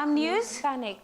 News? Panic.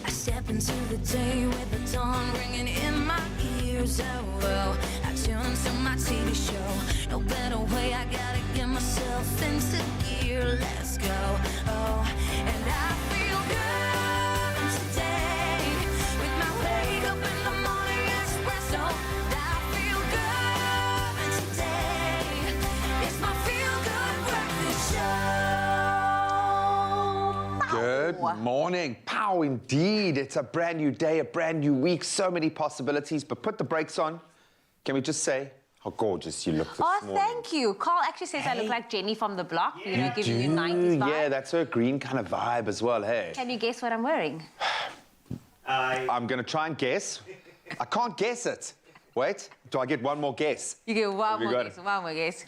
Step into the day with the dawn ringing in my ears. Oh, well, I tune into my TV show. No better way, I gotta get myself into gear. Let's go. Oh, and I feel good today with my wake up in the morning espresso. I feel good today. It's my feel good breakfast show. Good morning. Pow, indeed. It's a brand new day, a brand new week, so many possibilities. But put the brakes on. Can we just say how gorgeous you look this morning? Thank you. Carl actually says I look like Jenny from the block, you know, giving you 90s vibe. Yeah, that's her green kind of vibe as well, hey. Can you guess what I'm wearing? I'm going to try and guess. I can't guess it. Wait, do I get one more guess? You get one more guess.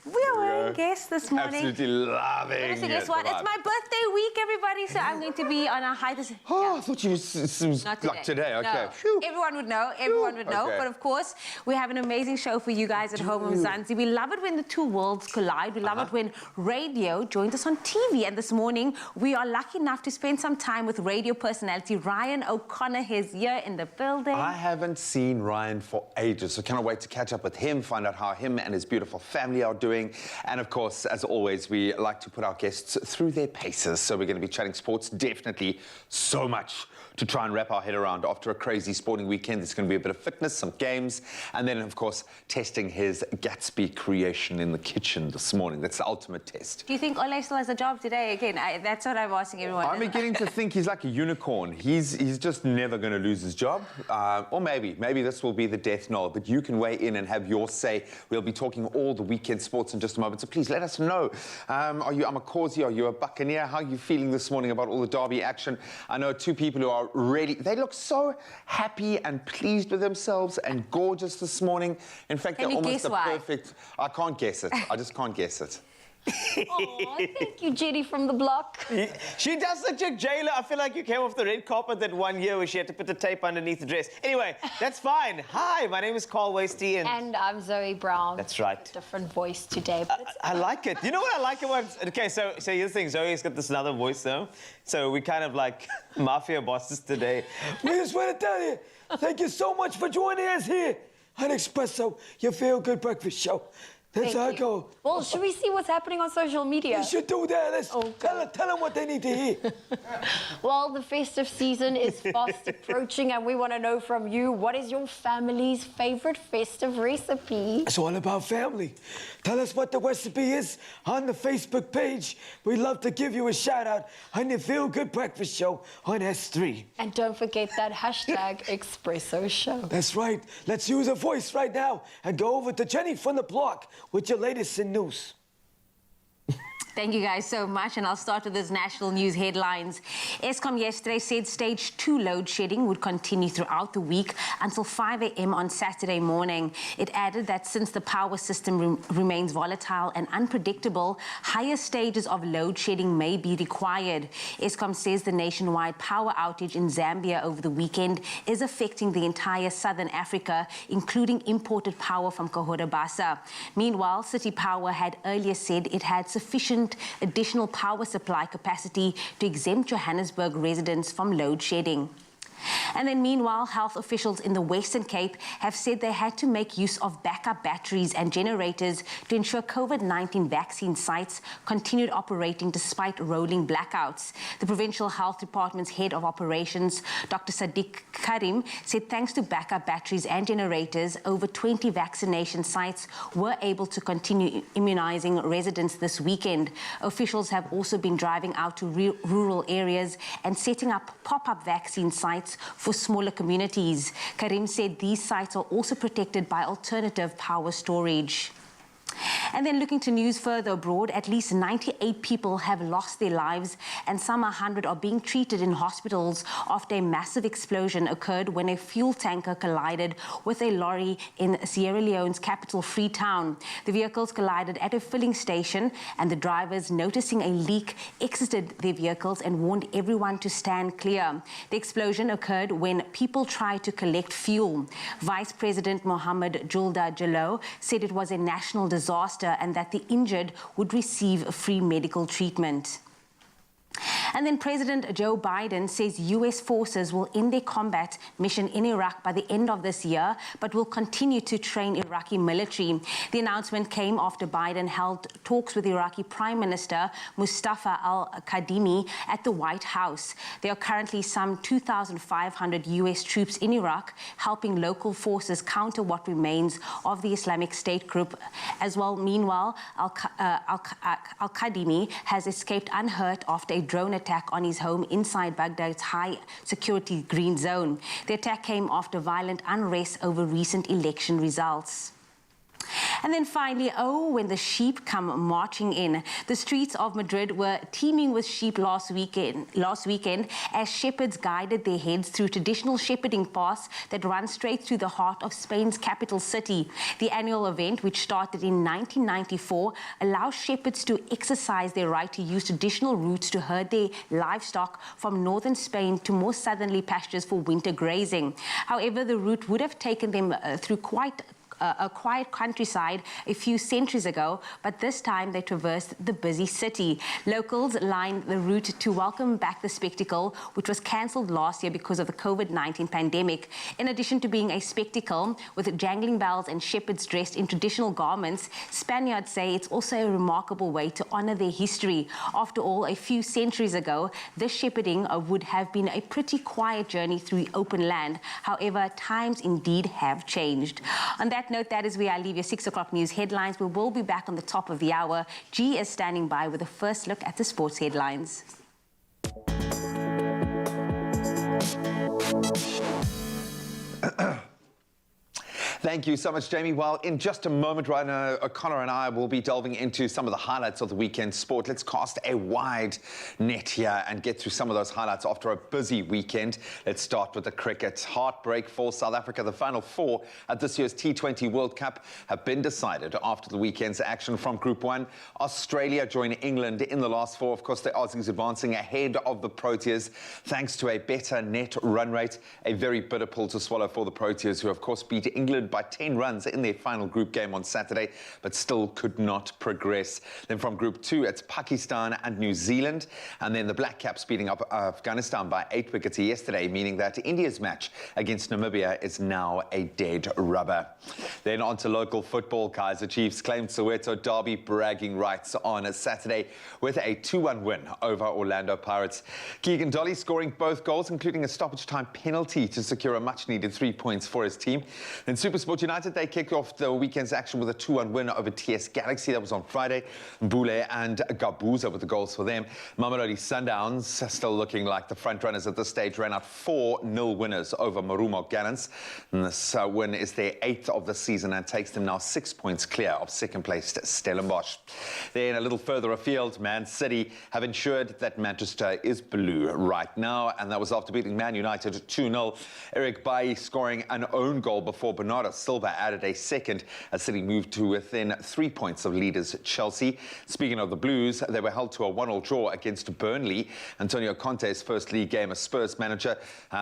We are wearing guess this morning. Absolutely loving it. Guess what? It's my birthday week, everybody, so I'm going to be on a high... Oh, I thought you was Not like today. Okay. No. Everyone would know. Everyone would know. Okay. But of course, we have an amazing show for you guys at home in Mzansi. We love it when the two worlds collide. We love it when radio joins us on TV. And this morning, we are lucky enough to spend some time with radio personality Ryan O'Connor. He's here in the building. I haven't seen Ryan for ages, so cannot wait to catch up with him, find out how him and his beautiful family are doing. And of course, as always, we like to put our guests through their paces. So we're going to be chatting sports, definitely so much to try and wrap our head around. After a crazy sporting weekend, there's going to be a bit of fitness, some games, and then, of course, testing his Gatsby creation in the kitchen this morning. That's the ultimate test. Do you think Ole still has a job today? Again, that's what I'm asking everyone. I'm beginning to think he's like a unicorn. He's just never going to lose his job. Or maybe this will be the death knell. But you can weigh in and have your say. We'll be talking all the weekend sports in just a moment. So please let us know. Are you Amakosi? Are you a Buccaneer? How are you feeling this morning about all the derby action? I know two people who are ready. They look so happy and pleased with themselves and gorgeous this morning. In fact, they're almost the perfect... I can't guess it. I just can't guess it. Oh, thank you, Jenny from the block. She does such a jailer. I feel like you came off the red carpet that one year where she had to put the tape underneath the dress. Anyway, that's fine. Hi, my name is Carl Wasty. And I'm Zoe Brown. That's right. Different voice today. But I like it. You know what I like about... Okay, so here's the thing. Zoe's got this another voice, though. So we kind of like mafia bosses today. We just want to tell you, thank you so much for joining us here on Expresso, your feel-good breakfast show. That's how I go. Well, should we see what's happening on social media? You should do that. Let's tell them what they need to hear. Well, the festive season is fast approaching, and we want to know from you, what is your family's favorite festive recipe? It's all about family. Tell us what the recipe is on the Facebook page. We'd love to give you a shout-out on your Feel Good Breakfast Show on S3. And don't forget that hashtag Expresso Show. That's right. Let's use a voice right now and go over to Jenny from the block with your latest in news. Thank you guys so much, and I'll start with these national news headlines. Eskom yesterday said stage 2 load shedding would continue throughout the week until 5 a.m. on Saturday morning. It added that since the power system remains volatile and unpredictable, higher stages of load shedding may be required. Eskom says the nationwide power outage in Zambia over the weekend is affecting the entire southern Africa, including imported power from Cahora Bassa. Meanwhile, City Power had earlier said it had sufficient additional power supply capacity to exempt Johannesburg residents from load shedding. And then meanwhile, health officials in the Western Cape have said they had to make use of backup batteries and generators to ensure COVID-19 vaccine sites continued operating despite rolling blackouts. The Provincial Health Department's head of operations, Dr. Sadiq Karim, said thanks to backup batteries and generators, over 20 vaccination sites were able to continue immunizing residents this weekend. Officials have also been driving out to rural areas and setting up pop-up vaccine sites for smaller communities. Karim said these sites are also protected by alternative power storage. And then looking to news further abroad, at least 98 people have lost their lives and some 100 are being treated in hospitals after a massive explosion occurred when a fuel tanker collided with a lorry in Sierra Leone's capital, Freetown. The vehicles collided at a filling station and the drivers, noticing a leak, exited their vehicles and warned everyone to stand clear. The explosion occurred when people tried to collect fuel. Vice President Mohammed Julda Jallow said it was a national disaster and that the injured would receive free medical treatment. And then President Joe Biden says U.S. forces will end their combat mission in Iraq by the end of this year, but will continue to train Iraqi military. The announcement came after Biden held talks with Iraqi Prime Minister Mustafa al-Kadhimi at the White House. There are currently some 2,500 U.S. troops in Iraq, helping local forces counter what remains of the Islamic State group. As well, meanwhile, al-Kadhimi has escaped unhurt after a drone attack on his home inside Baghdad's high-security green zone. The attack came after violent unrest over recent election results. And then finally, when the sheep come marching in. The streets of Madrid were teeming with sheep last weekend as shepherds guided their heads through traditional shepherding paths that run straight through the heart of Spain's capital city. The annual event, which started in 1994, allows shepherds to exercise their right to use traditional routes to herd their livestock from northern Spain to more southerly pastures for winter grazing. However, the route would have taken them through a quiet countryside a few centuries ago, but this time they traversed the busy city. Locals lined the route to welcome back the spectacle, which was cancelled last year because of the COVID-19 pandemic. In addition to being a spectacle with jangling bells and shepherds dressed in traditional garments, Spaniards say it's also a remarkable way to honor their history. After all, a few centuries ago, this shepherding would have been a pretty quiet journey through open land. However, times indeed have changed. On that note, that is where I leave your 6 o'clock news headlines. We will be back on the top of the hour. G is standing by with a first look at the sports headlines. Thank you so much, Jamie. Well, in just a moment, Ryan O'Connor and I will be delving into some of the highlights of the weekend sport. Let's cast a wide net here and get through some of those highlights after a busy weekend. Let's start with the cricket. Heartbreak for South Africa. The final 4 at this year's T20 World Cup have been decided after the weekend's action from Group 1. Australia joined England in the last 4. Of course, the Aussies advancing ahead of the Proteas thanks to a better net run rate. A very bitter pill to swallow for the Proteas, who of course beat England by 10 runs in their final group game on Saturday, but still could not progress. Then from Group 2, it's Pakistan and New Zealand, and then the Black Caps beating up Afghanistan by 8 wickets yesterday, meaning that India's match against Namibia is now a dead rubber. Then on to local football. Kaizer Chiefs claimed Soweto Derby bragging rights on Saturday with a 2-1 win over Orlando Pirates. Keegan Dolly scoring both goals, including a stoppage time penalty to secure a much-needed 3 points for his team. Then SuperSport United, they kicked off the weekend's action with a 2-1 win over TS Galaxy. That was on Friday. Mbule and Gabuza with the goals for them. Mamelodi Sundowns, still looking like the front runners at this stage, ran out 4-0 winners over Marumo Gallants. And this win is their 8th of the season and takes them now 6 points clear of second-placed Stellenbosch. Then a little further afield, Man City have ensured that Manchester is blue right now, and that was after beating Man United 2-0. Eric Bailly scoring an own goal before Bernardo Silva added a second as City moved to within 3 points of leaders Chelsea. Speaking of the Blues, they were held to a 1-1 draw against Burnley. Antonio Conte's first league game as Spurs manager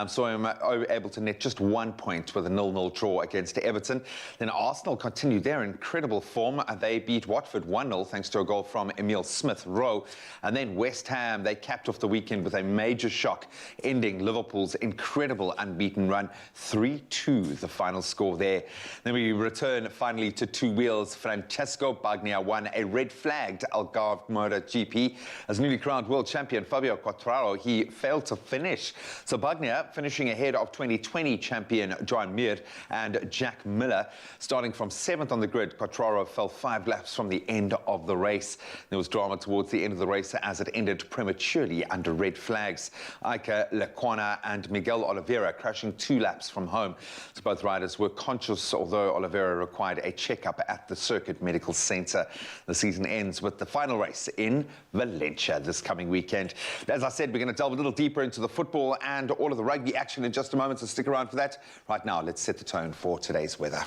saw him able to net just 1 point with a 0-0 draw against Everton. Then Arsenal continued their incredible form. They beat Watford 1-0 thanks to a goal from Emile Smith-Rowe. And then West Ham, they capped off the weekend with a major shock, ending Liverpool's incredible unbeaten run. 3-2, the final score there. Then we return finally to two wheels. Francesco Bagnaia won a red-flagged Algarve Motor GP. As newly crowned world champion Fabio Quartararo, he failed to finish. So Bagnaia finishing ahead of 2020 champion Joan Mir and Jack Miller. Starting from 7th on the grid, Quartararo fell 5 laps from the end of the race. There was drama towards the end of the race as it ended prematurely under red flags. Iker Lecuona and Miguel Oliveira crashing 2 laps from home. So both riders were conscious, although Oliveira required a checkup at the Circuit Medical Centre. The season ends with the final race in Valencia this coming weekend. As I said, we're going to delve a little deeper into the football and all of the rugby action in just a moment, so stick around for that. Right now, let's set the tone for today's weather.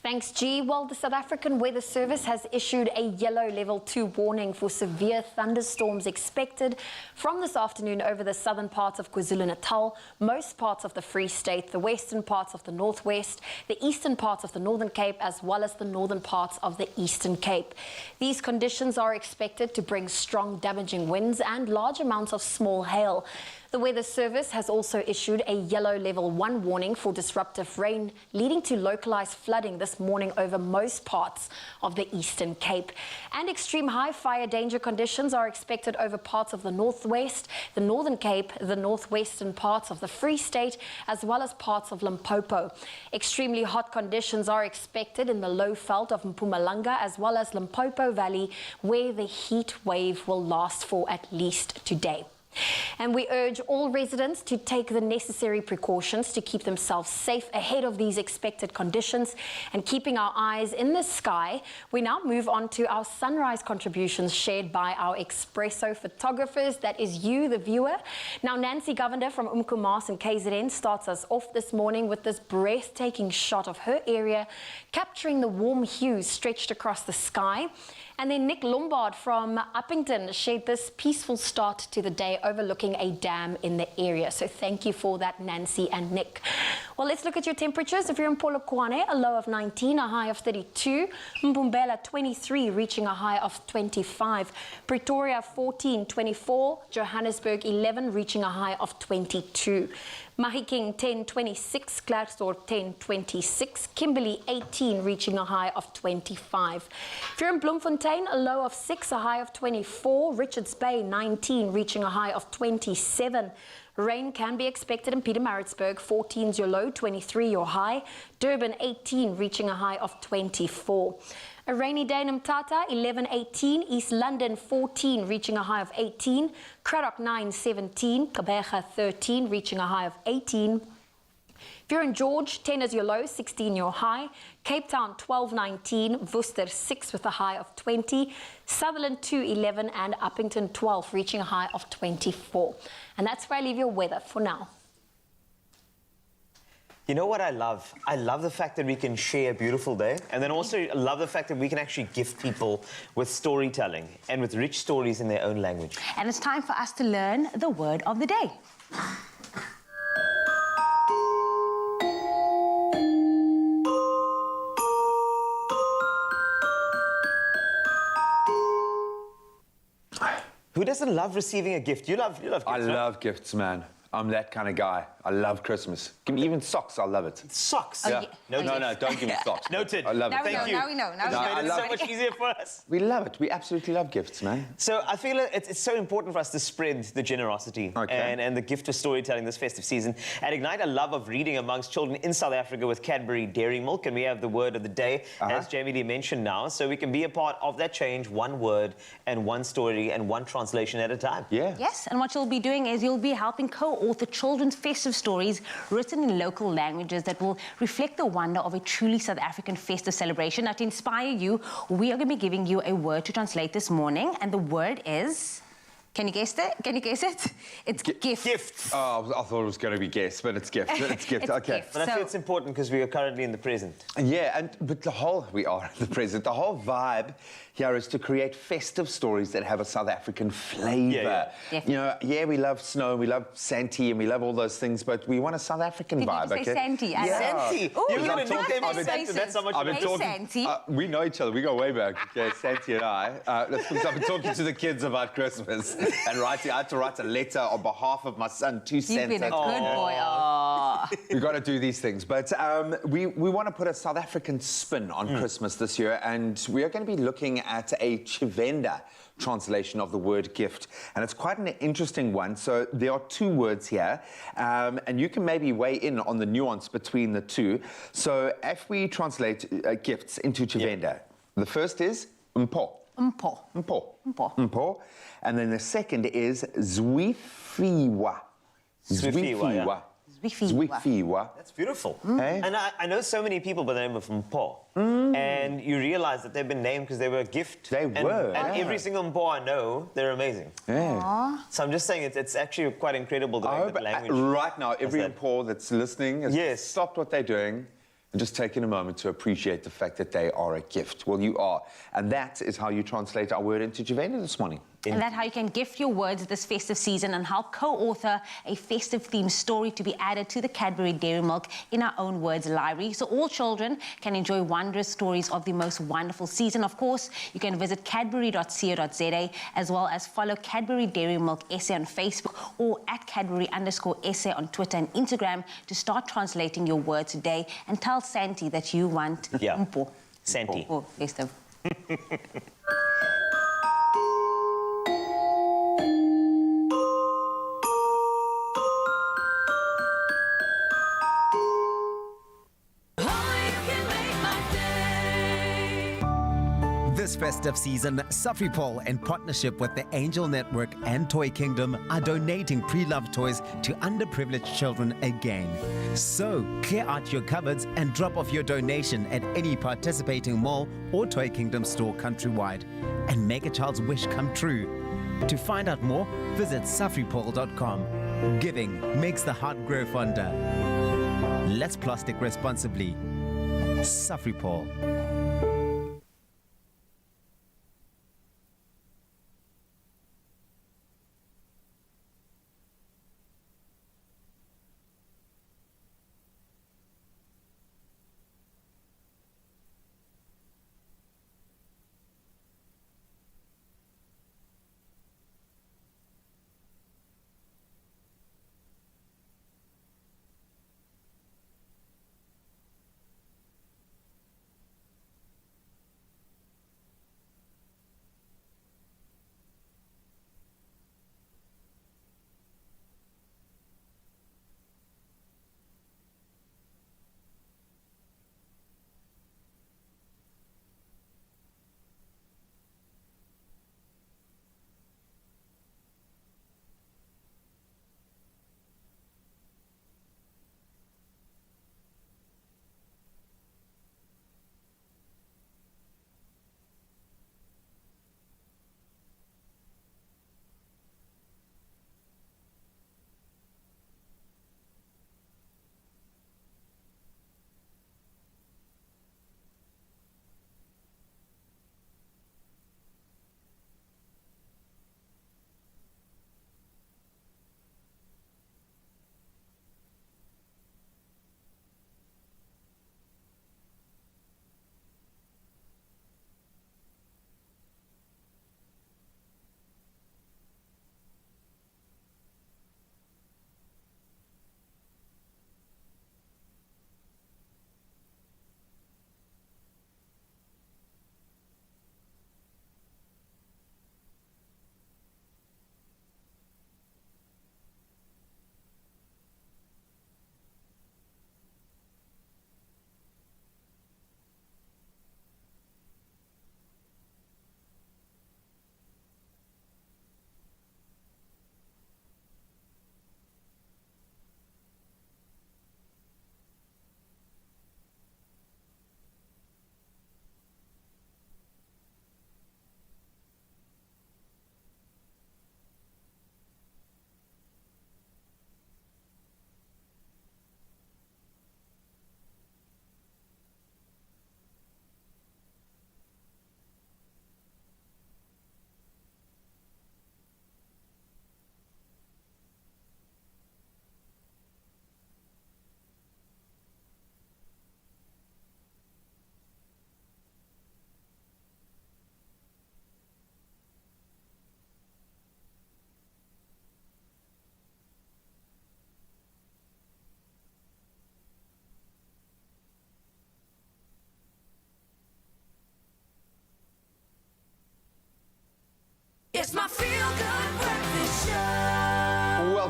Thanks, G. Well, the South African Weather Service has issued a yellow level 2 warning for severe thunderstorms expected from this afternoon over the southern parts of KwaZulu-Natal, most parts of the Free State, the western parts of the Northwest, the eastern parts of the Northern Cape, as well as the northern parts of the Eastern Cape. These conditions are expected to bring strong damaging winds and large amounts of small hail. The Weather Service has also issued a yellow level 1 warning for disruptive rain, leading to localized flooding this morning over most parts of the Eastern Cape. And extreme high fire danger conditions are expected over parts of the Northwest, the Northern Cape, the northwestern parts of the Free State, as well as parts of Limpopo. Extremely hot conditions are expected in the low veld of Mpumalanga, as well as Limpopo Valley, where the heat wave will last for at least today. And we urge all residents to take the necessary precautions to keep themselves safe ahead of these expected conditions. And keeping our eyes in the sky, we now move on to our sunrise contributions shared by our Expresso photographers. That is you, the viewer. Now, Nancy Govender from Umkomaas and KZN starts us off this morning with this breathtaking shot of her area, capturing the warm hues stretched across the sky. And then Nick Lombard from Uppington shared this peaceful start to the day overlooking a dam in the area. So thank you for that, Nancy and Nick. Well, let's look at your temperatures. If you're in Polokwane, a low of 19, a high of 32. Mpumbela, 23, reaching a high of 25. Pretoria, 14, 24. Johannesburg, 11, reaching a high of 22. Mahikeng, 10.26, Klerksdorp, 10.26, Kimberley, 18, reaching a high of 25. If you're in Bloemfontein, a low of 6, a high of 24. Richards Bay, 19, reaching a high of 27. Rain can be expected in Pietermaritzburg, 14 is your low, 23 your high. Durban, 18, reaching a high of 24. A rainy day in Mthatha, 11.18. East London, 14, reaching a high of 18. Cradock, 9.17. Gqeberha, 13, reaching a high of 18. If you're in George, 10 is your low, 16 your high. Cape Town, 12.19. Worcester, 6 with a high of 20. Sutherland, 2.11. And Uppington, 12, reaching a high of 24. And that's where I leave your weather for now. You know what I love? I love the fact that we can share a beautiful day. And then also I love the fact that we can actually gift people with storytelling and with rich stories in their own language. And it's time for us to learn the word of the day. Who doesn't love receiving a gift? You love gifts, I right? love gifts, man. I'm that kind of guy. I love Christmas. Give me even socks, I love it. Socks. Oh, Yeah. yeah. No, don't give me socks. Noted. I love it. Now we know, Thank you. now we know, now we It's know. made I it love so it. much easier for us. We love it. We absolutely love gifts, man. So I feel it's so important for us to spread the generosity and the gift of storytelling this festive season and ignite a love of reading amongst children in South Africa with Cadbury Dairy Milk. And we have the word of the day, as Jamie Lee mentioned now, so we can be a part of that change, one word and one story and one translation at a time. Yeah. Yes, and what you'll be doing is you'll be helping co-author children's festive stories written in local languages that will reflect the wonder of a truly South African festive celebration. Now, to inspire you, we are going to be giving you a word to translate this morning, and the word is... Can you guess it? Can you guess it? It's gift. Gift. Oh, I thought it was going to be guess, but it's gift. It's gift. It's Okay. gift. But I So- feel it's important because we are currently in the present. Yeah, but we are at the present. The whole vibe here is to create festive stories that have a South African flavour. Yeah. You know, yeah, we love snow, we love Santi, and we love all those things, but we want a South African Did you vibe, just say okay? Santi? I Yeah. Santi. Ooh, You're you're gonna not nickname me that Santi. That's how much racist. I Hey, know Santi. We know each other. We go way back. Okay, Santi and I. That's because I've been talking to the kids about Christmas and I had to write a letter on behalf of my son to Santa. You've been a good boy. Oh. We've got to do these things. But we want to put a South African spin on Christmas this year, and we are going to be looking at a Chivenda translation of the word gift. And it's quite an interesting one. So there are two words here, and you can maybe weigh in on the nuance between the two. So if we translate gifts into Chivenda, the first is mpo. Mpo. Mpo. Mpo. Mpo. And then the second is zwifiwa. Zwifiwa, yeah. Zwifiwa. Zwifiwa. That's beautiful. Hey? And I know so many people by the name of Mpo. And you realize that they've been named because they were a gift. They were, And yeah. every single Mpo I know, they're amazing. Yeah. So I'm just saying it's actually quite incredible the I way hope that language... right now every that. Mpo that's listening has Yes. stopped what they're doing and just taken a moment to appreciate the fact that they are a gift. Well, you are. And that is how you translate our word into Chivenda this morning. And that's how you can gift your words this festive season and help co-author a festive-themed story to be added to the Cadbury Dairy Milk in our own words library. So all children can enjoy wondrous stories of the most wonderful season. Of course, you can visit cadbury.co.za as well as follow Cadbury Dairy Milk SA on Facebook or at Cadbury_SA on Twitter and Instagram to start translating your word today. And tell Santi that you want Yeah. mpo. Santi. Oh, festive. Only you can make my day. This festive season, Safripol, in partnership with the Angel Network and Toy Kingdom, are donating pre-loved toys to underprivileged children again. So, clear out your cupboards and drop off your donation at any participating mall or Toy Kingdom store countrywide and make a child's wish come true. To find out more, visit safripol.com. Giving makes the heart grow fonder. Let's plastic responsibly. Safripol.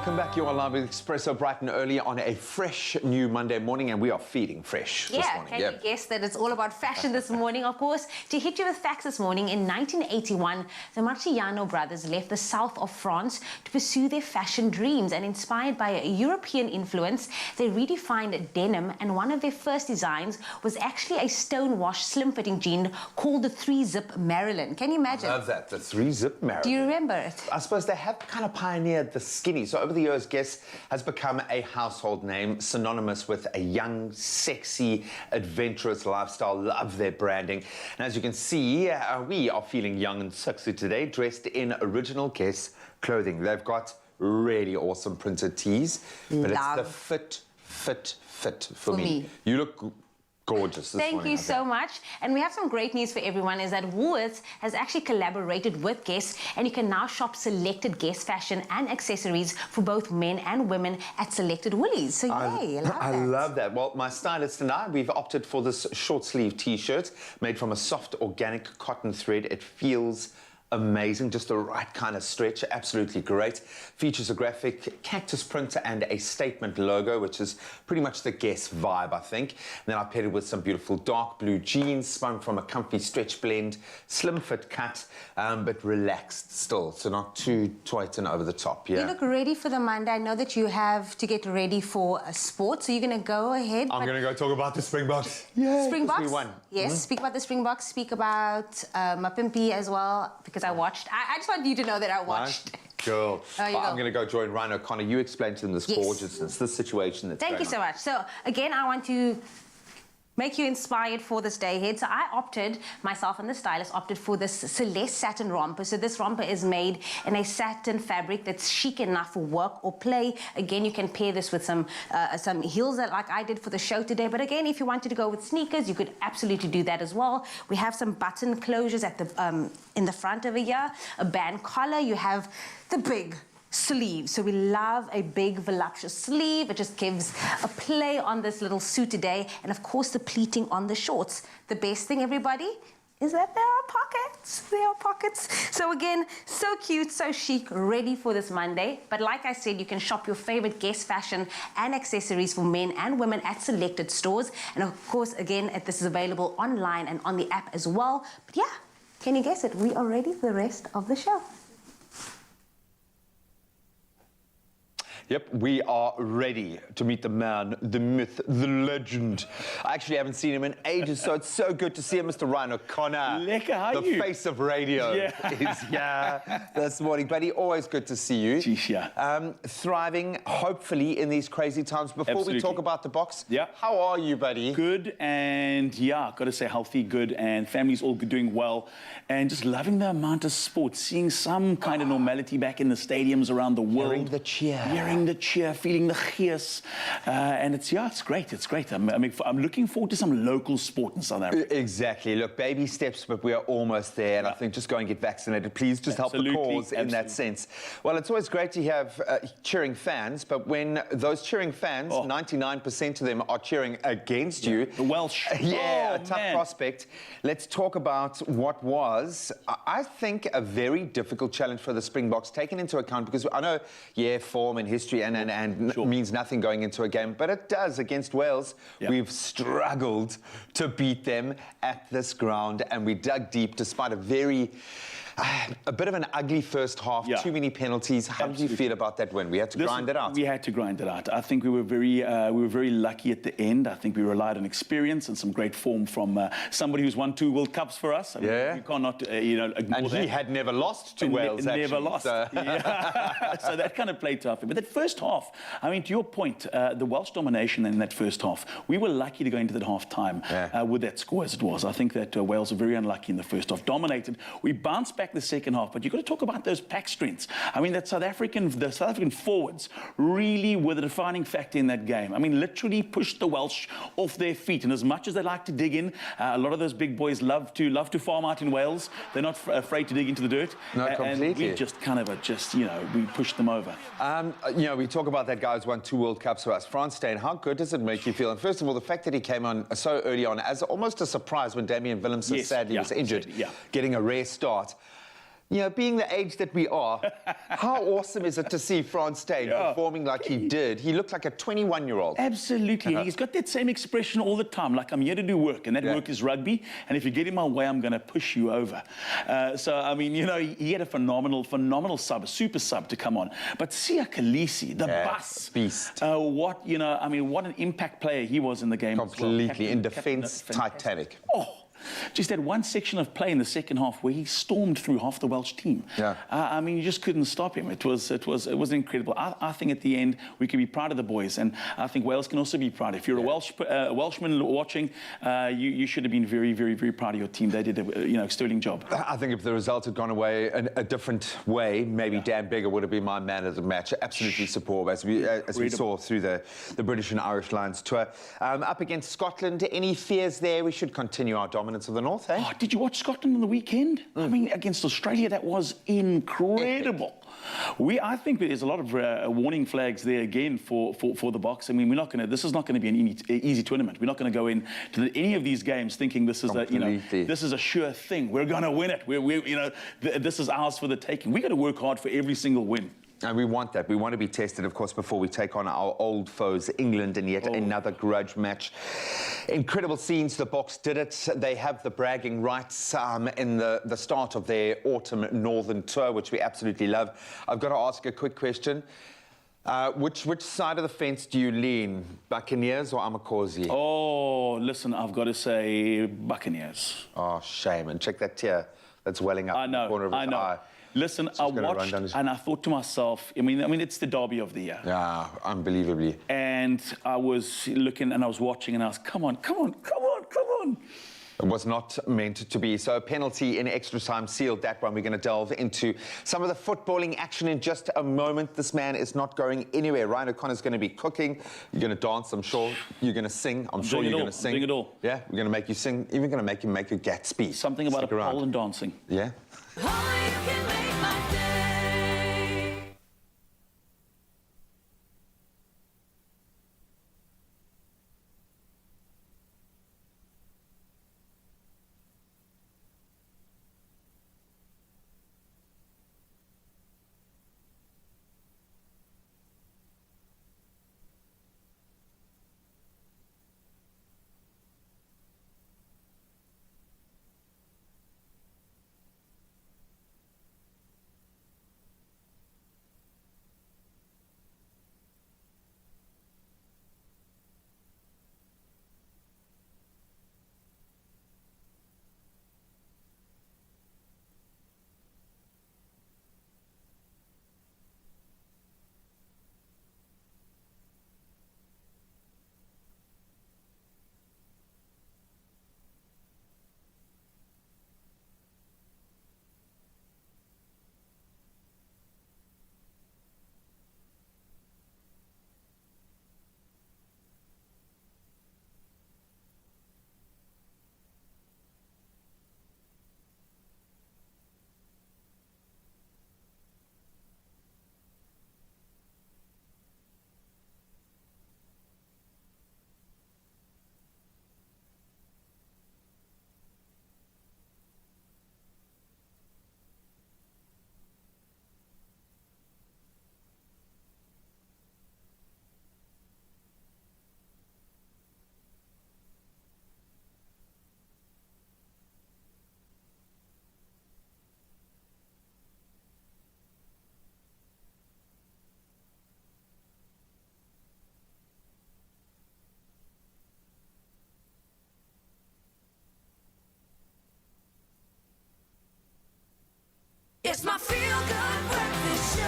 Welcome back. You're live with Expresso bright and early on a fresh new Monday morning, and we are feeding fresh this morning. Can you guess that it's all about fashion this morning? Of course, to hit you with facts this morning, in 1981, the Marciano brothers left the south of France to pursue their fashion dreams, and inspired by a European influence, they redefined denim, and one of their first designs was actually a stonewash slim-fitting jean called the 3-zip Marilyn. Can you imagine? I love that, the 3-zip Marilyn. Do you remember it? I suppose they have kind of pioneered the skinny. So over the years, Guess has become a household name, synonymous with a young, sexy, adventurous lifestyle. Love their branding. And as you can see, we are feeling young and sexy today, dressed in original Guess clothing. They've got really awesome printed tees, but it's the fit for me. You look gorgeous this morning. Thank you so much. And we have some great news for everyone, is that Woolworths has actually collaborated with Guess, and you can now shop selected Guess fashion and accessories for both men and women at selected Woolies. So yay, I love that. Well, my stylist and I, we've opted for this short sleeve t-shirt made from a soft organic cotton thread. It feels amazing, just the right kind of stretch, absolutely great. Features a graphic cactus print and a statement logo, which is pretty much the Guess vibe, I think. And then I paired it with some beautiful dark blue jeans, spun from a comfy stretch blend, slim fit cut, but relaxed still, so not too tight and over the top. Yeah. You look ready for the Monday. I know that you have to get ready for a sport, so you're going to go ahead. I'm going to go talk about the Springboks. Yeah, Springboks? we won. Yes, speak about the Springboks, speak about Mapimpi as well, because I watched. I just want you to know that I watched. Cool. I'm going to go join Ryan O'Connor. You explain to them this gorgeousness, this situation that's Thank you so much. So, again, I want to make you inspired for this day ahead. So I opted, myself and the stylist opted for this Celeste satin romper. So this romper is made in a satin fabric that's chic enough for work or play. Again, you can pair this with some heels that like I did for the show today. But again, if you wanted to go with sneakers, you could absolutely do that as well. We have some button closures at the in the front over here, a band collar. You have the big sleeve. So we love a big voluptuous sleeve. It just gives a play on this little suit today. And of course the pleating on the shorts. The best thing, everybody, is that there are pockets. There are pockets. So again, so cute, so chic, ready for this Monday. But like I said, you can shop your favorite Guess fashion and accessories for men and women at selected stores. And of course, again, this is available online and on the app as well. But yeah, can you guess it? We are ready for the rest of the show. Yep, we are ready to meet the man, the myth, the legend. I actually haven't seen him in ages, so it's so good to see him, Mr. Ryan O'Connor. Lekker, how are you? The face of radio is here this morning. Buddy, always good to see you. Geez, yeah. Thriving, hopefully, in these crazy times. Before we talk about the box, how are you, buddy? Good, and got to say healthy, good, and family's all doing well. And just loving the amount of sport, seeing some kind of normality back in the stadiums around the world. Hearing the cheer. Hearing the cheer, feeling the gees. And it's great, it's great. I'm looking forward to some local sport in South Africa. Exactly. Look, baby steps, but we are almost there. And I think just go and get vaccinated. Please just help the cause in that sense. Well, it's always great to have cheering fans, but when those cheering fans, 99% of them are cheering against you. The Welsh. A tough prospect. Let's talk about what was, I think, a very difficult challenge for the Springboks, taken into account, because I know, form and history and means nothing going into a game, but it does against Wales. We've struggled to beat them at this ground, and we dug deep despite a bit of an ugly first half, too many penalties. How did you feel about that win? We had to grind it out. We had to grind it out. I think we were very lucky at the end. I think we relied on experience and some great form from somebody who's won 2 World Cups for us. You cannot, ignore that. And he had never lost to Wales, Never lost. So. So that kind of played tough. But that first half, to your point, the Welsh domination in that first half, we were lucky to go into that half time with that score as it was. I think that Wales were very unlucky in the first half. Dominated. We bounced back the second half, but you've got to talk about those pack strengths. The South African forwards really were the defining factor in that game. Literally pushed the Welsh off their feet, and as much as they like to dig in, a lot of those big boys love to farm out in Wales. They're not afraid to dig into the dirt. No, completely. And we just we pushed them over. We talk about that guy who's won 2 World Cups for us. Frans Steyn, how good does it make you feel? And first of all, the fact that he came on so early on as almost a surprise when Damian Willemse sadly was injured, getting a rare start. You know, being the age that we are, how awesome is it to see Frans Steyn performing like he did? He looked like a 21-year-old. Absolutely. He's got that same expression all the time, like I'm here to do work, and that work is rugby, and if you get in my way, I'm going to push you over. So, I mean, you know, he had a phenomenal sub, a super sub to come on. But Sia Khaleesi, the bus. Beast. What an impact player he was in the game. Completely. In defence, Titanic. Oh. Just that one section of play in the second half where he stormed through half the Welsh team. I mean, you just couldn't stop him. It was incredible. I think at the end we can be proud of the boys, and I think Wales can also be proud. If you're a Welshman watching, you should have been very, very, very proud of your team. They did a sterling job. I think if the result had gone away a different way, maybe Dan Biggar would have been my man of the match. Absolutely superb, as we saw through the British and Irish Lions tour. Up against Scotland, any fears there? We should continue our dominance of the North, eh? Oh, did you watch Scotland on the weekend? I mean, against Australia, that was incredible. I think there's a lot of warning flags there again for the Boks. I mean, this is not going to be an easy tournament. We're not going to go into any of these games thinking this is this is a sure thing. We're going to win it. This is ours for the taking. We got to work hard for every single win. And we want that. We want to be tested, of course, before we take on our old foes, England, and yet another grudge match. Incredible scenes. The Boks did it. They have the bragging rights in the start of their autumn northern tour, which we absolutely love. I've got to ask a quick question. Which side of the fence do you lean, Buccaneers or Amakosi? Oh, listen, I've got to say Buccaneers. Oh, shame. And check that tear that's welling up in the corner of his eye. Listen, I watched and I thought to myself, I mean, it's the derby of the year. Yeah, unbelievably. And I was looking and I was watching and I was, come on. It was not meant to be. So a penalty in extra time sealed that one. We're going to delve into some of the footballing action in just a moment. This man is not going anywhere. Ryan O'Connor's going to be cooking. You're going to dance, I'm sure. You're going to sing. I'm sure you're going to sing. Doing it all. Yeah, we're going to make you sing. Even going to make you make a Gatsby. Something about a pole and dancing. Yeah. It's my feel-good breakfast show.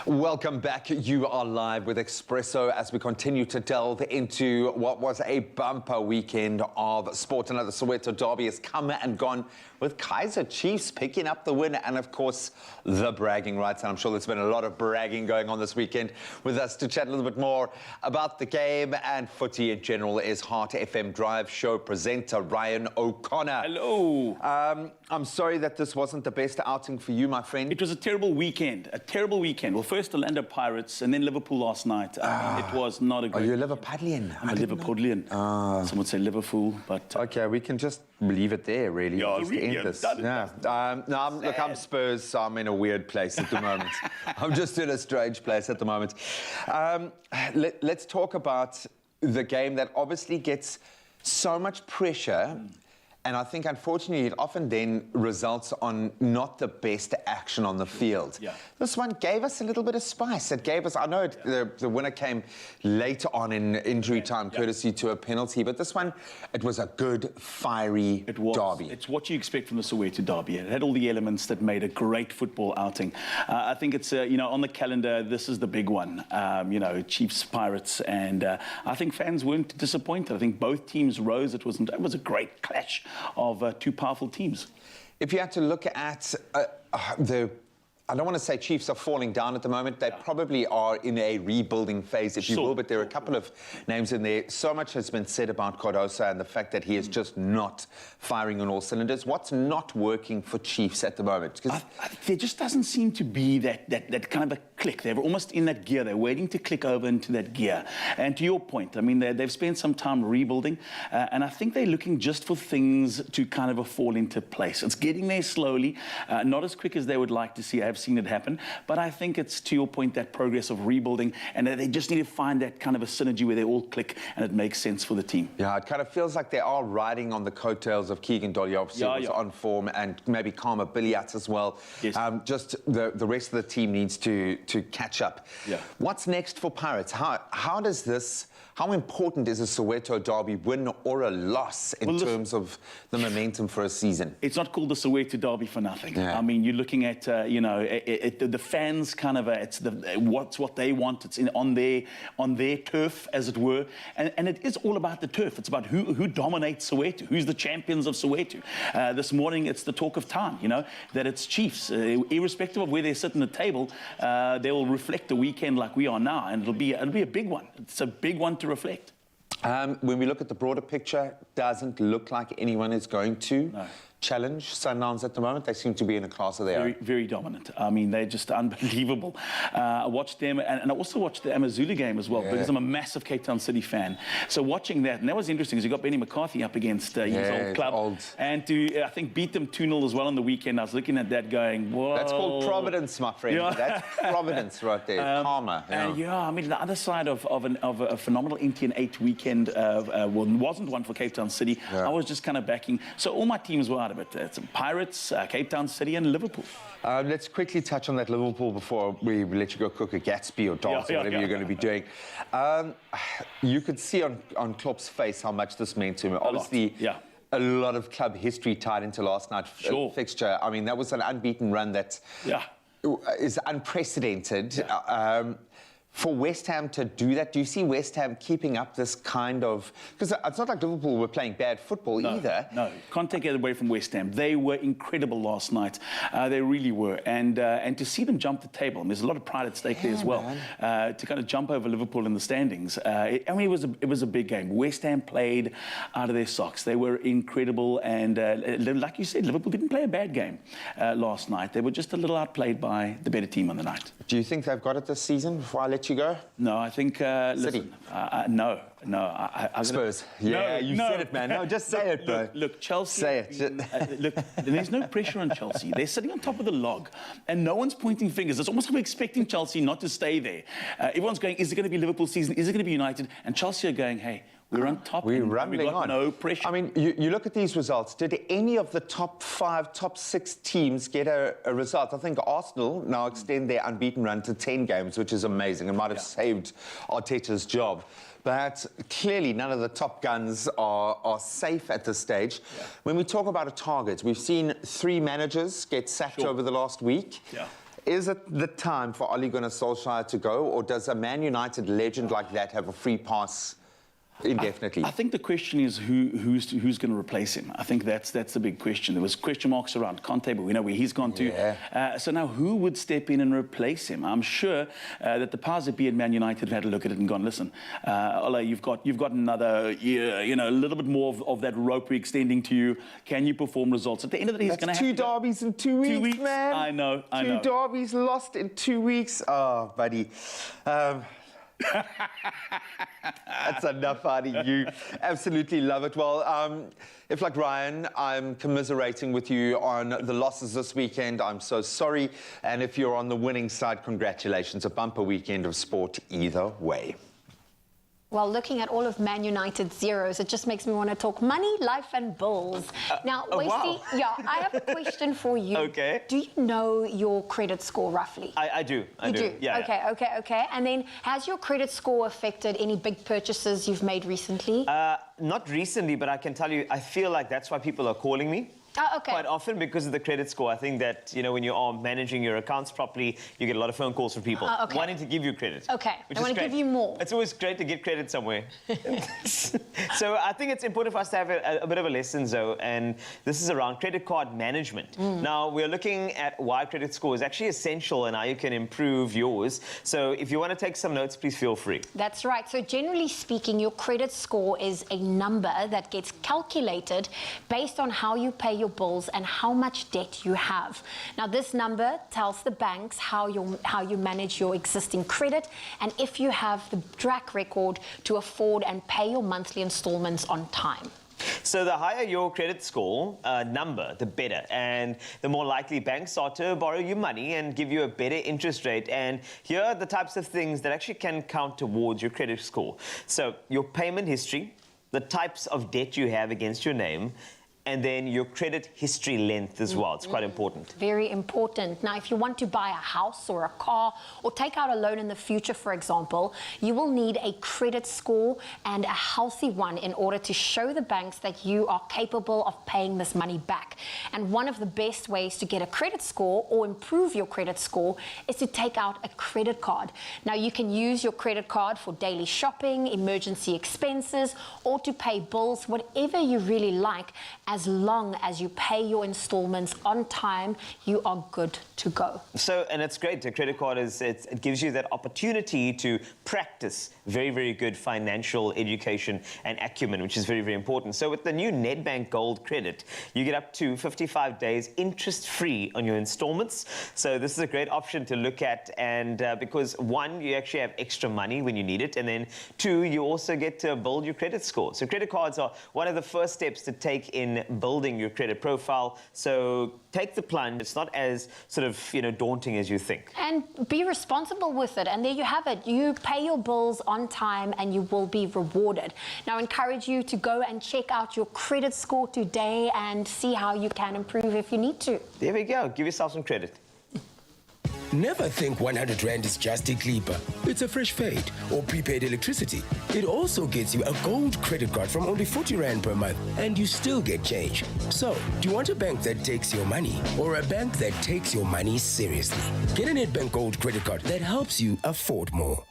Welcome back. You are live with Expresso as we continue to delve into what was a bumper weekend of sport. Another Soweto derby has come and gone with Kaizer Chiefs picking up the win and, of course, the bragging rights. And I'm sure there's been a lot of bragging going on this weekend. With us to chat a little bit more about the game and footy in general is Heart FM Drive show presenter Ryan O'Connor. Hello. I'm sorry that this wasn't the best outing for you, my friend. It was a terrible weekend. Well, first Orlando Pirates and then Liverpool last night. It was not a Are great... you a Liverpudlian? I'm a Liverpudlian. Some would say Liverpool, but... Okay, we can just leave it there, really. Yeah, Just really, end yeah, this. done it. Yeah. No, look, I'm Spurs, so I'm in a weird place at the moment. I'm just in a strange place at the moment. Let's talk about the game that obviously gets so much pressure. And I think, unfortunately, it often then results on not the best action on the field. Yeah. This one gave us a little bit of spice. It gave us, I know the winner came later on in injury time, courtesy to a penalty, but this one, it was a good, fiery derby. It's what you expect from the Soweto derby. It had all the elements that made a great football outing. I think it's, on the calendar, this is the big one. Chiefs, Pirates, and I think fans weren't disappointed. I think both teams rose. It was a great clash of two powerful teams. If you had to look at I don't want to say Chiefs are falling down at the moment. They probably are in a rebuilding phase, if you will, but there are a couple of names in there. So much has been said about Cardoso and the fact that he is just not firing on all cylinders. What's not working for Chiefs at the moment? There just doesn't seem to be that kind of a click. They're almost in that gear. They're waiting to click over into that gear. And to your point, I mean, they've spent some time rebuilding, and I think they're looking just for things to kind of fall into place. It's getting there slowly, not as quick as they would like to see. I've seen it happen, but I think it's, to your point, that progress of rebuilding, and they just need to find that kind of a synergy where they all click and it makes sense for the team. Yeah, it kind of feels like they are riding on the coattails of Keegan Dolly, obviously, who's on form, and maybe Karma Billiats as well. Yes. Just the rest of the team needs to catch up. Yeah. What's next for Pirates? How important is a Soweto derby win or a loss in terms of the momentum for a season? It's not called the Soweto derby for nothing. Yeah. I mean, you're looking at, the fans kind of, it's what they want. It's on their turf, as it were. And it is all about the turf. It's about who dominates Soweto, who's the champions of Soweto. This morning, it's the talk of town, that it's Chiefs. Irrespective of where they sit in the table, they will reflect the weekend like we are now, and it'll be a big one. It's a big one to reflect. When we look at the broader picture, doesn't look like anyone is going to challenge Sundowns at the moment. They seem to be in a class of their own. Very dominant. I mean, they're just unbelievable. I watched them, and I also watched the Amazulu game as well, because I'm a massive Cape Town City fan. So watching that, and that was interesting, because you got Benny McCarthy up against his old club. And to, I think, beat them 2-0 as well in the weekend. I was looking at that going, whoa. That's called Providence, my friend. Yeah. That's Providence right there. Karma. And I mean, the other side of a phenomenal NTN 8 weekend wasn't one for Cape Town City. I was just kind of backing. So all my teams were out of it. It's Pirates, Cape Town City, and Liverpool. Let's quickly touch on that Liverpool before we let you go cook a Gatsby or dance or whatever you're going to be doing. You could see on Klopp's face how much this meant to him. Obviously, a lot of club history tied into last night's fixture. I mean, that was an unbeaten run that is unprecedented. For West Ham to do that, do you see West Ham keeping up this kind of... Because it's not like Liverpool were playing bad football either. No, can't take it away from West Ham. They were incredible last night. They really were. And to see them jump the table, and there's a lot of pride at stake there as well, to kind of jump over Liverpool in the standings. It was a big game. West Ham played out of their socks. They were incredible. And like you said, Liverpool didn't play a bad game last night. They were just a little outplayed by the better team on the night. Do you think they've got it this season, before I let you go? No, I think... City? No. Spurs. Yeah, you said it, man. No, just say it, bro. Look, Chelsea... Say it. Look, there's no pressure on Chelsea. They're sitting on top of the log, and no one's pointing fingers. It's almost like we're expecting Chelsea not to stay there. Everyone's going, is it going to be Liverpool season? Is it going to be United? And Chelsea are going, hey... We're on top. We're rumbling we've got on. No pressure. I mean, you look at these results. Did any of the top 5, top 6 teams get a result? I think Arsenal now extend their unbeaten run to 10 games, which is amazing and might have saved Arteta's job. But clearly, none of the top guns are safe at this stage. When we talk about a target, we've seen 3 managers get sacked over the last week. Is it the time for Ole Gunnar Solskjaer to go, or does a Man United legend like that have a free pass indefinitely? I think the question is who's going to replace him. I think that's the big question. There was question marks around Conte, but we know where he's gone to. So now who would step in and replace him? I'm sure that the powers that be at Man United have had a look at it and gone, listen, Ole, you've got another year, you know, a little bit more of that rope we're extending to you. Can you perform results? At the end of the day, he's going to have two derbies in 2 weeks, 2 weeks, man. I know. Two derbies lost in 2 weeks. Oh, buddy. That's enough out of you. Absolutely love it. Well, if like Ryan, I'm commiserating with you on the losses this weekend. I'm so sorry. And if you're on the winning side, congratulations. A bumper weekend of sport either way. Well, looking at all of Man United's zeros, it just makes me want to talk money, life, and bulls. Now, Wasey, wow. yeah, I have a question for you. Okay. Do you know your credit score roughly? I do. You do? Yeah. Okay. And then, has your credit score affected any big purchases you've made recently? Not recently, but I can tell you, I feel like that's why people are calling me. Oh, okay. Quite often because of the credit score. I think that, you know, when you are managing your accounts properly, you get a lot of phone calls from people wanting to give you credit. Okay, which they want to give you more. It's always great to get credit somewhere. So I think it's important for us to have a bit of a lesson, though, and this is around credit card management. Now, we're looking at why credit score is actually essential and how you can improve yours. So if you want to take some notes, please feel free. That's right. So generally speaking, your credit score is a number that gets calculated based on how you pay your bills and how much debt you have. Now, this number tells the banks how you manage your existing credit and if you have the track record to afford and pay your monthly installments on time. So the higher your credit score number, the better. And the more likely banks are to borrow you money and give you a better interest rate. And here are the types of things that actually can count towards your credit score. So your payment history, the types of debt you have against your name, and then your credit history length as well. It's quite important. Very important. Now, if you want to buy a house or a car or take out a loan in the future, for example, you will need a credit score and a healthy one in order to show the banks that you are capable of paying this money back. And one of the best ways to get a credit score or improve your credit score is to take out a credit card. Now, you can use your credit card for daily shopping, emergency expenses, or to pay bills, whatever you really like. As long as you pay your installments on time, you are good to go. So, and it's great. The credit card it gives you that opportunity to practice very, very good financial education and acumen, which is very, very important. So with the new Nedbank Gold Credit, you get up to 55 days interest-free on your installments. So this is a great option to look at, and because one, you actually have extra money when you need it, and then two, you also get to build your credit score. So credit cards are one of the first steps to take in building your credit profile. So take the plunge. It's not as sort of, you know, daunting as you think. And be responsible with it. And there you have it. You pay your bills on time and you will be rewarded. Now, I encourage you to go and check out your credit score today and see how you can improve if you need to. There we go. Give yourself some credit. Never think 100 Rand is just a clipper. It's a fresh fade or prepaid electricity. It also gets you a gold credit card from only 40 Rand per month, and you still get change. So, do you want a bank that takes your money or a bank that takes your money seriously? Get a Nedbank Gold credit card that helps you afford more.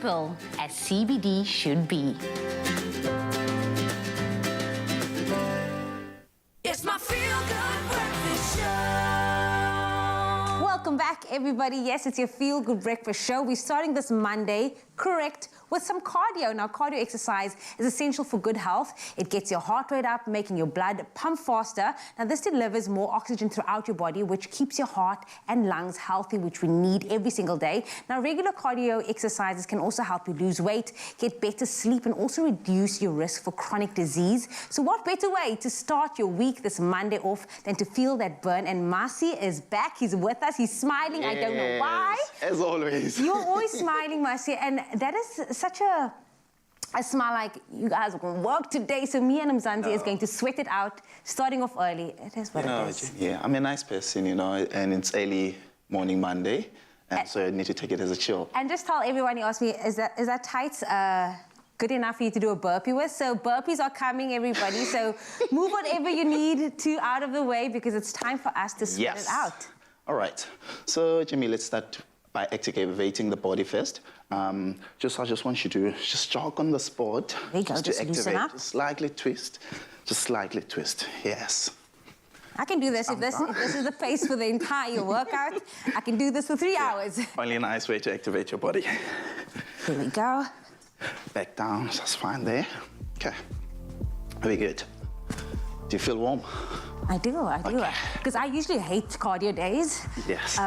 simple as CBD should be. It's my feel-good breakfast show. Welcome back, everybody. Yes, it's your Feel Good Breakfast Show. We're starting this Monday, correct, with some cardio. Now, cardio exercise is essential for good health. It gets your heart rate up, making your blood pump faster. Now, this delivers more oxygen throughout your body, which keeps your heart and lungs healthy, which we need every single day. Now, regular cardio exercises can also help you lose weight, get better sleep, and also reduce your risk for chronic disease. So what better way to start your week this Monday off than to feel that burn? And Marcy is back. He's with us. He's smiling. Yes, I don't know why. As always. You're always smiling, Marcy, and that is such a smile, like you guys will work today. So me and Mzansi is going to sweat it out, starting off early. It is what it is. Yeah, I'm a nice person, and it's early morning Monday, and so I need to take it as a chill. And just tell everyone, you asked me, is that tights good enough for you to do a burpee with? So burpees are coming, everybody. So move whatever you need to out of the way, because it's time for us to sweat it out. All right. So, Jimmy, let's start by activating the body first. I just want you to just jog on the spot. There you go, just to loosen activate. up. Just slightly twist. Just slightly twist. Yes. I can do this. If this is the pace for the entire workout, I can do this for 3 hours. Only a nice way to activate your body. Here we go. Back down, that's fine there. Okay. Very good. Do you feel warm? I do. Because I usually hate cardio days. Yes.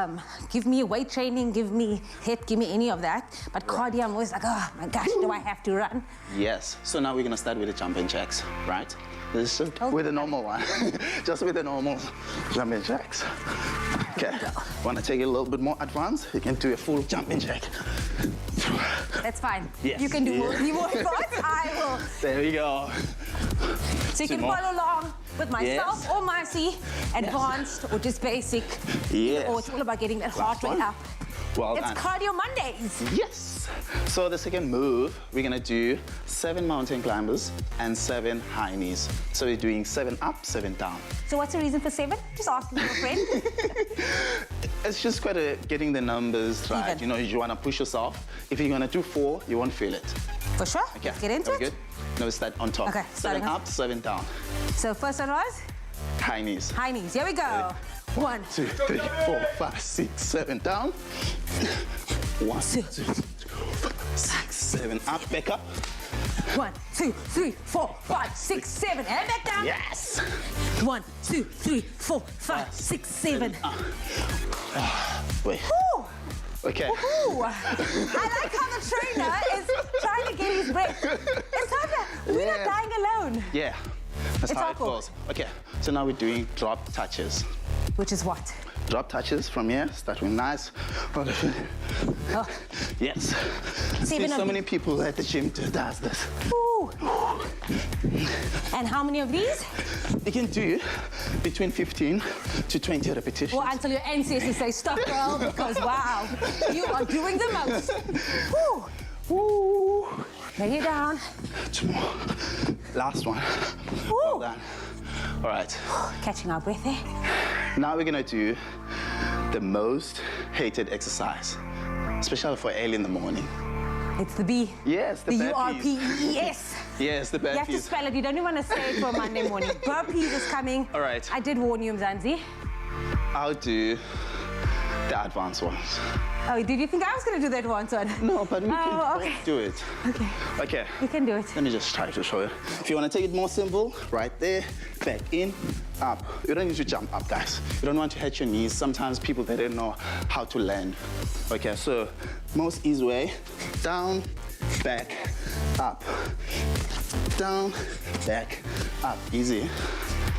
Give me weight training, give me HIIT, give me any of that. But cardio, I'm always like, oh my gosh, do I have to run? Yes. So now we're gonna start with the jumping jacks, right? This is with the normal one. Just with the normal jumping jacks. Okay. Wanna take it a little bit more advanced? You can do a full jumping jack. That's fine. Yes. You can do more advanced. I will. There we go. So you can follow along with myself or Marcy, advanced or just basic. Yes. Or it's all about getting that heart rate up. Well It's done. Cardio Mondays. Yes. So the second move, we're gonna do 7 mountain climbers and 7 high knees. So we're doing 7 up, 7 down. So what's the reason for 7? Just asking your friend. It's just quite getting the numbers right. Even. You wanna push yourself. If you're gonna do 4, you won't feel it. For sure. Okay. Let's get into it. Good. Now we start on top. Okay, 7 starting up, 7 down. So first one was High knees. high knees. Here we go. 1, 2, 3, 4, 5, 6, 7 down. 1, 2, 3, 4, 5, 6, 7 up, back up. 1, 2, 3, 4, 5, 6, 7, and back down. Yes. 1, 2, 3, 4, 5, 6, 7. Wait. Woo! Okay. Ooh, I like how the trainer is trying to get his breath. It's not that we're not dying alone. Yeah. That's It's how all it cool. goes. Okay. So now we're doing drop touches. Which is what? Drop touches from here, start with nice. Oh. Yes. Seven See so of many people at the gym does this. Ooh. And how many of these? You can do between 15 to 20 repetitions. Well, until your ancestors say stop, girl, because wow, you are doing the most. Woo. Woo. Lay it down. 2 more. Last one. Woo. Well done. All right. Catching our breath there. Now we're gonna do the most hated exercise, especially for early in the morning. It's the B. Yes, the burpees. URPEES. Yes, the burpees. You have to spell it. You don't even want to say it for Monday morning. Burpees is coming. All right. I did warn you, Mzansi. I'll do the advanced ones. Oh, did you think I was going to do that one, son? No, but we can both okay. do it. Okay. Okay. You can do it. Let me just try to show you. If you want to take it more simple, right there, back in, up. You don't need to jump up, guys. You don't want to hurt your knees. Sometimes people, they don't know how to land. Okay, so most easy way, down, back, up. Down, back, up. Easy.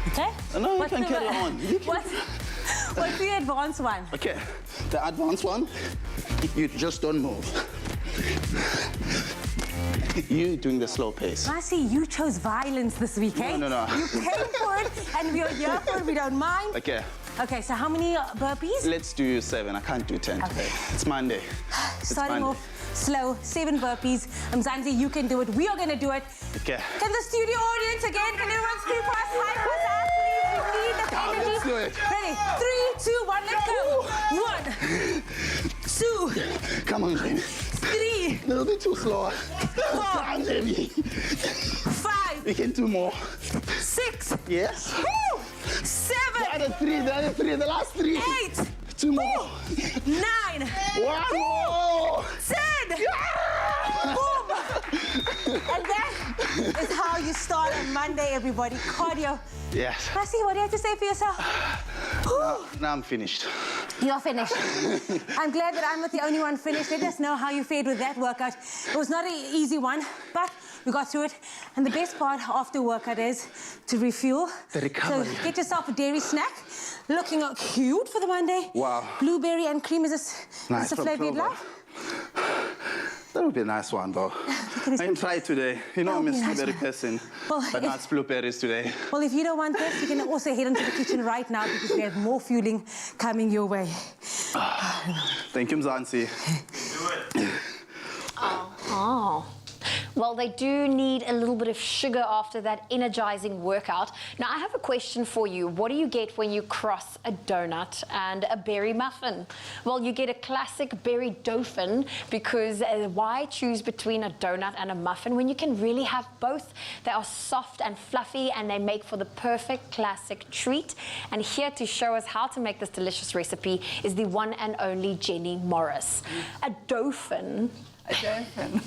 Okay? No, you can carry on. You can... What's the advanced one? Okay, the advanced one, you just don't move. You doing the slow pace. I see you chose violence this week, eh? No. You came for it, and we're here for it. We don't mind. Okay. Okay, so how many burpees? Let's do 7. I can't do 10 today. It's Monday. Starting off slow, 7 burpees. Mzansi, you can do it. We are going to do it. Okay. Can the studio audience again, can everyone scream for us? High for us, please. We need the energy. Let's do it. Ready? 3, 2, 1, let's go. 1, 2. Come on, Jamie. 3, 3. A little bit too slow. 4. I'm heavy. 5. We can do more. 6. Yes. Woo! 7. The other 3, the last 3. 8. 2 more. 9. 1 more. 10. Boom! And that is how you start on Monday, everybody. Cardio. Yes. Cassie, what do you have to say for yourself? Now I'm finished. You're finished. I'm glad that I'm not the only one finished. Let us know how you fared with that workout. It was not an easy one, but we got through it. And the best part after workout is to refuel. The recovery. So get yourself a dairy snack. Looking cute for the Monday. Wow. Blueberry and cream. Is this Nice. a flavor you'd Clover. like? That would be a nice one, though. I can try it today. You know, I'm a That would be a nice strawberry one. person, Well, but if- not blueberries today. Well, if you don't want this, you can also head into the kitchen right now because we have more fueling coming your way. Thank you, Mzansi. Oh. Well, they do need a little bit of sugar after that energizing workout. Now, I have a question for you. What do you get when you cross a donut and a berry muffin? Well, you get a classic berry dauphin because why choose between a donut and a muffin when you can really have both? They are soft and fluffy and they make for the perfect classic treat. And here to show us how to make this delicious recipe is the one and only Jenny Morris. A dauphin. A dauphin.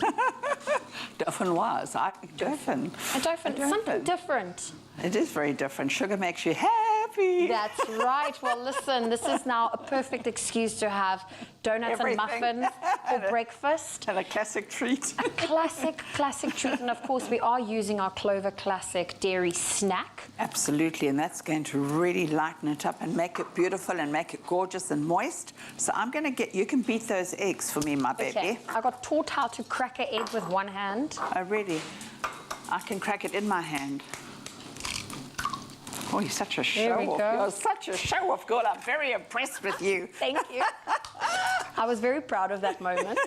Dauphinoise. Dauphin. A dauphin. Something different. It is very different. Sugar makes you happy. That's right. Well, listen, this is now a perfect excuse to have donuts Everything. and muffins for breakfast. And a classic treat. A classic treat. And of course, we are using our Clover Classic dairy snack. Absolutely, and that's going to really lighten it up and make it beautiful and make it gorgeous and moist. So I'm going to get, you can beat those eggs for me, my baby. Okay. I got taught how to crack an egg with one hand. Oh, really? I can crack it in my hand. Oh, you're such a There we show-off. go. You're such a show-off girl. I'm very impressed with you. Thank you. I was very proud of that moment.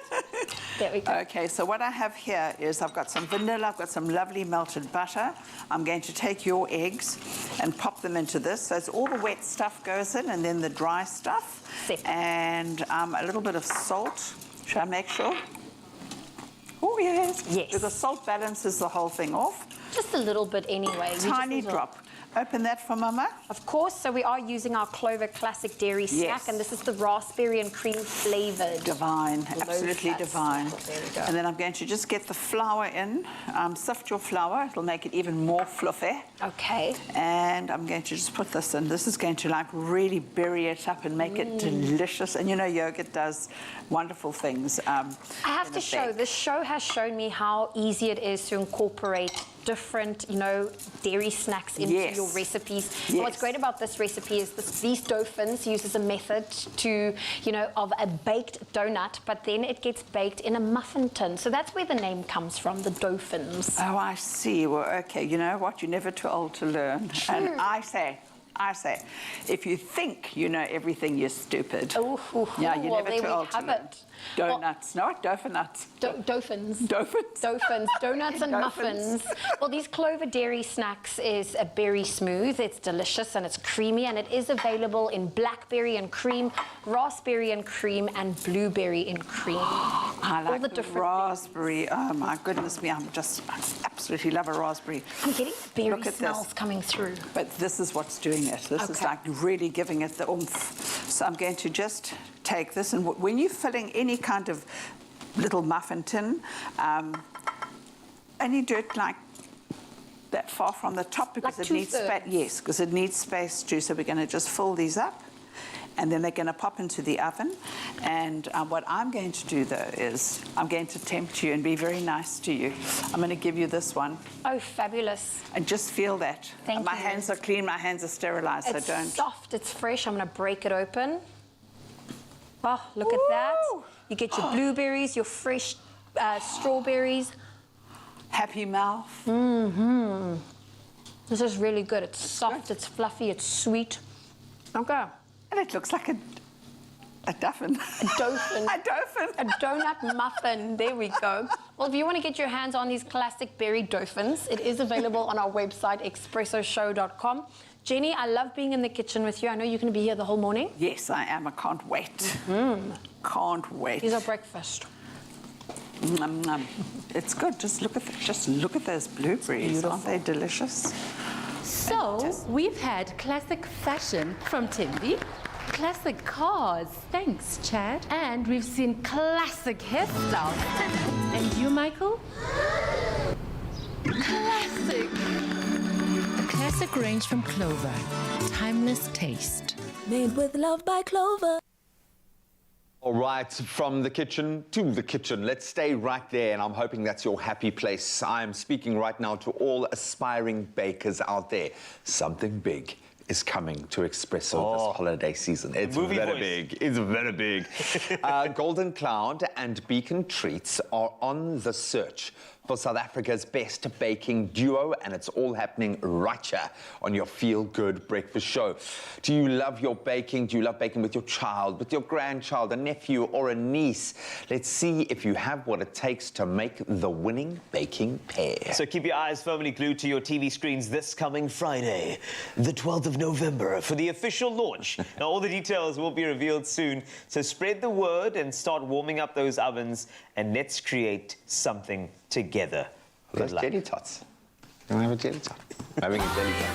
There we go. Okay, so what I have here is I've got some vanilla, I've got some lovely melted butter. I'm going to take your eggs and pop them into this. So it's all the wet stuff goes in and then the dry stuff. Separate. And a little bit of salt. Should I make sure? Oh, yes. Yes. Because salt balances the whole thing off. Just a little bit anyway. You just Tiny need to- drop. Open that for Mama. Of course, so we are using our Clover Classic dairy snack, Yes. and this is the raspberry and cream flavored. Divine, absolutely Low-fat divine. stuff. There we go. And then I'm going to just get the flour in. Sift your flour, it'll make it even more fluffy. Okay. And I'm going to just put this in. This is going to like really bury it up and make it delicious. And you know, yogurt does wonderful things. I have in to a show, bag. this show has shown me how easy it is to incorporate different, you know, dairy snacks into Yes. your recipes. Yes. What's great about this recipe is these dauphins uses a method to, you know, of a baked donut, but then it gets baked in a muffin tin. So that's where the name comes from, the dauphins. Oh, I see. Well, okay, you know what? You're never too old to learn. True. And I say, if you think you know everything, you're stupid. Ooh, Yeah, you're well, never there too we old to have learn. it. Donuts. No, Dauphin nuts. Dauphins. Dauphins. Dauphins, donuts and Dauphins. muffins. Well, these Clover Dairy Snacks is a berry smooth. It's delicious and it's creamy, and it is available in blackberry and cream, raspberry and cream, and blueberry and cream. I like All the the different raspberry. Oh my goodness me! I absolutely love a raspberry. I'm getting berry Look at smells this. coming through. But this is what's doing it. This is Okay. like really giving it the oomph. So I'm going to just take this, and when you're filling any kind of little muffin tin, only do it like that far from the top because Like it needs space. 2/3. Yes, because it needs space too. So we're going to just fill these up. And then they're going to pop into the oven. And what I'm going to do, though, is I'm going to tempt you and be very nice to you. I'm going to give you this one. Oh, fabulous. And just feel that. Thank my you. hands are clean, my hands are sterilized, It's so don't. soft, it's fresh. I'm going to break it open. Oh, look at that. Woo! You get your blueberries, your fresh strawberries. Happy mouth. This is really good. It's soft, it's fluffy, it's sweet. Okay. And it looks like a dauphin. A dauphin. A dauphin. A donut muffin. There we go. Well, if you want to get your hands on these classic berry dauphins, it is available on our website, expressoshow.com. Jenny, I love being in the kitchen with you. I know you're going to be here the whole morning. Yes, I am. I can't wait. Can't wait. Here's our breakfast. It's good. Just look at those blueberries. Aren't they delicious? So, we've had classic fashion from Timby, classic cars, thanks Chad, and we've seen classic hairstyles. And you, Michael? Classic. A classic range from Clover. Timeless taste. Made with love by Clover. All right, from the kitchen to the kitchen. Let's stay right there, and I'm hoping that's your happy place. I'm speaking right now to all aspiring bakers out there. Something big is coming to Expresso this holiday season. It's very big. It's very big. Golden Cloud and Beacon Treats are on the search for South Africa's best baking duo, and it's all happening right here on your Feel Good Breakfast Show. Do you love your baking? Do you love baking with your child, with your grandchild, a nephew, or a niece? Let's see if you have what it takes to make the winning baking pair. So keep your eyes firmly glued to your TV screens this coming Friday, the 12th of November, for the official launch. Now, all the details will be revealed soon, so spread the word and start warming up those ovens, and let's create something together. Those jelly tots. You want to have a jelly tot? I'm having a jelly tot.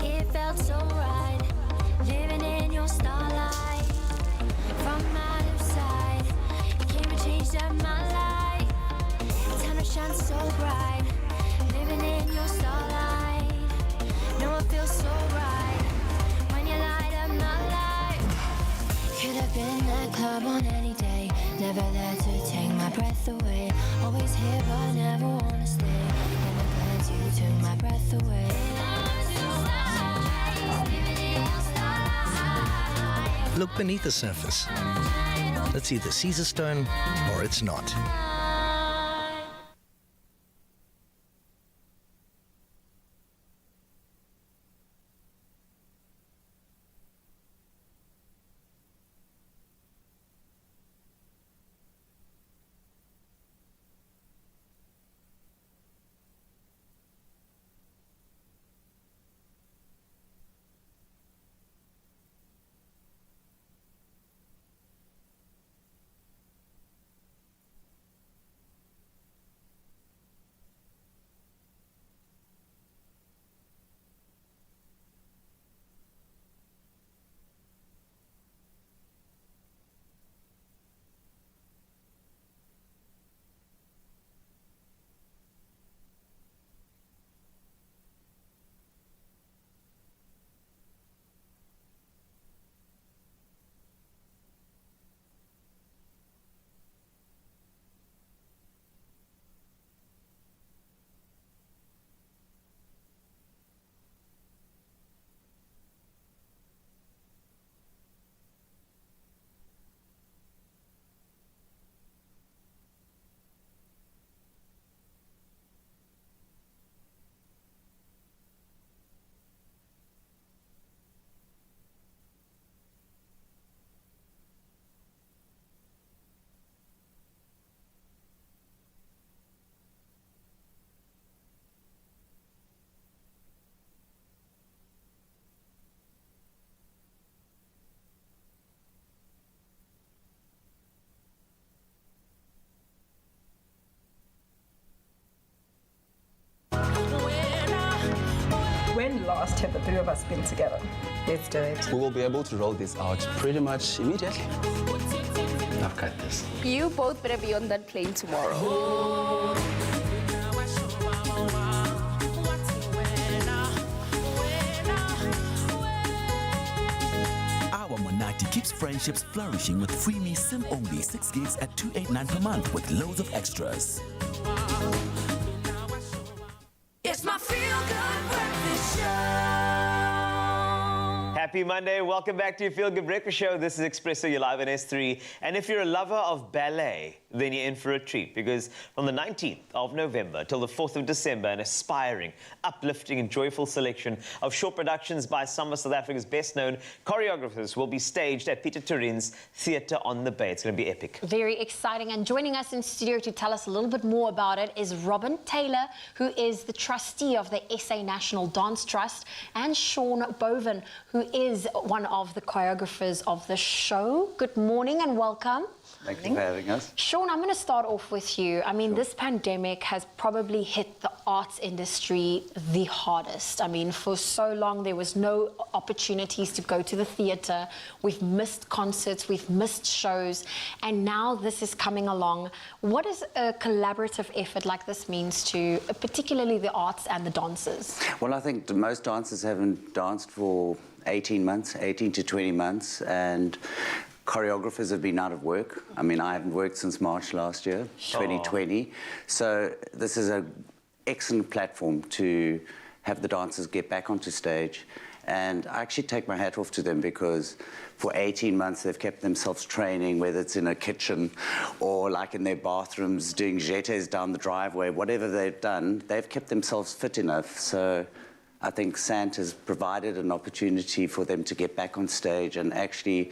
It felt so right, living in your starlight. From out of sight, it came and changed up my life. Time to shine so bright, living in your starlight. No, it feels so right when you light up my life. Could have been that club on any day, never there to take my breath away. Always here but never wanna stay. Never glad you took my breath away. Look beneath the surface. It's either Caesar stone or it's not. When last have the three of us been together? Let's do it. We will be able to roll this out pretty much immediately. I've got this. You both better be on that plane tomorrow. Our Monati keeps friendships flourishing with freebie SIM-only 6 gigs at $289 per month with loads of extras. It's my Feel Good Breakfast Show. Happy Monday. Welcome back to your Feel Good Breakfast Show. This is Expresso, you're live on S3. And if you're a lover of ballet, then you're in for a treat, because from the 19th of November till the 4th of December, an aspiring, uplifting and joyful selection of short productions by some of South Africa's best-known choreographers will be staged at Peter Turin's Theatre on the Bay. It's going to be epic. Very exciting. And joining us in studio to tell us a little bit more about it is Robin Taylor, who is the trustee of the SA National Dance Trust, and Sean Boven, who is one of the choreographers of the show. Good morning and welcome. Thank you for having us. Sean, I'm going to start off with you. I mean, this pandemic has probably hit the arts industry the hardest. I mean, for so long, there was no opportunities to go to the theatre. We've missed concerts, we've missed shows, and now this is coming along. What does a collaborative effort like this means to particularly the arts and the dancers? Well, I think most dancers haven't danced for 18 to 20 months, and choreographers have been out of work. I mean, I haven't worked since March last year, 2020. So this is an excellent platform to have the dancers get back onto stage. And I actually take my hat off to them because for 18 months they've kept themselves training, whether it's in a kitchen or like in their bathrooms doing jetés down the driveway, whatever they've done, they've kept themselves fit enough. So I think Sant has provided an opportunity for them to get back on stage and actually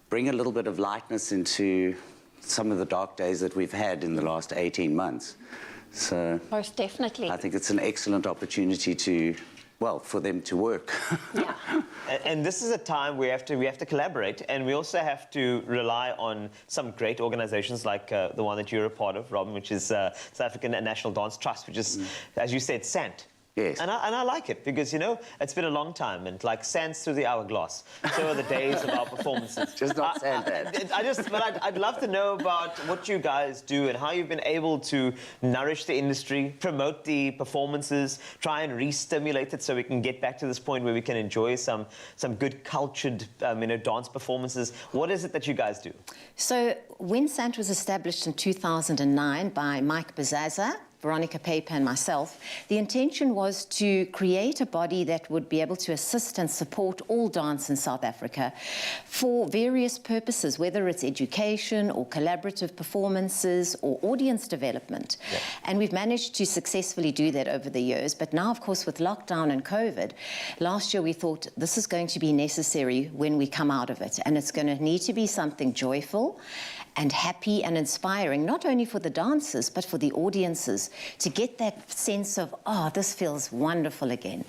bring a little bit of lightness into some of the dark days that we've had in the last 18 months. So most definitely. I think it's an excellent opportunity to, well, for them to work. Yeah. And this is a time we have to collaborate, and we also have to rely on some great organizations like the one that you're a part of, Robin, which is South African National Dance Trust, which is, as you said, Sant. Yes. And I like it because, you know, it's been a long time, and like sands through the hourglass. So are the days of our performances. Just not sand that. I'd love to know about what you guys do and how you've been able to nourish the industry, promote the performances, try and re-stimulate it so we can get back to this point where we can enjoy some good cultured, dance performances. What is it that you guys do? So when Sant was established in 2009 by Mike Bazaza, Veronica Paper and myself, the intention was to create a body that would be able to assist and support all dance in South Africa for various purposes, whether it's education or collaborative performances or audience development. Yeah. And we've managed to successfully do that over the years. But now, of course, with lockdown and COVID, last year we thought this is going to be necessary when we come out of it. And it's going to need to be something joyful and happy and inspiring, not only for the dancers, but for the audiences, to get that sense of, oh, this feels wonderful again.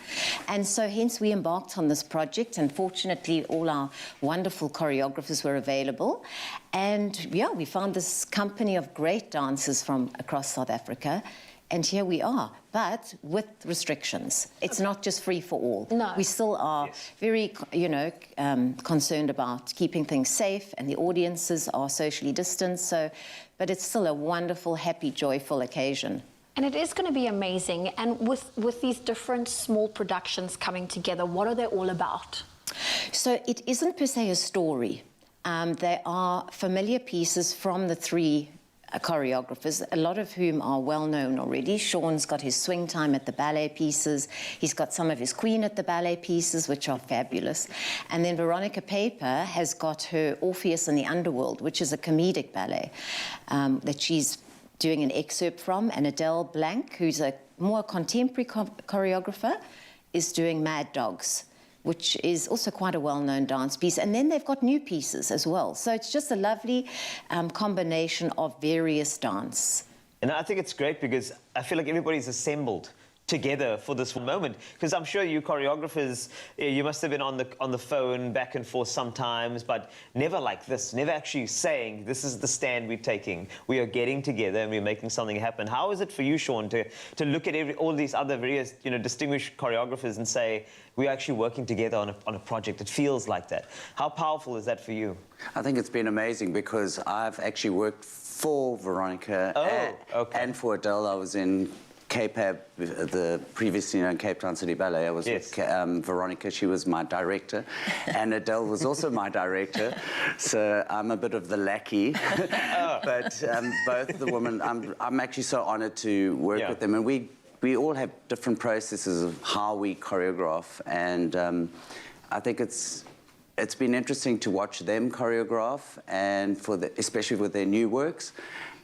And so hence we embarked on this project, and fortunately all our wonderful choreographers were available. And yeah, we found this company of great dancers from across South Africa, and here we are, but with restrictions. It's not just free for all. No. We still are very, concerned about keeping things safe, and the audiences are socially distanced. So, but it's still a wonderful, happy, joyful occasion. And it is going to be amazing. And with these different small productions coming together, what are they all about? So it isn't per se a story. They are familiar pieces from the three choreographers, a lot of whom are well known already. Sean's got his swing time at the ballet pieces. He's got some of his Queen at the ballet pieces, which are fabulous. And then Veronica Paper has got her Orpheus in the Underworld, which is a comedic ballet that she's doing an excerpt from. And Adele Blank, who's a more contemporary choreographer, is doing Mad Dogs, which is also quite a well-known dance piece. And then they've got new pieces as well. So it's just a lovely combination of various dance. And I think it's great because I feel like everybody's assembled together for this moment, because I'm sure you choreographers, you must have been on the phone back and forth sometimes, but never like this, never actually saying, this is the stand we're taking. We are getting together and we're making something happen. How is it for you, Sean, to look at all these other various, distinguished choreographers and say, we're actually working together on a project? It feels like that. How powerful is that for you? I think it's been amazing because I've actually worked for Veronica and for Adele. I was in KPAB, the previously known Cape Town City Ballet. I was with Veronica, she was my director, and Adele was also my director, so I'm a bit of the lackey. But both the women, I'm actually so honoured to work with them, and we all have different processes of how we choreograph, and I think it's been interesting to watch them choreograph, and especially with their new works,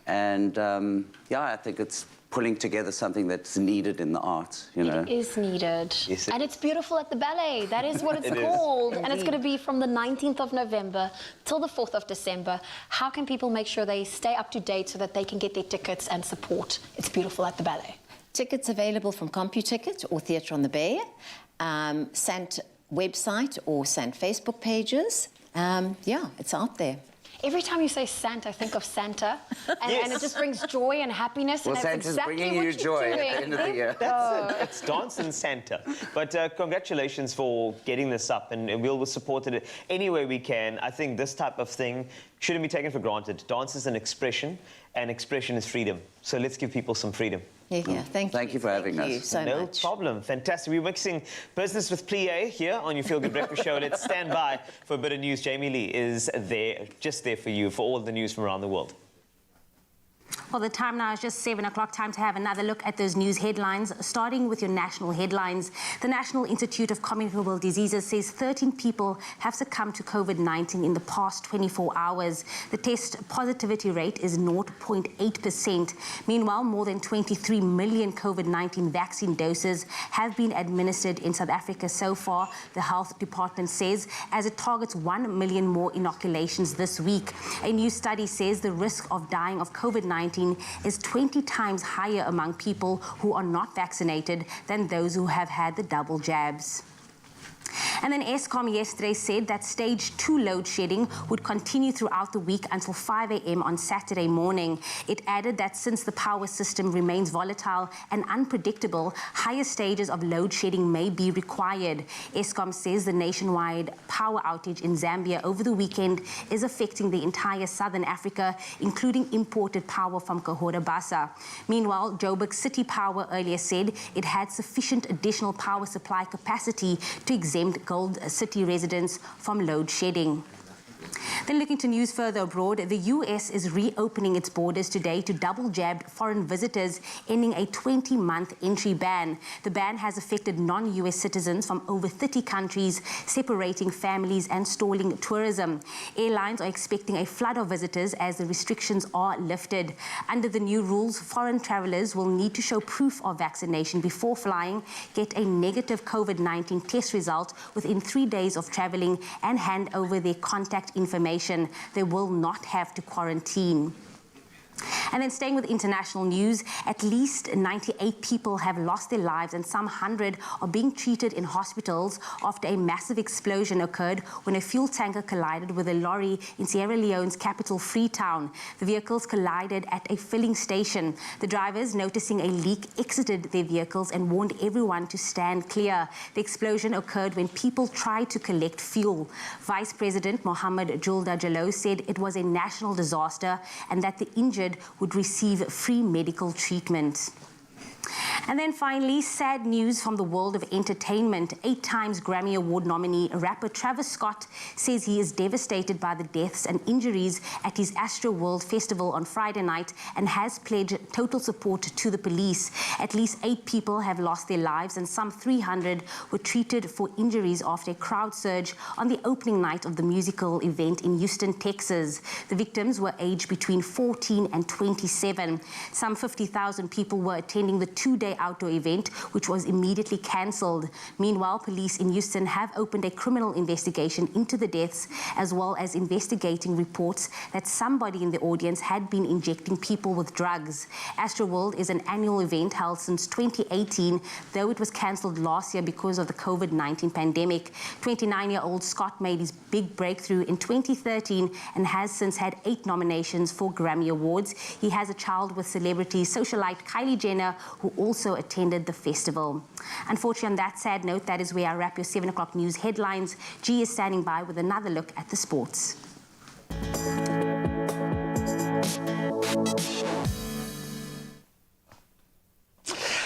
and I think it's pulling together something that's needed in the arts, It is needed. Yes, and it's beautiful at the ballet. That is what it's called. And it's going to be from the 19th of November till the 4th of December. How can people make sure they stay up to date so that they can get their tickets and support It's Beautiful at the Ballet? Tickets available from CompuTicket or Theatre on the Bay. Sant website or Sant Facebook pages. Yeah, it's out there. Every time you say Sant, I think of Santa, and it just brings joy and happiness. Well, and that's Santa's exactly bringing what you you're joy doing. at the end of the year. That's it. It's Dance and Santa. But congratulations for getting this up, and we'll support it any way we can. I think this type of thing shouldn't be taken for granted. Dance is an expression, and expression is freedom. So let's give people some freedom. Yeah, thank you. Thank you for having us. Thank you so No much. problem. Fantastic. We're mixing business with plie here on your Feel Good Breakfast Show. Let's stand by for a bit of news. Jamie Lee is there, just there for you, for all the news from around the world. Well, the time now is just 7 o'clock. Time to have another look at those news headlines, starting with your national headlines. The National Institute of Communicable Diseases says 13 people have succumbed to COVID-19 in the past 24 hours. The test positivity rate is 0.8%. Meanwhile, more than 23 million COVID-19 vaccine doses have been administered in South Africa so far, the Health Department says, as it targets 1 million more inoculations this week. A new study says the risk of dying of COVID-19 is 20 times higher among people who are not vaccinated than those who have had the double jabs. And then Eskom yesterday said that stage 2 load shedding would continue throughout the week until 5 a.m. on Saturday morning. It added that since the power system remains volatile and unpredictable, higher stages of load shedding may be required. Eskom says the nationwide power outage in Zambia over the weekend is affecting the entire southern Africa, including imported power from Cahora Bassa. Meanwhile, Joburg City Power earlier said it had sufficient additional power supply capacity to exempt Gold City residents from load shedding. Then looking to news further abroad, the US is reopening its borders today to double-jabbed foreign visitors, ending a 20-month entry ban. The ban has affected non-US citizens from over 30 countries, separating families and stalling tourism. Airlines are expecting a flood of visitors as the restrictions are lifted. Under the new rules, foreign travelers will need to show proof of vaccination before flying, get a negative COVID-19 test result within 3 days of traveling, and hand over their contact information. They will not have to quarantine. And then staying with international news, at least 98 people have lost their lives and some 100 are being treated in hospitals after a massive explosion occurred when a fuel tanker collided with a lorry in Sierra Leone's capital, Freetown. The vehicles collided at a filling station. The drivers, noticing a leak, exited their vehicles and warned everyone to stand clear. The explosion occurred when people tried to collect fuel. Vice President Mohammed Julda Jallow said it was a national disaster and that the injured would receive free medical treatment. And then finally, sad news from the world of entertainment. 8 times Grammy Award nominee rapper Travis Scott says he is devastated by the deaths and injuries at his Astro World Festival on Friday night and has pledged total support to the police. At least 8 people have lost their lives and some 300 were treated for injuries after a crowd surge on the opening night of the musical event in Houston, Texas. The victims were aged between 14 and 27. Some 50,000 people were attending the 2-day outdoor event, which was immediately cancelled. Meanwhile, police in Houston have opened a criminal investigation into the deaths, as well as investigating reports that somebody in the audience had been injecting people with drugs. Astroworld is an annual event held since 2018, though it was cancelled last year because of the COVID-19 pandemic. 29-year-old Scott made his big breakthrough in 2013 and has since had 8 nominations for Grammy Awards. He has a child with celebrity socialite Kylie Jenner, who also attended the festival. Unfortunately, on that sad note, that is where I wrap your 7 o'clock news headlines. G is standing by with another look at the sports.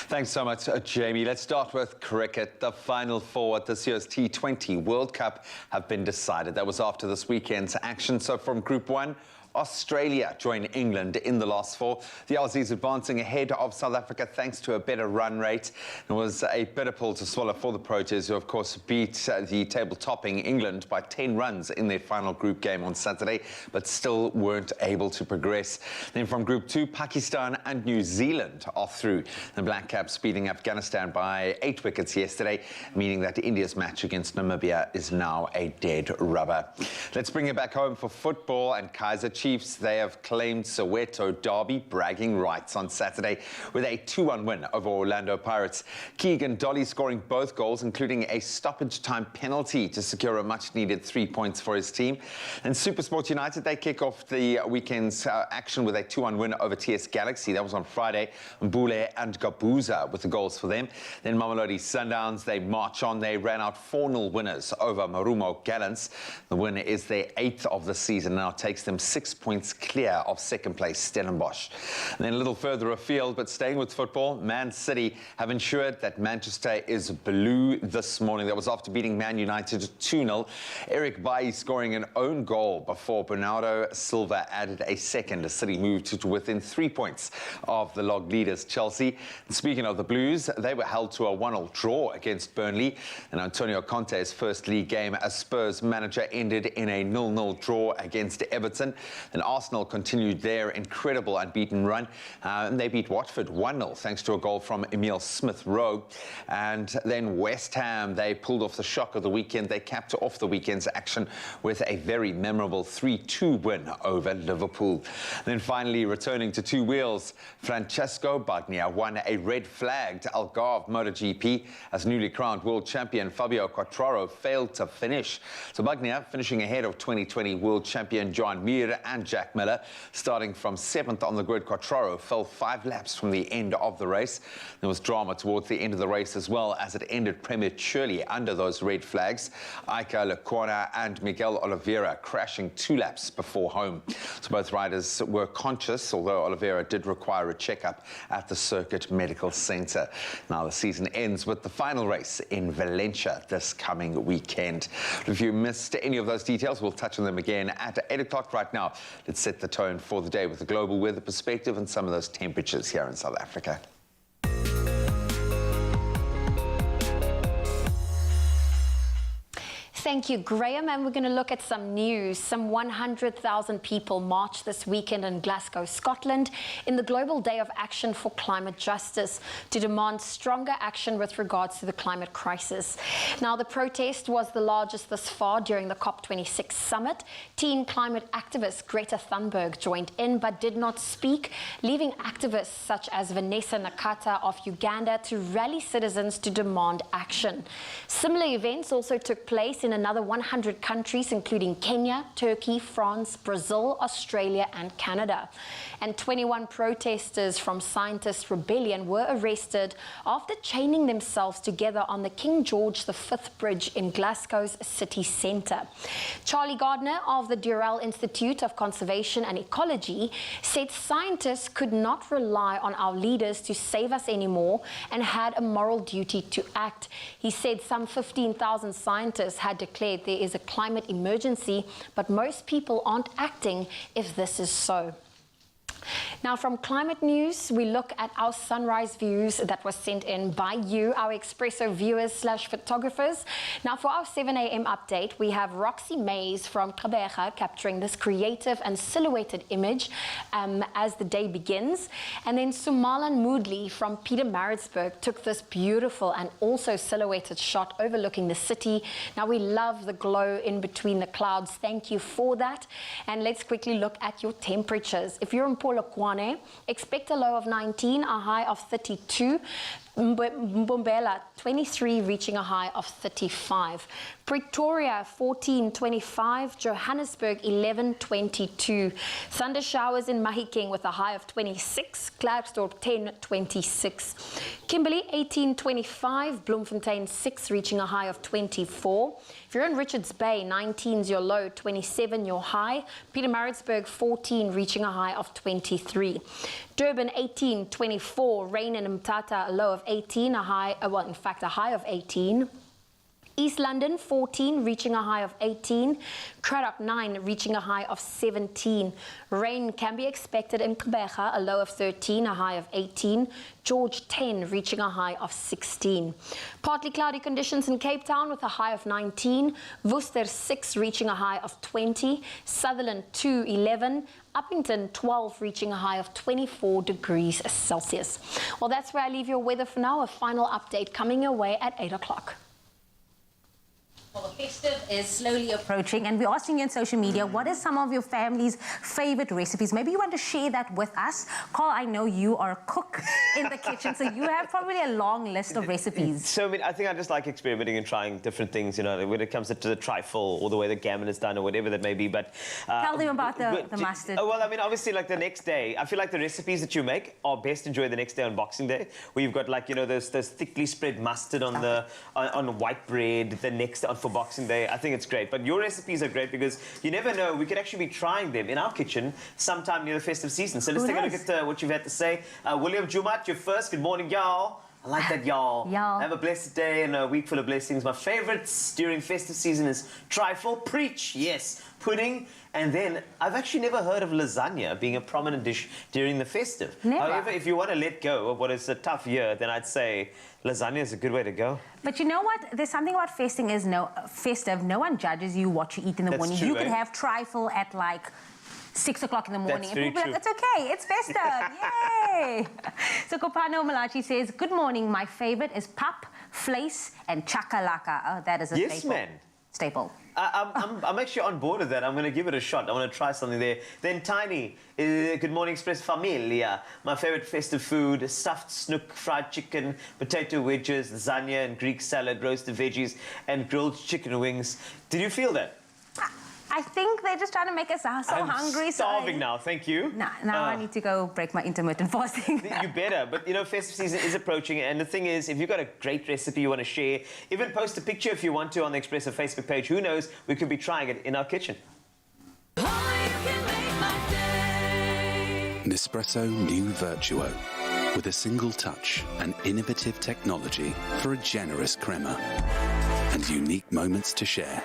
Thanks so much, Jamie. Let's start with cricket. The final 4 at this year's T20 World Cup have been decided. That was after this weekend's action. So from Group 1, Australia joined England in the last 4. The Aussies advancing ahead of South Africa thanks to a better run rate. It was a bitter pill to swallow for the Proteas, who of course beat the table-topping England by 10 runs in their final group game on Saturday, but still weren't able to progress. Then from Group 2, Pakistan and New Zealand are through. The Black Caps beating Afghanistan by 8 wickets yesterday, meaning that India's match against Namibia is now a dead rubber. Let's bring it back home for football, and Kaizer Chiefs, they have claimed Soweto Derby bragging rights on Saturday with a 2-1 win over Orlando Pirates. Keegan Dolly scoring both goals, including a stoppage time penalty to secure a much-needed 3 points for his team. And SuperSport United, they kick off the weekend's action with a 2-1 win over TS Galaxy. That was on Friday. Mbule and Gabuza with the goals for them. Then Mamelodi Sundowns, they march on. They ran out 4-0 winners over Marumo Gallants. The winner is their 8th of the season, now takes them 6 points clear of second place Stellenbosch. And then a little further afield, but staying with football, Man City have ensured that Manchester is blue this morning. That was after beating Man United 2-0. Eric Bailly scoring an own goal before Bernardo Silva added a second. The City moved to within 3 points of the log leaders Chelsea. And speaking of the Blues, they were held to a 1-1 draw against Burnley. And Antonio Conte's first league game as Spurs manager ended in a 0-0 draw against Everton. And Arsenal continued their incredible unbeaten run. And they beat Watford 1-0 thanks to a goal from Emile Smith-Rowe. And then West Ham, they pulled off the shock of the weekend. They capped off the weekend's action with a very memorable 3-2 win over Liverpool. Then finally, returning to two wheels, Francesco Bagnaia won a red-flagged Algarve MotoGP as newly crowned world champion Fabio Quartararo failed to finish. So Bagnaia finishing ahead of 2020 world champion Joan Mir and Jack Miller. Starting from 7th on the grid, Quartararo fell 5 laps from the end of the race. There was drama towards the end of the race as well, as it ended prematurely under those red flags. Iker Lecuona and Miguel Oliveira crashing 2 laps before home. So both riders were conscious, although Oliveira did require a checkup at the Circuit Medical Centre. Now the season ends with the final race in Valencia this coming weekend. If you missed any of those details, we'll touch on them again at 8 o'clock. Right now, let's set the tone for the day with the global weather perspective and some of those temperatures here in South Africa. Thank you, Graham. And we're going to look at some news. Some 100,000 people marched this weekend in Glasgow, Scotland, in the Global Day of Action for Climate Justice to demand stronger action with regards to the climate crisis. Now, the protest was the largest thus far during the COP26 summit. Teen climate activist Greta Thunberg joined in but did not speak, leaving activists such as Vanessa Nakata of Uganda to rally citizens to demand action. Similar events also took place in another 100 countries, including Kenya, Turkey, France, Brazil, Australia, and Canada. And 21 protesters from Scientist Rebellion were arrested after chaining themselves together on the King George V Bridge in Glasgow's city centre. Charlie Gardner of the Durrell Institute of Conservation and Ecology said scientists could not rely on our leaders to save us anymore and had a moral duty to act. He said some 15,000 scientists had declared there is a climate emergency, but most people aren't acting if this is so. Now, from climate news, we look at our sunrise views that was sent in by you, our Expresso viewers/photographers. Now, for our 7 a.m. update, we have Roxy Mays from Gqeberha capturing this creative and silhouetted image as the day begins. And then Sumalan Moodley from Pietermaritzburg took this beautiful and also silhouetted shot overlooking the city. Now, we love the glow in between the clouds. Thank you for that. And let's quickly look at your temperatures. If you're in Polokwane, expect a low of 19, a high of 32. Mbombela, 23, reaching a high of 35. Pretoria, 14, 25. Johannesburg, 11, 22. Thunder showers in Mahikeng with a high of 26. Klerksdorp, 10, 26. Kimberley, 18, 25. Bloemfontein, 6, reaching a high of 24. If you're in Richards Bay, 19 is your low, 27 your high. Pietermaritzburg, 14, reaching a high of 23. Durban, 18, 24. Rain in Mthatha, a low of 18, a high of 18. East London, 14, reaching a high of 18. Cradock, 9, reaching a high of 17. Rain can be expected in Gqeberha, a low of 13, a high of 18. George, 10, reaching a high of 16. Partly cloudy conditions in Cape Town with a high of 19. Worcester, 6, reaching a high of 20. Sutherland, 2, 11. Uppington, 12, reaching a high of 24 degrees Celsius. Well, that's where I leave your weather for now. A final update coming your way at 8 o'clock. Well, the festive is slowly approaching, and we're asking you on social media, what is some of your family's favorite recipes? Maybe you want to share that with us. Carl, I know you are a cook in the kitchen, so you have probably a long list of recipes. So, I mean, I think I just like experimenting and trying different things, you know, when it comes to the trifle or the way the gammon is done or whatever that may be, but... Tell them about the mustard. Well, I mean, obviously, like the next day, I feel like the recipes that you make are best enjoyed the next day on Boxing Day, where you've got, like, you know, those thickly spread mustard on on white bread the next day for Boxing Day. I think it's great. But your recipes are great because you never know. We could actually be trying them in our kitchen sometime near the festive season. So let's take a look at what you've had to say. William Jumat, you're first. Good morning, y'all. I like that, y'all. Y'all. Have a blessed day and a week full of blessings. My favorites during festive season is trifle, preach, yes, pudding, and then I've actually never heard of lasagna being a prominent dish during the festive. Never. However, if you want to let go of what is a tough year, then I'd say lasagna is a good way to go. But you know what? There's something about festive. No one judges you what you eat in the morning. True, you could have trifle at like 6 o'clock in the morning. That's And very people are true. like, it's okay, it's festive, yay! So Kopano Malachi says, good morning, my favorite is pap, vlees, and chakalaka. Oh, that is a Yes, staple. man. Staple. I'm actually on board with that. I'm going to give it a shot. I want to try something there. Then Tiny, good morning, Express Familia. My favorite festive food, stuffed snook, fried chicken, potato wedges, lasagna and Greek salad, roasted veggies, and grilled chicken wings. Did you feel that? I think they're just trying to make us so hungry. I'm starving now, thank you. Now I need to go break my intermittent fasting. You better, but you know, festive season is approaching, and the thing is, if you've got a great recipe you want to share, even post a picture if you want to on the Expresso Facebook page. Who knows, we could be trying it in our kitchen. Nespresso new Virtuo, with a single touch and innovative technology for a generous crema and unique moments to share.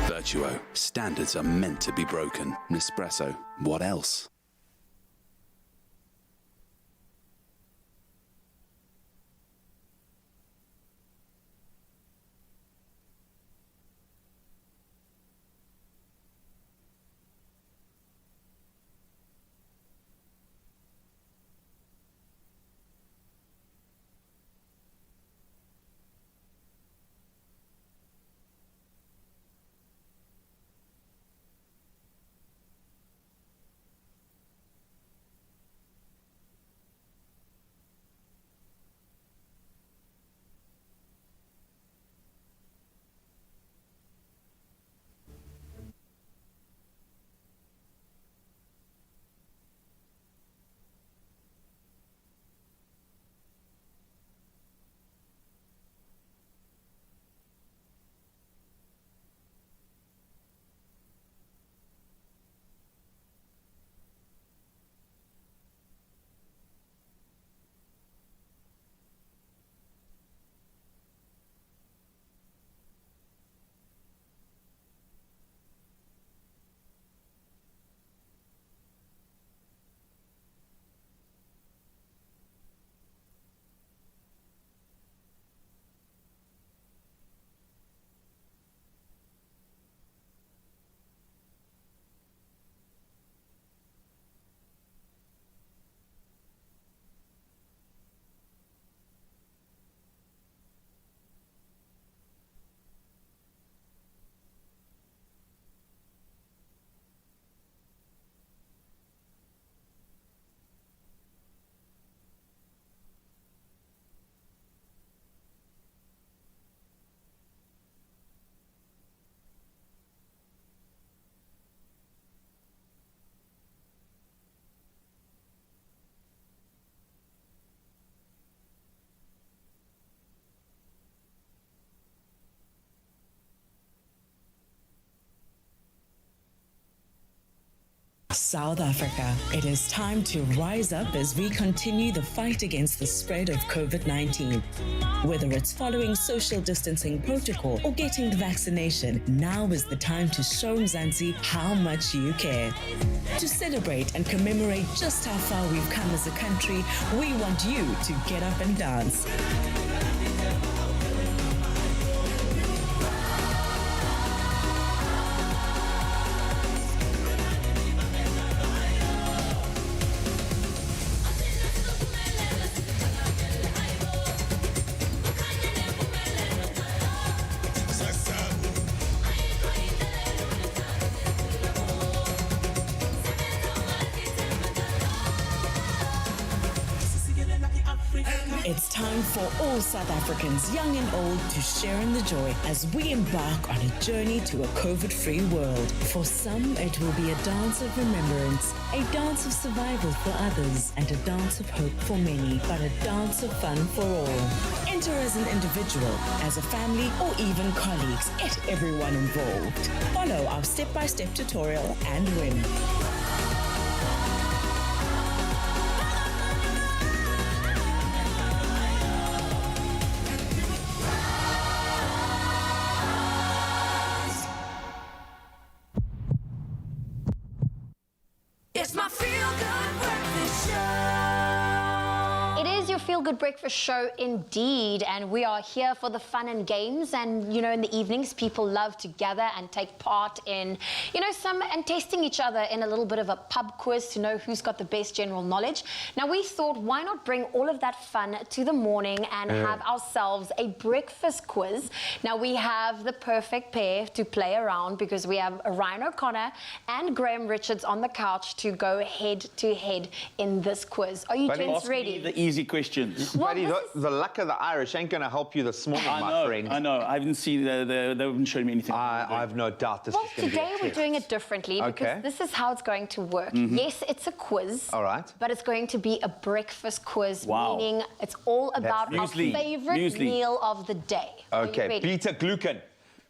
Virtuo, standards are meant to be broken. Nespresso, what else? South Africa, it is time to rise up as we continue the fight against the spread of COVID-19. Whether it's following social distancing protocol or getting the vaccination, now is the time to show Mzansi how much you care. To celebrate and commemorate just how far we've come as a country, we want you to get up and dance. time for all South Africans, young and old, to share in the joy as we embark on a journey to a COVID-free world. For some, it will be a dance of remembrance, a dance of survival for others, and a dance of hope for many, but a dance of fun for all. Enter as an individual, as a family, or even colleagues. Get everyone involved. Follow our step-by-step tutorial and win. It's my feel-good breakfast show. It is your feel-good breakfast show indeed, and we are here for the fun and games. And you know, in the evenings, people love to gather and take part in, and testing each other in a little bit of a pub quiz to know who's got the best general knowledge. Now, we thought, why not bring all of that fun to the morning and have ourselves a breakfast quiz? Now, we have the perfect pair to play around because we have Ryan O'Connor and Graham Richards on the couch to go head-to-head in this quiz. Are you gents ready? The easy questions. Well, Buddy, the luck of the Irish ain't going to help you this morning, my friend. I know. I haven't seen, they haven't shown me anything. I have no doubt this is going to be today we're doing it differently because this is how it's going to work. Yes, it's a quiz. All right. But it's going to be a breakfast quiz, meaning it's all about our favorite meal of the day. Okay, beta glucan.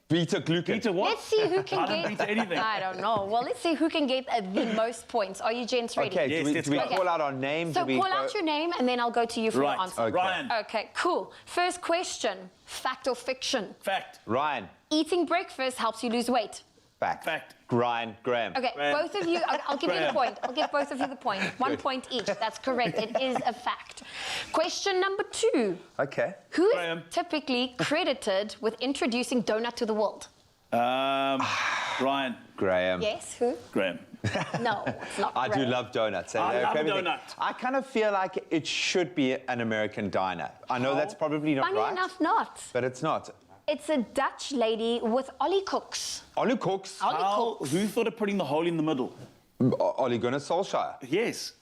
Beta glucan. Beta what? Let's see who can I don't beta anything. I don't know. Well, let's see who can get the most points. Are you gents ready? Okay, do we call out our name? So call out your name and then I'll go to you for your answer. Okay. Ryan. Okay, cool. First question, fact or fiction? Fact. Ryan. Eating breakfast helps you lose weight. Fact. Fact. Ryan. Graham. Okay, both of you, I'll give you the point. I'll give both of you the point. 1 point each. That's correct. It is a fact. Question number 2. Okay. Who is typically credited with introducing donut to the world? Ryan. Graham. Yes, who? Graham. No, it's not I do Graham. love donuts. I love everything. donuts. I kind of feel like it should be an American diner. I know that's probably not Funny right. enough, not. But it's not. It's a Dutch lady with Ollie Cooks. Ollie Cooks. Who thought of putting the hole in the middle? Ole Gunnar Solskjaer. Yes.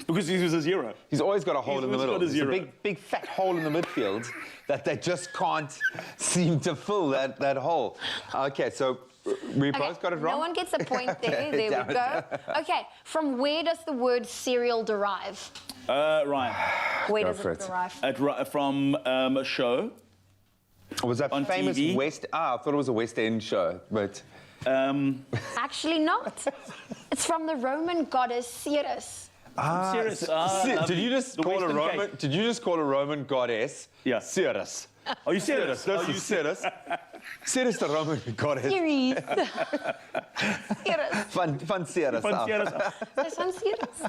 Because he was a zero. He's always got a hole in the middle. Got a zero. There's a big fat hole in the midfield that they just can't seem to fill that hole. Okay, so we both got it wrong? No one gets a point there. There we go. Okay, from where does the word cereal derive? Ryan. Where does it derive? From a show. Was that on famous TV? I thought it was a West End show, but... Actually not. It's from the Roman goddess Ceres. Did you just call a Roman goddess? Yeah. Ceres. Are you serious? This is Ceres. Ceres the Roman goddess. Ceres. Ceres. Van Ceres. There's one Ceres.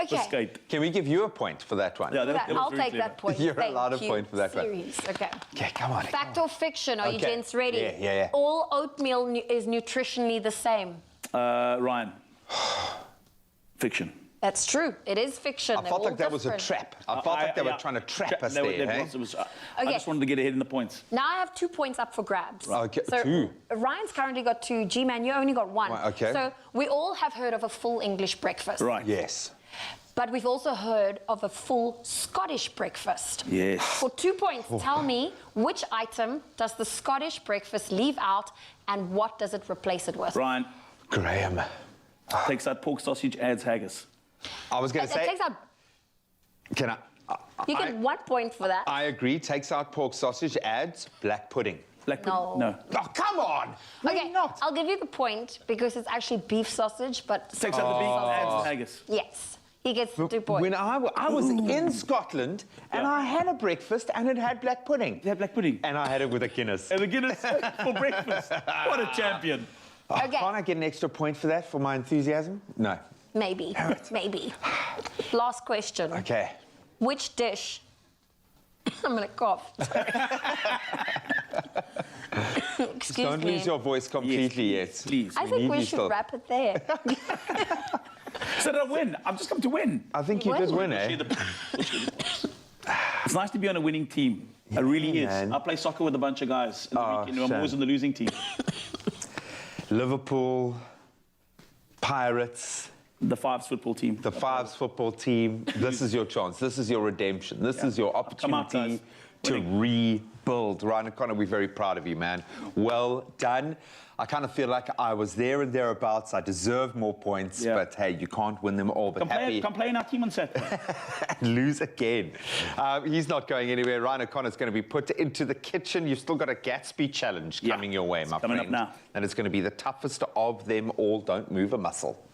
Okay. Can we give you a point for that one? Yeah, I'll take that point. You're Thank allowed a you. point for that one. Ceres. Okay. Okay, come on. Fact or fiction? Are you gents ready? Yeah. All oatmeal is nutritionally the same. Ryan. Fiction. That's true. It is fiction. I felt like that was a trap. I felt like they were trying to trap us there. I just wanted to get ahead in the points. Now I have 2 points up for grabs. Okay, so 2. Ryan's currently got 2. G-Man, you only got 1. Right, okay. So we all have heard of a full English breakfast. Right. Yes. But we've also heard of a full Scottish breakfast. Yes. For 2 points, tell me which item does the Scottish breakfast leave out and what does it replace it with? Ryan. Graham. Takes out pork sausage, adds haggis. I was going to say... Takes out... Can I... You get 1 point for that. I agree. Takes out pork sausage, adds black pudding. Black pudding? No. Oh, come on! Okay, I'll give you the point because it's actually beef sausage, but... Takes out the beef, adds haggis. Yes. He gets 2 points. When I was in Scotland and I had a breakfast and it had black pudding. You had black pudding? And I had it with a Guinness. And a Guinness for breakfast. What a champion. Okay. Can't I get an extra point for that, for my enthusiasm? No. Maybe. Maybe. Last question. Okay. Which dish... I'm going to cough. Sorry. Excuse Don't me. lose your voice completely yet. Please. I think we should wrap it there. So did I win? I'm just come to win. I think you did win, eh? It's nice to be on a winning team. It really is. man. I play soccer with a bunch of guys. In the weekend. I'm always on the losing team. Liverpool, Pirates, The Fives football team. The Fives football team. This is your chance. This is your redemption. This is your opportunity to rebuild. Ryan O'Connor, we're very proud of you, man. Well done. I kind of feel like I was there and thereabouts. I deserve more points, but hey, you can't win them all. But come play in our team on Saturday. Lose again. He's not going anywhere. Ryan O'Connor's going to be put into the kitchen. You've still got a Gatsby challenge coming your way, my friend. Coming up now. And it's going to be the toughest of them all. Don't move a muscle.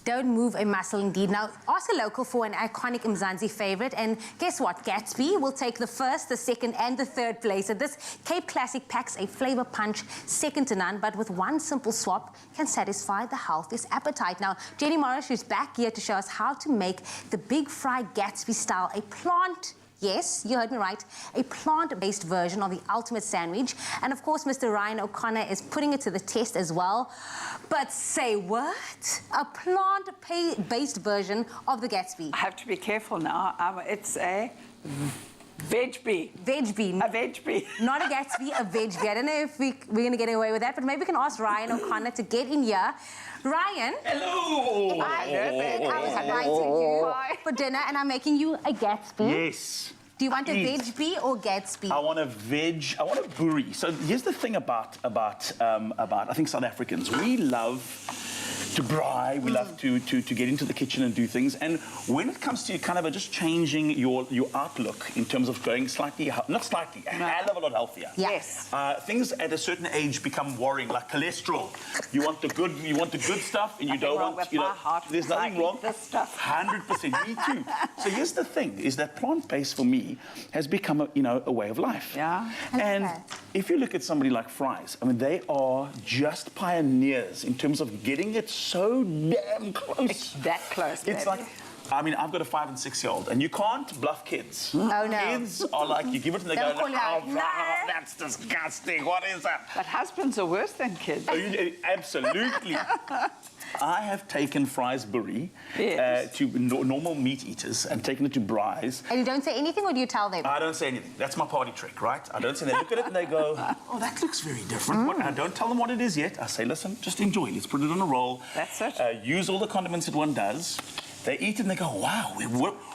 Don't move a muscle indeed. Now, ask a local for an iconic Mzansi favorite, and guess what? Gatsby will take the first, the second, and the third place. So this Cape Classic packs a flavor punch second to none, but with one simple swap can satisfy the healthiest appetite. Now, Jenny Morris is back here to show us how to make the Big Fry Gatsby style, a plant. Yes, you heard me right. A plant-based version of the ultimate sandwich. And of course, Mr. Ryan O'Connor is putting it to the test as well. But say what? A plant-based version of the Gatsby. I have to be careful now. It's a veg bee. Veg bee. A veg bee. Not a Gatsby, a veg bee. I don't know if we're going to get away with that, but maybe we can ask Ryan O'Connor to get in here. Ryan. Hello. I was inviting you for dinner, and I'm making you a Gatsby. Yes. Do you want a veg bee or Gatsby? I want a buri. So here's the thing about I think South Africans. We love to braai, we love to get into the kitchen and do things. And when it comes to kind of just changing your outlook in terms of going slightly, not slightly, a hell of a lot healthier. Yes. Things at a certain age become worrying, like cholesterol. You want the good stuff, and you don't want, there's nothing wrong. This stuff. 100%, me too. So here's the thing: is that plant-based for me has become a way of life. Yeah. And if you look at somebody like Fries, I mean, they are just pioneers in terms of getting it so damn close. It's that close, It's like, I mean, I've got a 5- and 6-year-old, and you can't bluff kids. Oh, no. Kids are like, you give it and they go, no, that's disgusting, what is that? But husbands are worse than kids. Absolutely. I have taken Fries buri to normal meat eaters and taken it to braais. And you don't say anything, or do you tell them? I don't say anything. That's my party trick, right? I don't say. They look at it and they go, "Oh, that looks very different." I don't tell them what it is yet. I say, "Listen, just enjoy. Let's put it on a roll. That's it. Use all the condiments that one does." They eat it and they go, "Wow,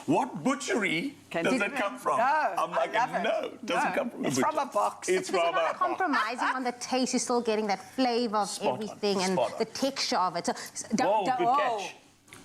what butchery does that come from?" No, I'm like, "No, it doesn't come from a butcher. It's from a box. It's from a You're not box." compromising on the taste. You're still getting that flavour of everything and the texture of it. So Whoa, good catch.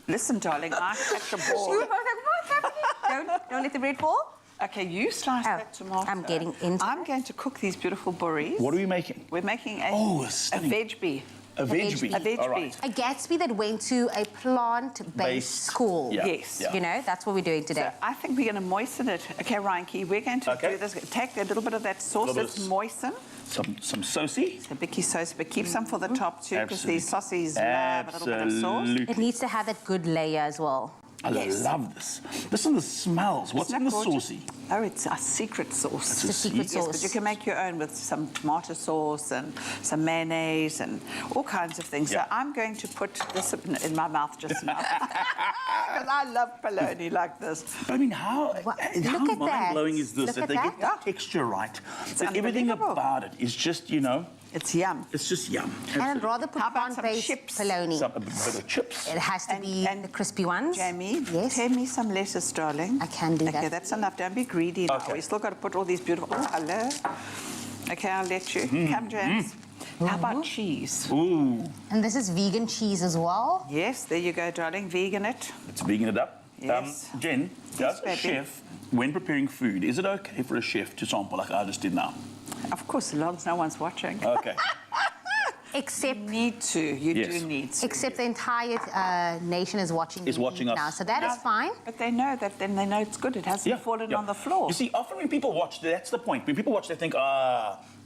Listen, darling, I catch a ball. You both like, what's happening? Don't let the bread fall. Okay, you slice that tomato. I'm getting into I'm going to cook these beautiful buris. What are we making? We're making a veg bee. A veg bee. A veg All bee. right. A Gatsby that went to a plant-based school. Yeah. Yes. You know, that's what we're doing today. So I think we're going to moisten it. Okay, Ryanke, we're going to do this. Take a little bit of that sauce. Let's moisten. Some saucy. A bicky sauce, but keep some for the top too, because these saucies love a little bit of sauce. It needs to have that good layer as well. I love this. Listen to the smells. What's in the saucy? Oh, it's a secret sauce. It's a secret sauce. Yes, but you can make your own with some tomato sauce and some mayonnaise and all kinds of things. So I'm going to put this in my mouth just now. Because I love bologna like this. I mean, how mind-blowing is this? That they get the texture right. That everything about it is just, It's yum. It's just yum. And I'd rather put plant-based bologna. A bit of chips. It has to be the crispy ones. Jamie, tear me some lettuce, darling. I can do that. Okay, that's enough. Don't be greedy now. We still got to put all these beautiful... Oh, hello. Okay, I'll let you. Come, James. How about cheese? Ooh. And this is vegan cheese as well? Yes, there you go, darling. Vegan it. Let's vegan it up. Yes. Jen, does a chef, when preparing food, is it okay for a chef to sample like I just did now? Of course, as long as no one's watching. Okay. Except you need to. You do need to. Except the entire nation is watching. Is watching us now, so that is fine. But they know that. Then they know it's good. It hasn't fallen on the floor. You see, often when people watch, that's the point. When people watch, they think,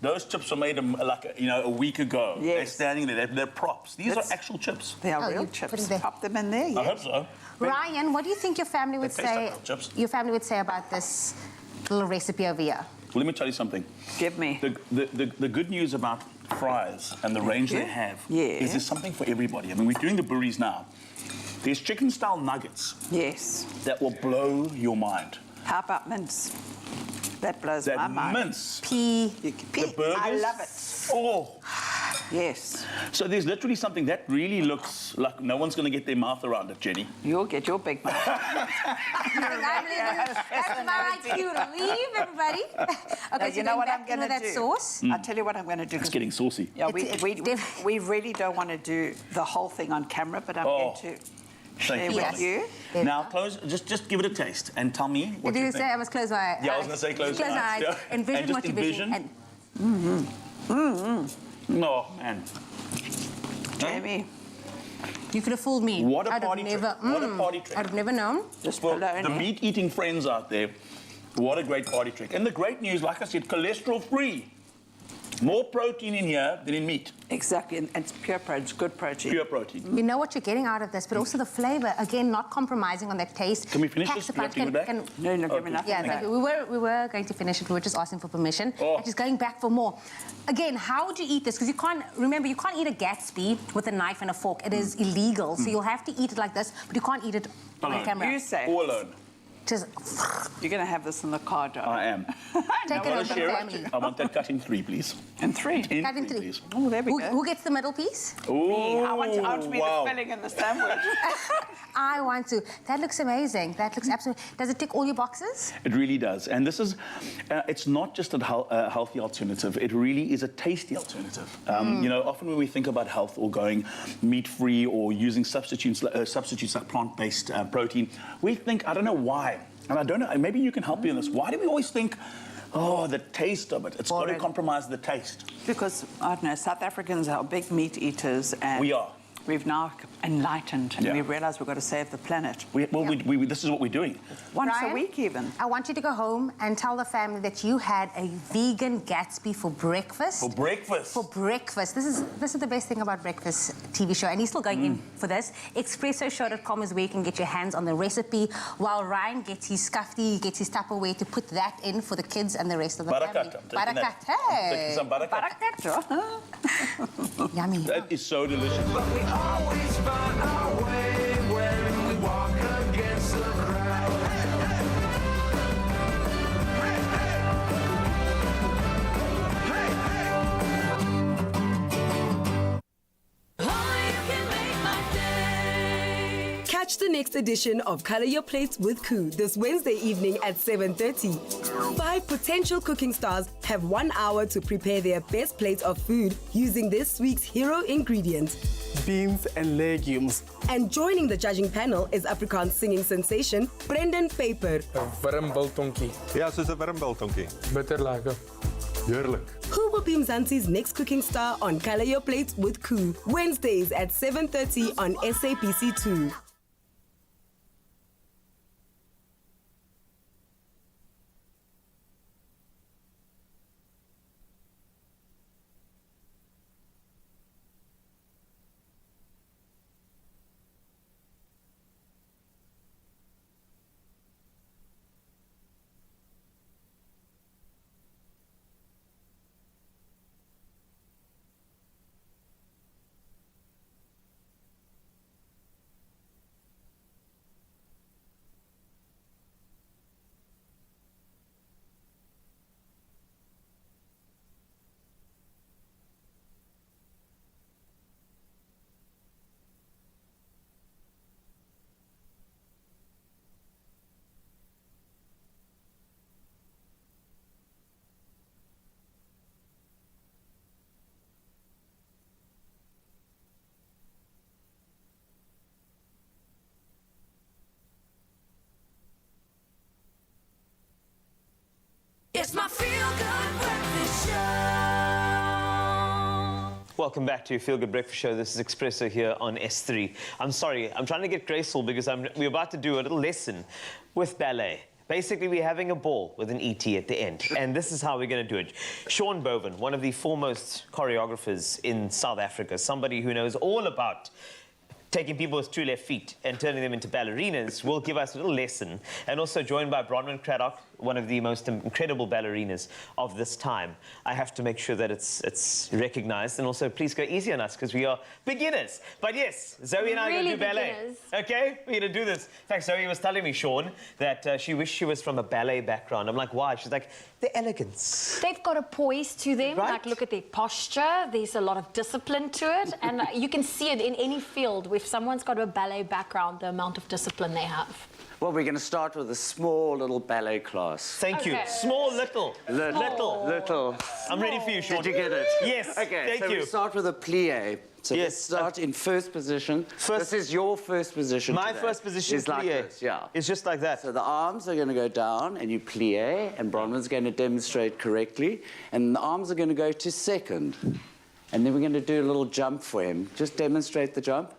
those chips were made like a week ago. Yes. They're standing there. They're props. These are actual chips. They are real chips. Pop them in there. Yes. I hope so. Ryan, what do you think your family would say? Like chips. Your family would say about this little recipe over here? Well, let me tell you something. Give me. The good news about Fries and the range they have is there's something for everybody. I mean, we're doing the buris now. There's chicken-style nuggets. Yes. That will blow your mind. How about mince? That blows my mind. Mince. Pea. The burgers. I love it. Oh. Yes. So there's literally something that really looks like no one's going to get their mouth around it, Jenny. You'll get your big mouth. That's my cue to leave, everybody. Okay, so you know what I'm going going to do? that sauce. I'll tell you what I'm going to do. It's getting saucy. Yeah, we really don't want to do the whole thing on camera, but I'm going to share with you. Now, close. Just give it a taste and tell me what Did you you think. say I must close my eyes? Yeah, I was going to say close your eyes. Yeah. Envision and just what you envision. Oh, man. Jamie. You could have fooled me. What a party trick. What a party trick. I'd have never known. Just for the meat-eating friends out there, what a great party trick. And the great news, like I said, cholesterol-free. More protein in here than in meat. Exactly, and it's pure protein, it's good protein. Pure protein. You know what you're getting out of this, but also the flavour. Again, not compromising on that taste. Can we finish this? Do you have to give it back? No, give me nothing. Yeah, thank you. We were going to finish it. We were just asking for permission. And just going back for more. Again, how would you eat this? Because you can't, remember, you can't eat a Gatsby with a knife and a fork. It is illegal. So you'll have to eat it like this, but you can't eat it on camera. You say. All alone. Just You're going to have this in the car, don't I am. Take it over the family. I want that cut in 3, please. In 3? Cut in 3. Please. Oh, there we go. Who gets the middle piece? Oh, I want to be the filling in the sandwich. I want to. That looks amazing. That looks absolutely... Does it tick all your boxes? It really does. And this is, it's not just a healthy alternative. It really is a tasty alternative. You know, often when we think about health or going meat-free or using substitutes like plant-based protein, we think, I don't know why, and I don't know, maybe you can help me in this. Why do we always think, oh, the taste of it, it's got to compromise the taste? Because, I don't know, South Africans are big meat eaters. And we are. We've now enlightened and we realise we've got to save the planet. This is what we're doing. Once Brian, a week even. I want you to go home and tell the family that you had a vegan Gatsby for breakfast. For breakfast? For breakfast. This is the best thing about breakfast TV show. And he's still going in for this. ExpressoShow.com is where you can get your hands on the recipe, while Ryan gets his scufty, gets his Tupperware to put that in for the kids and the rest of the family. Barakat. Hey! Some barakat. Yummy. That is so delicious. Always find our way when we walk against the crowd. Catch the next edition of Color Your Plates with Koo this Wednesday evening at 7:30. 5 potential cooking stars have 1 hour to prepare their best plate of food using this week's hero ingredient, beans and legumes. And joining the judging panel is Afrikaans singing sensation Brendan Paper. 'n Wurmbiltonkie. Ja, soos 'n wurmbiltonkie. Bitter lekker. Heerlik. Who will be Mzansi's next cooking star on Color Your Plates with Koo? Wednesdays at 7:30 on SABC2. It's my feel-good breakfast show. Welcome back to your Feel Good Breakfast Show. This is Expresso here on S3. I'm sorry, I'm trying to get graceful because we're about to do a little lesson with ballet. Basically, we're having a ball with an ET at the end, and this is how we're going to do it. Sean Boven, one of the foremost choreographers in South Africa, somebody who knows all about taking people with two left feet and turning them into ballerinas, will give us a little lesson. And also joined by Bronwyn Craddock, one of the most incredible ballerinas of this time. I have to make sure that it's recognized. And also, please go easy on us, because we are beginners. But yes, Zoe and I are going to do ballet. Beginners. Okay, we're going to do this. In fact, Zoe was telling me, Sean, that she wished she was from a ballet background. I'm like, why? She's like, the elegance. They've got a poise to them. Right. Like, look at their posture. There's a lot of discipline to it. And you can see it in any field. If someone's got a ballet background, the amount of discipline they have. Well, we're going to start with a small little ballet class. Thank you. Small, little. Little. I'm ready for you, Sean. Did you get it? Yes. Okay, Thank you. we start with a plie. So let's start in first position. This is your first position. My today. first position is like plie. this, yeah. It's just like that. So the arms are going to go down and you plie, and Bronwyn's going to demonstrate correctly. And the arms are going to go to second. And then we're going to do a little jump for him. Just demonstrate the jump.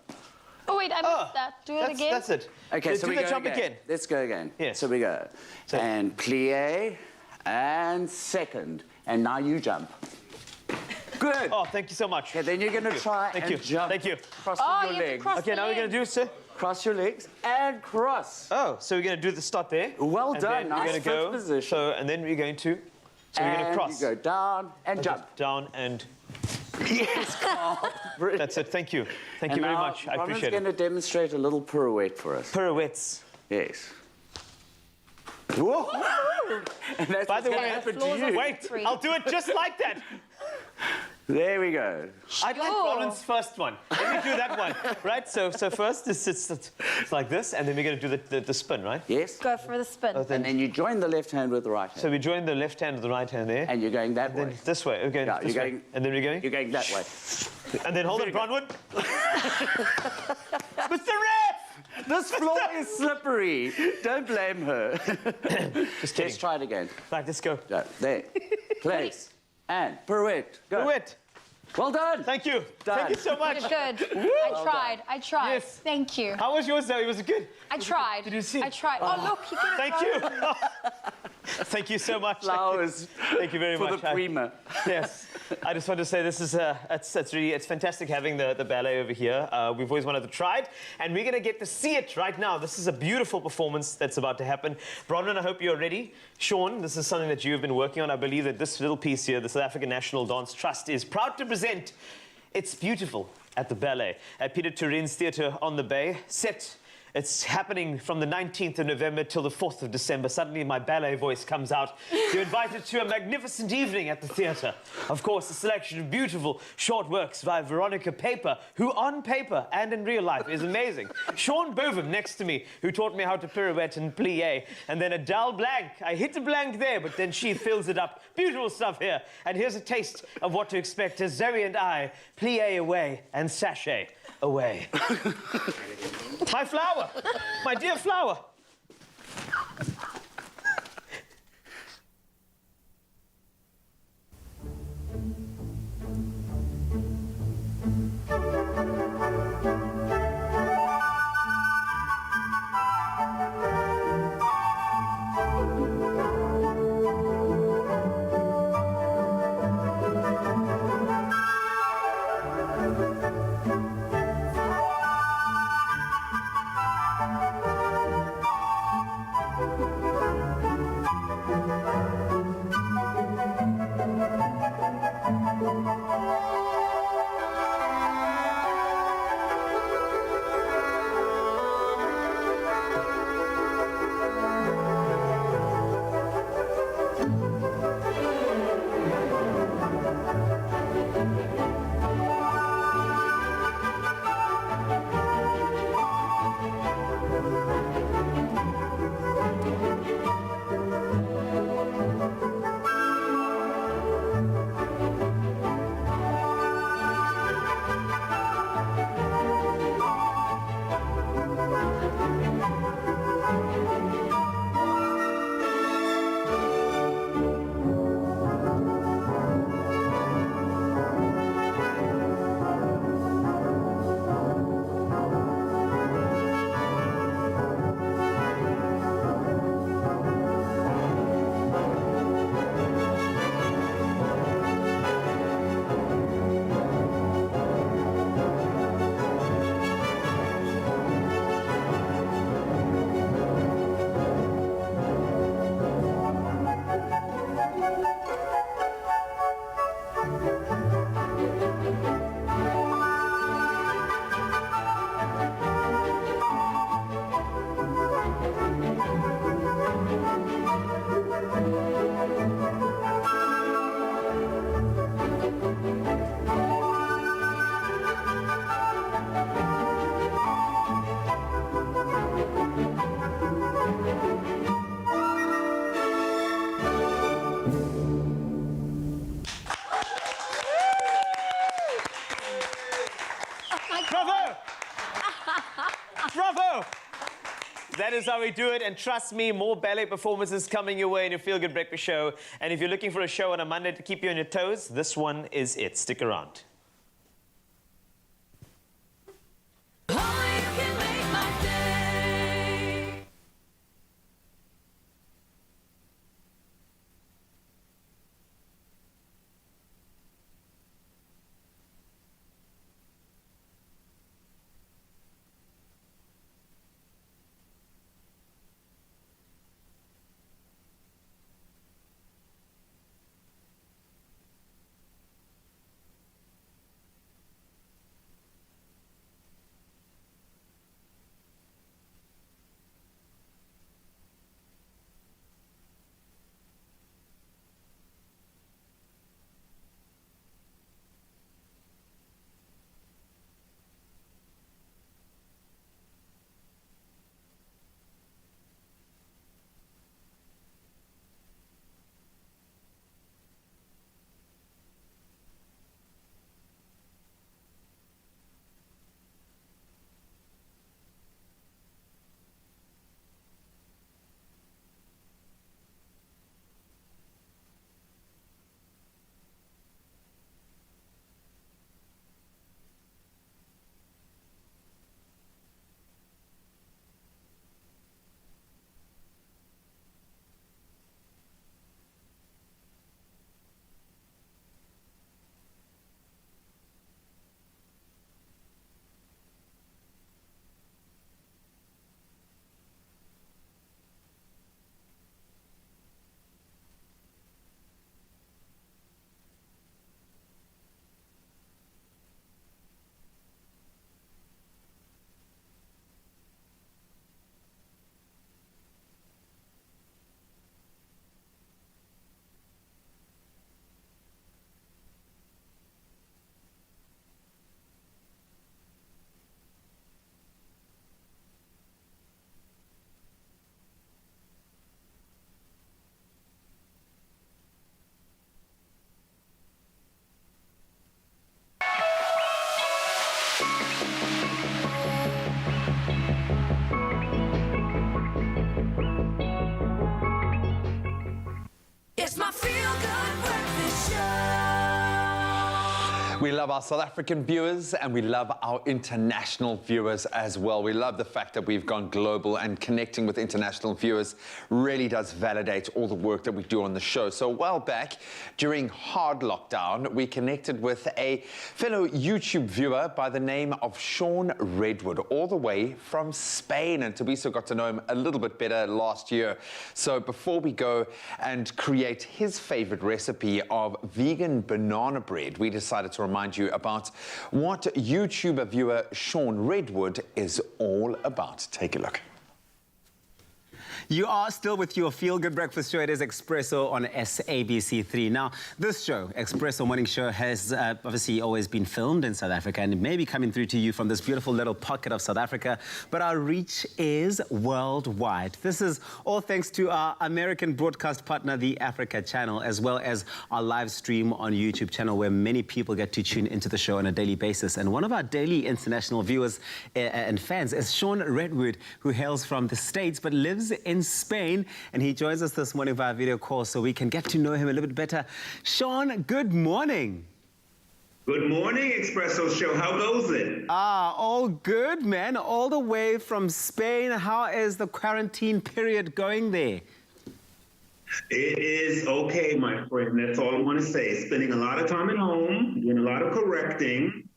Oh, wait, I missed that. Do it again. That's it. Okay, so do we the go jump again. Let's go again. Yes. So we go. And plie, and second. And now you jump. Good. Oh, thank you so much. Okay, then you're going to try and jump. Thank you. Crossing your you have to legs. cross Okay, the now we're going to do, sir. Cross your legs and cross. Oh, so we're going to do the start there. Well and done. Then Nice we're going to go. fifth position. So, and then we're going to. So we're going to cross. You go down and jump. Down and. Yes, Carl. That's it. Thank you. Thank you very much. I appreciate going it. to demonstrate a little pirouette for us. Pirouettes. Yes. Whoa! And that's By the what's way, gonna happen to you. wait, I'll do it just like that. There we go. I'd like Bronwyn's first one. Let me do that one, right? So first it's like this, and then we're going to do the spin, right? Yes. Go for the spin. And then you join the left hand with the right hand. So we join the left hand with the right hand there. And you're going that way. This way. We're going Yeah, this you're way. going- And then we're going. You're going that way. And then hold it, Bronwyn. Mr. Ref! This floor is slippery. Don't blame her. Just kidding. Let's try it again. Right, let's go. There. Place. And pirouette. Go. Pirouette. Well done. Thank you. Done. Thank you so much. Good. I tried. Yes. Thank you. How was yours, Zoe? Was it good? I tried. Did you see? I tried. Oh, look, you can. Thank you. Thank you so much. Flowers. Thank you very for much. the prima. Yes. I just want to say this is it's fantastic having the ballet over here. We've always wanted to try it, and we're going to get to see it right now. This is a beautiful performance that's about to happen. Bronwyn, I hope you're ready. Sean, this is something that you've been working on. I believe that this little piece here, the South African National Dance Trust, is proud to present It's Beautiful at the Ballet at Peter Turin's Theatre on the Bay. It's happening from the 19th of November till the 4th of December. Suddenly my ballet voice comes out. You're invited to a magnificent evening at the theatre. Of course, a selection of beautiful short works by Veronica Paper, who on paper and in real life is amazing. Sean Bovum next to me, who taught me how to pirouette and plie. And then Adele Blank. I hit a blank there, but then she fills it up. Beautiful stuff here. And here's a taste of what to expect as Zoe and I plie away and sashay away. My flower! My dear flower! Bravo! Bravo! That is how we do it, and trust me, more ballet performances coming your way in your Feel Good Breakfast Show. And if you're looking for a show on a Monday to keep you on your toes, this one is it. Stick around. It's my Feel Good Breakfast Show. We love our South African viewers and we love our international viewers as well. We love the fact that we've gone global, and connecting with international viewers really does validate all the work that we do on the show. So a while back, during hard lockdown, we connected with a fellow YouTube viewer by the name of Sean Redwood, all the way from Spain. And Tabiso got to know him a little bit better last year. So before we go and create his favorite recipe of vegan banana bread, we decided to remind you about what YouTuber viewer Sean Redwood is all about. Take a look. You are still with your Feel Good Breakfast Show. It is Expresso on SABC3. Now, this show, Expresso Morning Show, has obviously always been filmed in South Africa, and it may be coming through to you from this beautiful little pocket of South Africa, but our reach is worldwide. This is all thanks to our American broadcast partner, the Africa Channel, as well as our live stream on YouTube channel, where many people get to tune into the show on a daily basis. And one of our daily international viewers and fans is Sean Redwood, who hails from the States but lives in Spain, and he joins us this morning via video call so we can get to know him a little bit better. Sean, good morning. Good morning, Expresso Show. How goes it? All good, man. All the way from Spain. How is the quarantine period going there? It is okay, my friend. That's all I want to say. Spending a lot of time at home, doing a lot of correcting.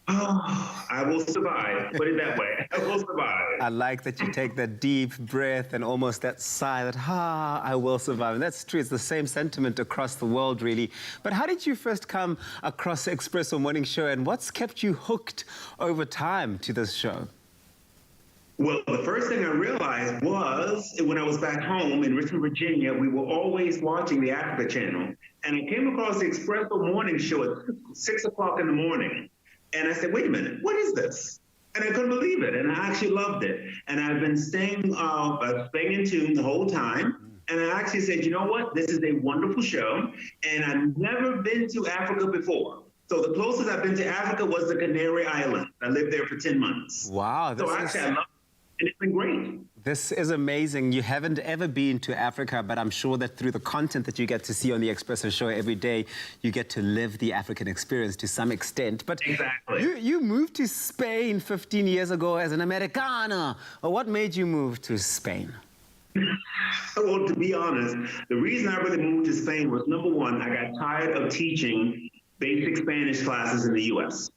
Oh, I will survive. Put it that way. I will survive. I like that you take that deep breath and almost that sigh that, I will survive. And that's true. It's the same sentiment across the world, really. But how did you first come across the Expresso Morning Show, and what's kept you hooked over time to this show? Well, the first thing I realized was when I was back home in Richmond, Virginia, we were always watching the Africa Channel. And I came across the Expresso Morning Show at 6 o'clock in the morning. And I said, wait a minute, what is this? And I couldn't believe it. And I actually loved it. And I've been staying in tune the whole time. And I actually said, you know what? This is a wonderful show. And I've never been to Africa before. So the closest I've been to Africa was the Canary Islands. I lived there for 10 months. Wow. So actually, I love it, and it's been great. This is amazing. You haven't ever been to Africa, but I'm sure that through the content that you get to see on the Expresso show every day, you get to live the African experience to some extent. But exactly. You moved to Spain 15 years ago as an Americana. What made you move to Spain? Well, to be honest, the reason I really moved to Spain was, number one, I got tired of teaching basic Spanish classes in the U.S.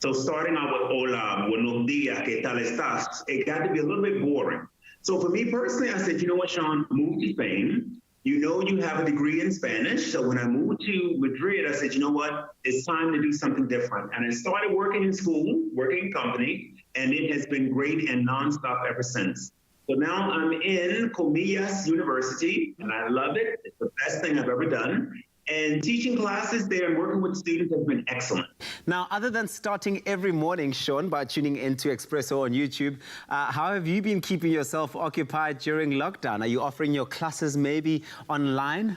So starting out with hola, buenos dias, ¿qué tal estás? It got to be a little bit boring. So for me personally, I said, you know what, Sean, move to Spain. You know you have a degree in Spanish. So when I moved to Madrid, I said, you know what, it's time to do something different. And I started working in school, working in company, and it has been great and nonstop ever since. So now I'm in Comillas University, and I love it. It's the best thing I've ever done. And teaching classes there and working with students has been excellent. Now, other than starting every morning, Sean, by tuning into Expresso on YouTube, how have you been keeping yourself occupied during lockdown? Are you offering your classes maybe online?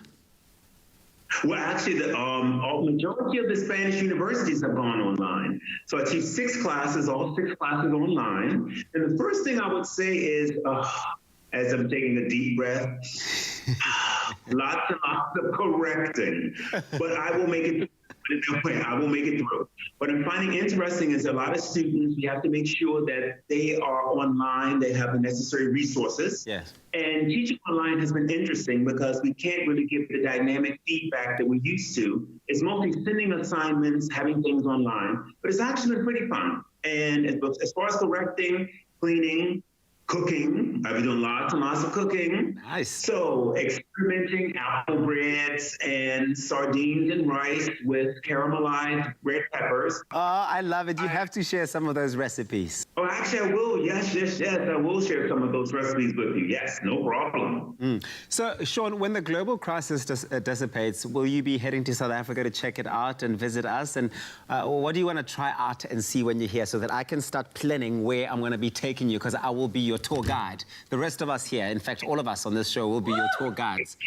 Well, actually, the majority of the Spanish universities have gone online. So I teach 6 classes, all 6 classes online. And the first thing I would say is, as I'm taking a deep breath, lots and lots of correcting, but I will make it. I will make it through. What I'm finding interesting is a lot of students, we have to make sure that they are online, they have the necessary resources. Yes. And teaching online has been interesting because we can't really give the dynamic feedback that we used to. It's mostly sending assignments, having things online, but it's actually been pretty fun. And as far as correcting, cleaning, cooking, I've been doing lots and lots of cooking. Nice. So experimenting apple breads and sardines and rice with caramelized red peppers. Oh, I love it. You have to share some of those recipes. Oh, actually, I will. Yes. I will share some of those recipes with you. Yes, no problem. So, Sean, when the global crisis dissipates, will you be heading to South Africa to check it out and visit us? And what do you want to try out and see when you're here so that I can start planning where I'm going to be taking you? Because I will be your tour guide. The rest of us here, in fact, all of us on this show will be your tour guides.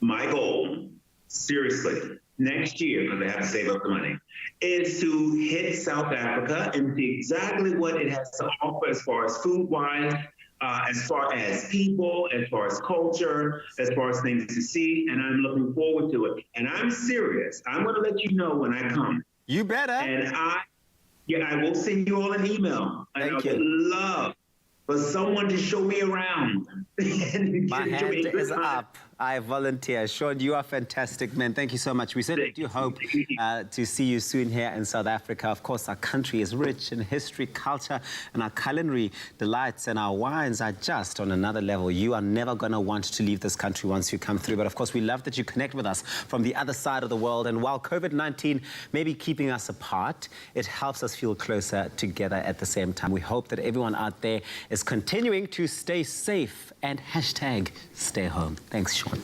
My goal, seriously, next year, because I have to save up the money, is to hit South Africa and see exactly what it has to offer as far as food-wise, as far as people, as far as culture, as far as things to see, and I'm looking forward to it. And I'm serious. I'm going to let you know when I come. You better. And I will send you all an email. I would love for someone to show me around. My hand is up. I volunteer. Sean, you are fantastic, man. Thank you so much. We certainly do hope to see you soon here in South Africa. Of course, our country is rich in history, culture, and our culinary delights and our wines are just on another level. You are never going to want to leave this country once you come through. But of course, we love that you connect with us from the other side of the world. And while COVID-19 may be keeping us apart, it helps us feel closer together at the same time. We hope that everyone out there is continuing to stay safe and hashtag stay home. Thanks, Sean.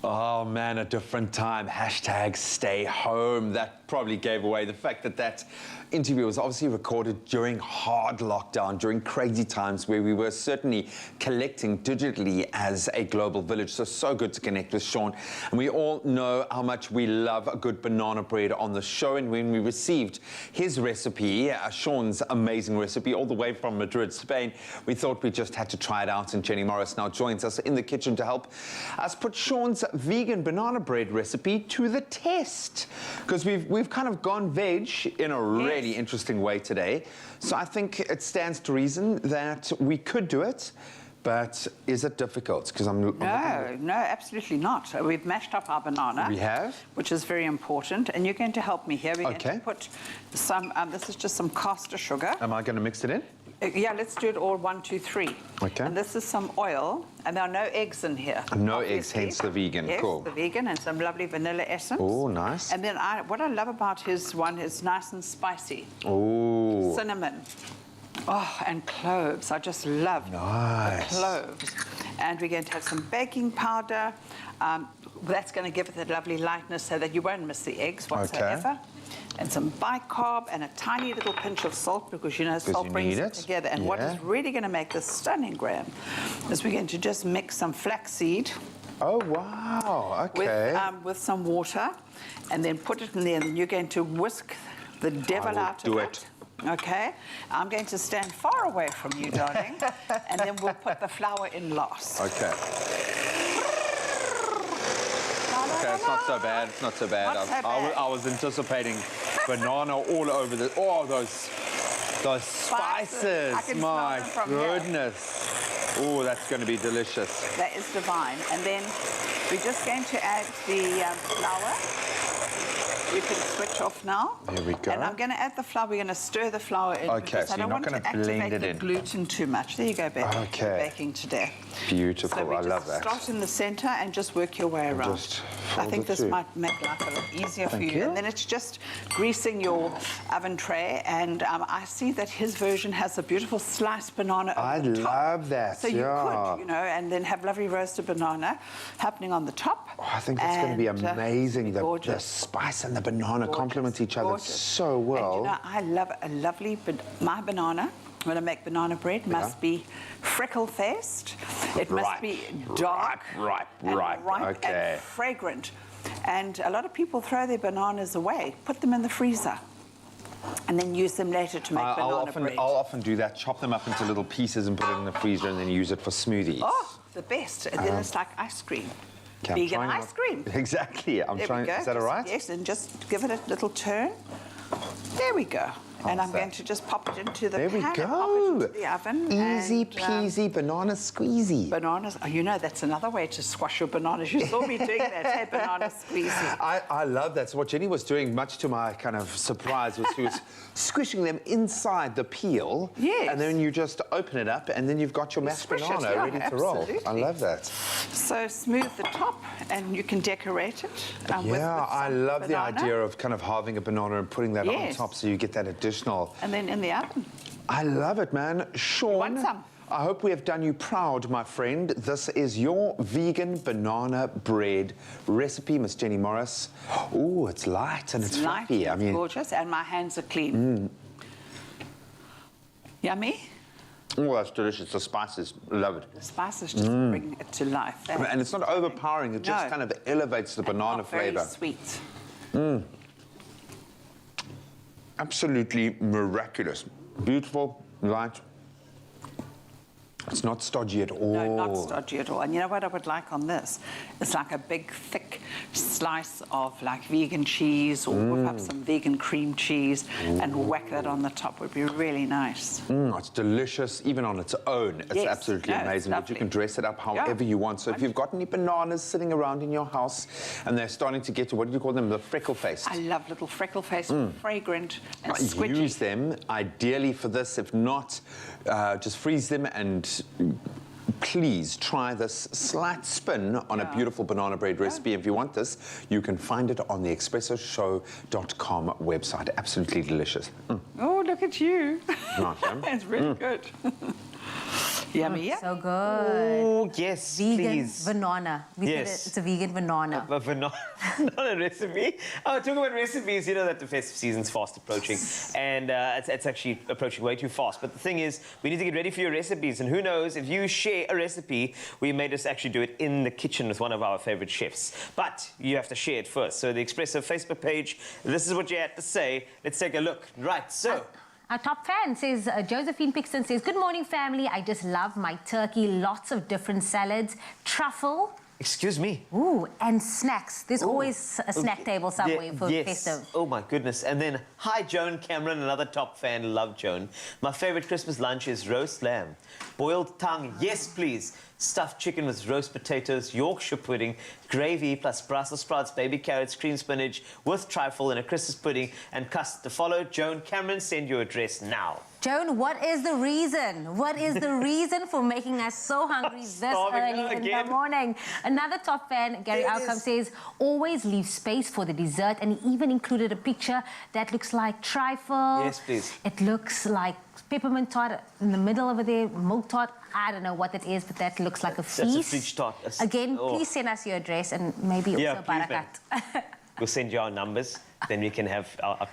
Oh man, a different time. Hashtag stay home. That probably gave away the fact that that interview was obviously recorded during hard lockdown, during crazy times where we were certainly collecting digitally as a global village. So good to connect with Sean. And we all know how much we love a good banana bread on the show. And when we received his recipe, Sean's amazing recipe, all the way from Madrid, Spain, we thought we just had to try it out. And Jenny Morris now joins us in the kitchen to help us put Sean's vegan banana bread recipe to the test. Because we've kind of gone veg in a really interesting way today. So I think it stands to reason that we could do it, but is it difficult? Because No, absolutely not. We've mashed up our banana. We have? Which is very important. And you're going to help me here. We're going to put some, this is just some caster sugar. Am I going to mix it in? Yeah, let's do it all 1, 2, 3. Okay. And this is some oil, and there are no eggs in here. No eggs, hence the vegan. Yes, cool. the vegan, and some lovely vanilla essence. Oh, nice. And then what I love about his one is nice and spicy. Oh. Cinnamon. Oh, and cloves. I just love the cloves. And we're going to have some baking powder. That's going to give it that lovely lightness so that you won't miss the eggs whatsoever. Okay. And some bicarb and a tiny little pinch of salt because, you know, salt brings it together. And what is really going to make this stunning, Graham, is we're going to just mix some flaxseed. Oh, wow. Okay. With some water and then put it in there. And you're going to whisk the devil out of it. Okay, I'm going to stand far away from you, darling, and then we'll put the flour in last. Okay. Okay, it's not so bad. It's not so bad. Not so bad. I was anticipating banana all over the. Oh, those spices! I can My smell them from here. goodness! Oh, that's going to be delicious. That is divine. And then we're just going to add the flour. You can switch off now. There we go. And I'm going to add the flour. We're going to stir the flour in. Okay, because so I don't you're not want gonna to blend activate it the in. gluten too much. There you go, baby. Okay. You're baking today. Beautiful. So we I love just that. start in the center and just work your way around. Just I fold think it this through. might make life a lot easier for Thank you. you. And then it's just greasing your oven tray. And I see that his version has a beautiful sliced banana over the top. love that. So you could, and then have lovely roasted banana happening on the top. Oh, I think that's going to be amazing. The spice and the banana complement each other so well. And I love a lovely, my banana, when I make banana bread, must be freckle-faced. It must be dark, ripe, and fragrant. And a lot of people throw their bananas away, put them in the freezer, and then use them later to make banana bread. I'll often do that, chop them up into little pieces and put it in the freezer and then use it for smoothies. Oh, the best. And then it's like ice cream. Okay, I'm Vegan trying ice cream. Exactly. I'm There trying. we go. Is that all right? Yes, and just give it a little turn. There we go. And I'm that? going to just pop it into the There we pan and pop go. it into the oven. Easy and, peasy banana squeezy. Bananas. Oh, that's another way to squash your bananas. You saw me doing that, hey, banana squeezy. I love that. So what Jenny was doing, much to my kind of surprise, was she was squishing them inside the peel. Yes. And then you just open it up and then you've got your mashed Squish it, banana yeah, ready to roll. absolutely. I love that. So smooth the top and you can decorate it. With I some love the banana. idea of kind of halving a banana and putting that on Yes. top so you get that additional. And then in the oven. I love it, man. Sean, want some? I hope we have done you proud, my friend. This is your vegan banana bread recipe, Miss Jenny Morris. Oh, it's light and it's light, fluffy. I mean, gorgeous, and my hands are clean. Yummy. Oh, that's delicious. The spices, love it. The spices just bring it to life. And it's not overpowering. It just kind of elevates the banana Very flavor. sweet. Absolutely miraculous. Beautiful, light. It's not stodgy at all. No, not stodgy at all. And you know what I would like on this? It's like a big, thick slice of like vegan cheese or whip up some vegan cream cheese and whack that on the top. Would be really nice. It's delicious, even on its own. It's Yes. absolutely No, it's amazing. But you lovely. can dress it up however you want. So if you've got any bananas sitting around in your house and they're starting to get to, what do you call them, the freckle-faced? I love little freckle-faced, fragrant and squidgy. Use them ideally for this. If not, just freeze them and please try this slight spin on a beautiful banana bread recipe. If you want this, you can find it on the expressoshow.com website. Absolutely delicious. Oh, look at you. Nice, huh? It's really good. Yummy, yeah. So good. Oh, yes, Vegan please. banana. We said Yes. it's a vegan banana. But not a recipe. Oh, talking about recipes, you know that the festive season's fast approaching. And it's actually approaching way too fast. But the thing is, we need to get ready for your recipes. And who knows, if you share a recipe, we may just actually do it in the kitchen with one of our favorite chefs. But you have to share it first. So the Expresso Facebook page, this is what you had to say. Let's take a look. Right, so... Our top fan says, Josephine Pixton says, good morning, family. I just love my turkey. Lots of different salads, truffle. Excuse me. Ooh, and snacks. There's always a snack table somewhere for yes. festive. Oh, my goodness. And then, hi, Joan Cameron, another top fan. Love Joan. My favorite Christmas lunch is roast lamb. Boiled tongue, yes, please. Stuffed chicken with roast potatoes, Yorkshire pudding, gravy plus Brussels sprouts, baby carrots, cream spinach with trifle and a Christmas pudding and custard to follow. Joan Cameron, send your address now. Joan, what is the reason? What is the reason for making us so hungry this early in the morning? Another top fan, Gary Outcome, says, always leave space for the dessert, and he even included a picture that looks like trifle. Yes, please. It looks like peppermint tart in the middle over there, milk tart. I don't know what it is, but that looks like a feast. That's a fridge tart. Again, please send us your address and maybe also please, barakat. We'll send you our numbers. then we can have our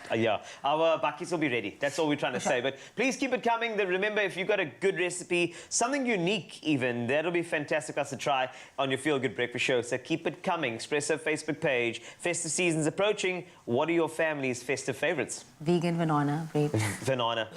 bakkies will be ready. That's all we're trying to say. But please keep it coming. Remember, if you've got a good recipe, something unique even, that'll be fantastic for us to try on your Feel Good Breakfast show. So keep it coming. Expresso Facebook page. Festive season's approaching. What are your family's festive favorites? Vegan banana bread. Banana.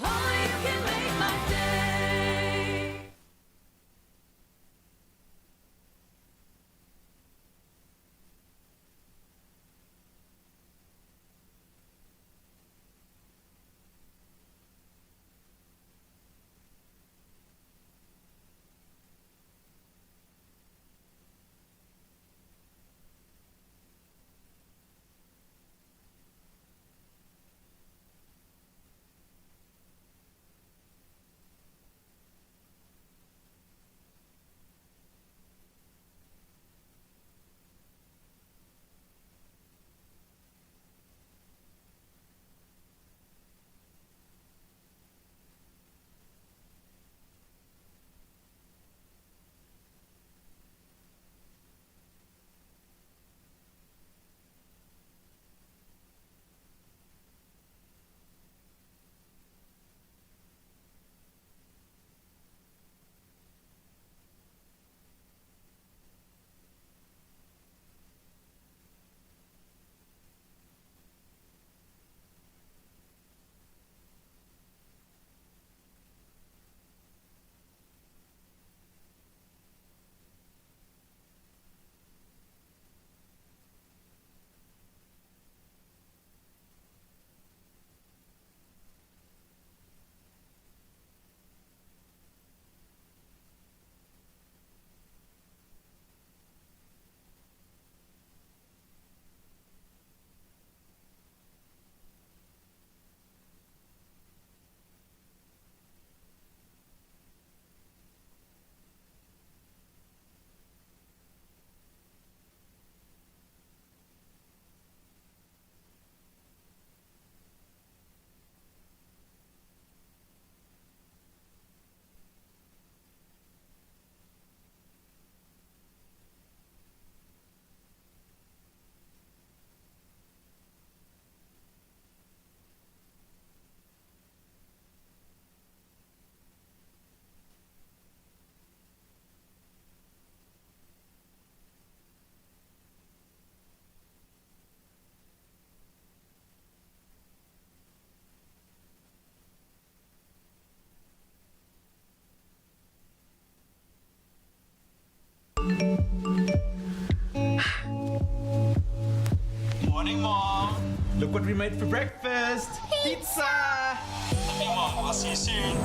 Morning, Mom. Look what we made for breakfast. Pizza. Hey, Mom. I'll see you soon.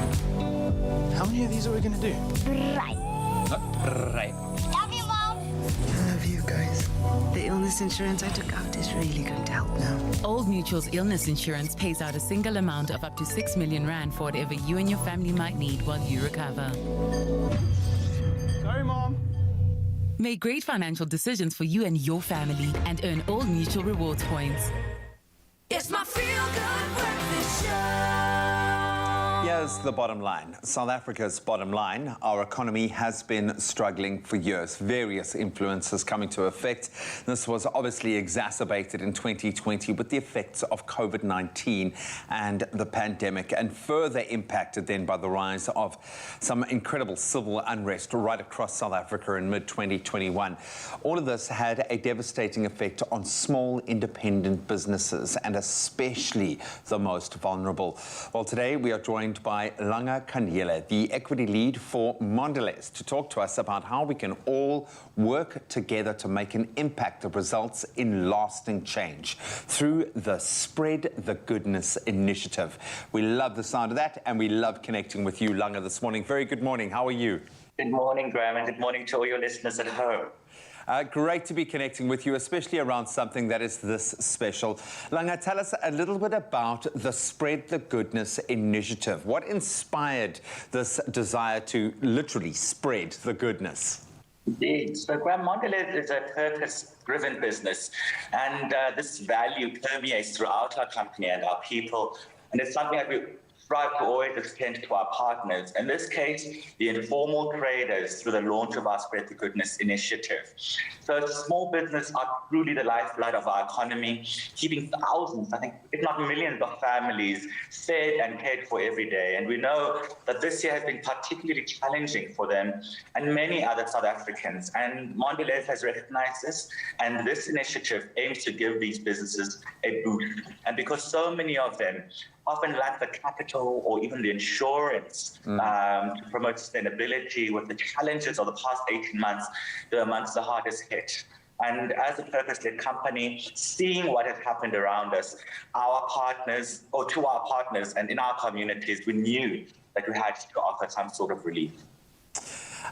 How many of these are we going to do? Right. Right. Love you, Mom. I love you guys. The illness insurance I took out is really going to help now. Old Mutual's illness insurance pays out a single amount of up to 6 million rand for whatever you and your family might need while you recover. Sorry, Mom. Make great financial decisions for you and your family and earn Old Mutual rewards points. It's my Feel Good Breakfast Show. Here's the bottom line. South Africa's bottom line. Our economy has been struggling for years. Various influences coming to effect. This was obviously exacerbated in 2020 with the effects of COVID-19 and the pandemic, and further impacted then by the rise of some incredible civil unrest right across South Africa in mid-2021. All of this had a devastating effect on small independent businesses, and especially the most vulnerable. Well, today we are joined by Langa Kanyele, the equity lead for Mondelez, to talk to us about how we can all work together to make an impact that results in lasting change through the Spread the Goodness initiative. We love the sound of that, and we love connecting with you, Langa, this morning. Very good morning. How are you? Good morning, Graham, and good morning to all your listeners at home. Great to be connecting with you, especially around something that is this special. Langa, tell us a little bit about the Spread the Goodness initiative. What inspired this desire to literally spread the goodness? Indeed. So Graham, Mondelez is a purpose-driven business, and this value permeates throughout our company and our people, and it's something that we strive to always extend to our partners. In this case, the informal traders through the launch of our Spread the Goodness initiative. So small business are truly the lifeblood of our economy, keeping thousands, I think, if not millions of families fed and cared for every day. And we know that this year has been particularly challenging for them and many other South Africans. And Mondelez has recognized this, and this initiative aims to give these businesses a boost. And because so many of them often lack the capital or even the insurance to promote sustainability, with the challenges of the past 18 months, they're amongst the hardest hit. And as a purpose-led company, seeing what has happened around us, our partners, or to our partners and in our communities, we knew that we had to offer some sort of relief.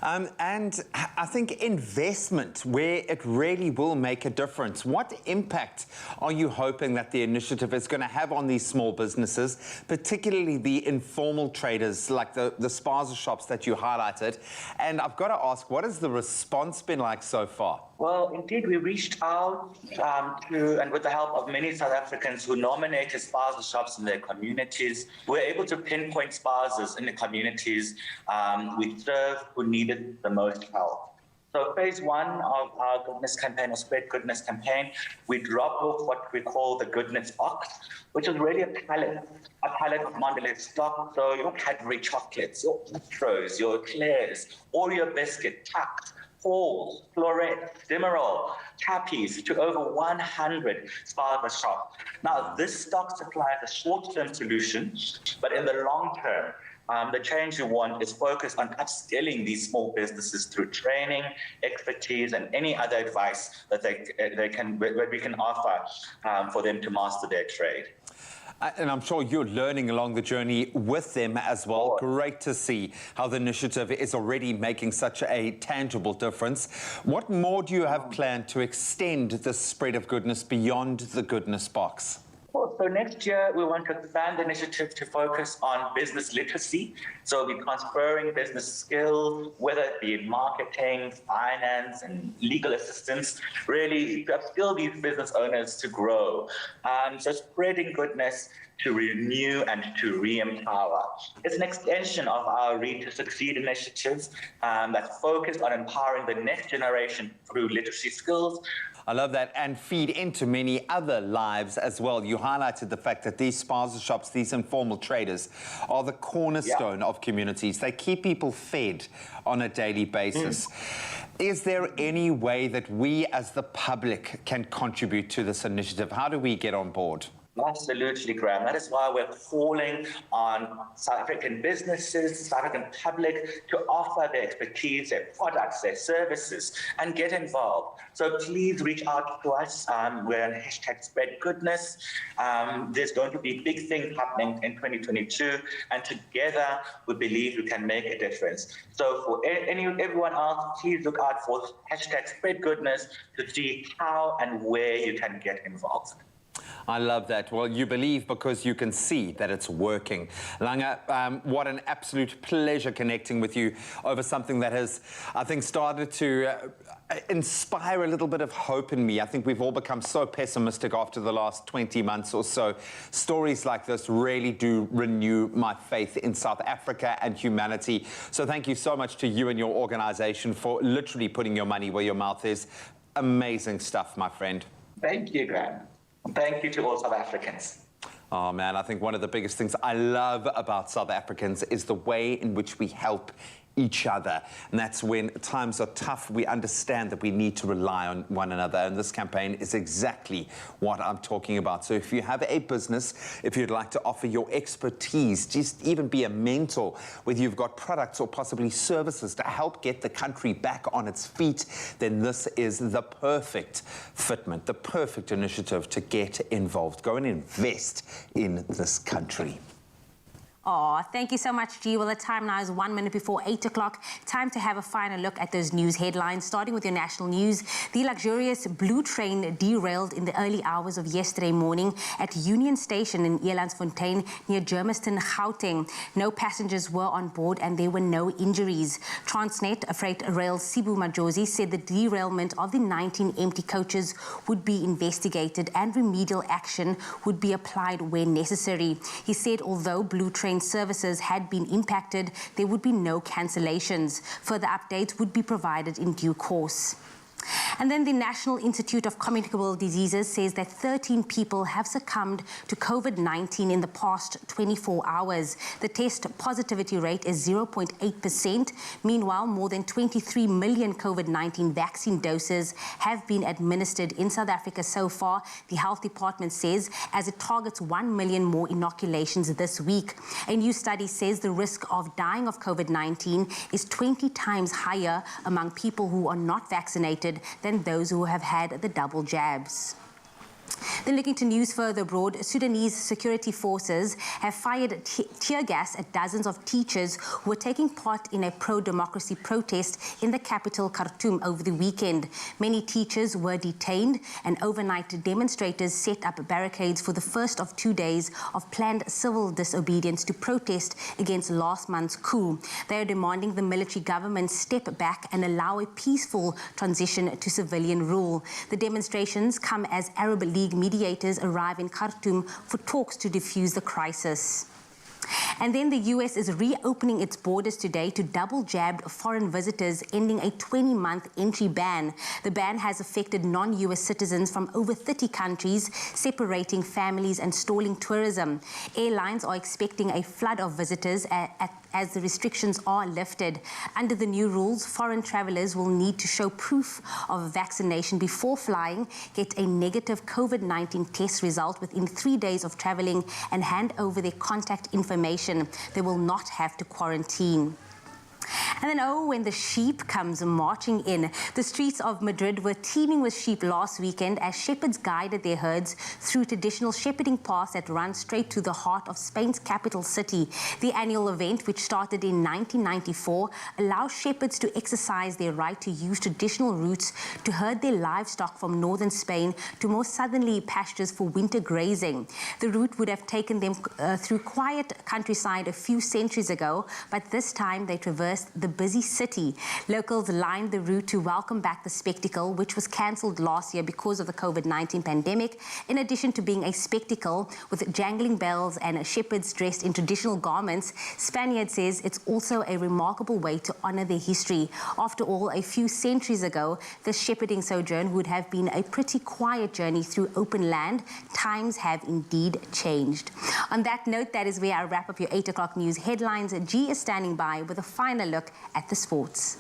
And I think investment, where it really will make a difference. What impact are you hoping that the initiative is going to have on these small businesses, particularly the informal traders like the spaza shops that you highlighted? And I've got to ask, what has the response been like so far? Well, indeed, we reached out to, and with the help of many South Africans who nominated spaza shops in their communities, we were able to pinpoint spazas in the communities we serve who needed the most help. So phase one of our goodness campaign, or Spread Goodness campaign, we dropped off what we call the goodness box, which is really a pallet of Mondelez stock. So your Cadbury chocolates, your Astros, your Eclairs, Oreo biscuit, Tax, Halls, Florette, Demerol, Tappies, to over 100 spaza shops. Now, this stock supply is a short-term solution, but in the long term, the change we want is focused on upskilling these small businesses through training, expertise, and any other advice that we can offer for them to master their trade. And I'm sure you're learning along the journey with them as well. Great to see how the initiative is already making such a tangible difference. What more do you have planned to extend the spread of goodness beyond the goodness box? Well, so next year, we want to expand the initiative to focus on business literacy. So we're transferring business skills, whether it be in marketing, finance, and legal assistance, really to upskill these business owners to grow. So spreading goodness to renew and to re-empower. It's an extension of our Read to Succeed initiatives that's focused on empowering the next generation through literacy skills. I love that, and feed into many other lives as well. You highlighted the fact that these spaza shops, these informal traders, are the cornerstone of communities. They keep people fed on a daily basis. Is there any way that we as the public can contribute to this initiative? How do we get on board? Absolutely, Graham. That is why we're calling on South African businesses, South African public, to offer their expertise, their products, their services, and get involved. So please reach out to us. We're on #SpreadGoodness. There's going to be big things happening in 2022, and together we believe we can make a difference. So for everyone else, please look out for #SpreadGoodness to see how and where you can get involved. I love that. Well, you believe because you can see that it's working. Langa, what an absolute pleasure connecting with you over something that has, I think, started to inspire a little bit of hope in me. I think we've all become so pessimistic after the last 20 months or so. Stories like this really do renew my faith in South Africa and humanity. So thank you so much to you and your organization for literally putting your money where your mouth is. Amazing stuff, my friend. Thank you, Graham. Thank you to all South Africans. Oh, man, I think one of the biggest things I love about South Africans is the way in which we help each other. And that's when times are tough, we understand that we need to rely on one another. And this campaign is exactly what I'm talking about. So if you have a business, if you'd like to offer your expertise, just even be a mentor, whether you've got products or possibly services to help get the country back on its feet, then this is the perfect fitment, the perfect initiative to get involved. Go and invest in this country. Oh, thank you so much, G. Well, the time now is 1 minute before 8 o'clock. Time to have a final look at those news headlines, starting with your national news. The luxurious blue train derailed in the early hours of yesterday morning at Union Station in Elandsfontein near Germiston, Gauteng. No passengers were on board and there were no injuries. Transnet, a freight rail Sibu Majosi, said the derailment of the 19 empty coaches would be investigated and remedial action would be applied where necessary. He said although blue train train services had been impacted, there would be no cancellations. Further updates would be provided in due course. And then the National Institute of Communicable Diseases says that 13 people have succumbed to COVID-19 in the past 24 hours. The test positivity rate is 0.8%. Meanwhile, more than 23 million COVID-19 vaccine doses have been administered in South Africa so far, the Health Department says, as it targets 1 million more inoculations this week. A new study says the risk of dying of COVID-19 is 20 times higher among people who are not vaccinated than those who have had the double jabs. Then looking to news further abroad, Sudanese security forces have fired tear gas at dozens of teachers who were taking part in a pro-democracy protest in the capital Khartoum over the weekend. Many teachers were detained, and overnight demonstrators set up barricades for the first of 2 days of planned civil disobedience to protest against last month's coup. They are demanding the military government step back and allow a peaceful transition to civilian rule. The demonstrations come as Arab League mediators arrive in Khartoum for talks to defuse the crisis. And then the US is reopening its borders today to double-jabbed foreign visitors, ending a 20-month entry ban. The ban has affected non-US citizens from over 30 countries, separating families and stalling tourism. Airlines are expecting a flood of visitors as the restrictions are lifted. Under the new rules, foreign travelers will need to show proof of vaccination before flying, get a negative COVID-19 test result within 3 days of traveling, and hand over their contact information. They will not have to quarantine. And then, oh, when the sheep comes marching in. The streets of Madrid were teeming with sheep last weekend as shepherds guided their herds through traditional shepherding paths that run straight to the heart of Spain's capital city. The annual event, which started in 1994, allows shepherds to exercise their right to use traditional routes to herd their livestock from northern Spain to more southerly pastures for winter grazing. The route would have taken them through quiet countryside a few centuries ago, but this time they traversed the busy city. Locals lined the route to welcome back the spectacle, which was cancelled last year because of the COVID-19 pandemic. In addition to being a spectacle with jangling bells and shepherds dressed in traditional garments, Spaniard says it's also a remarkable way to honour their history. After all, a few centuries ago, this shepherding sojourn would have been a pretty quiet journey through open land. Times have indeed changed. On that note, that is where I wrap up your 8 o'clock news headlines. G is standing by with a final look at the sports.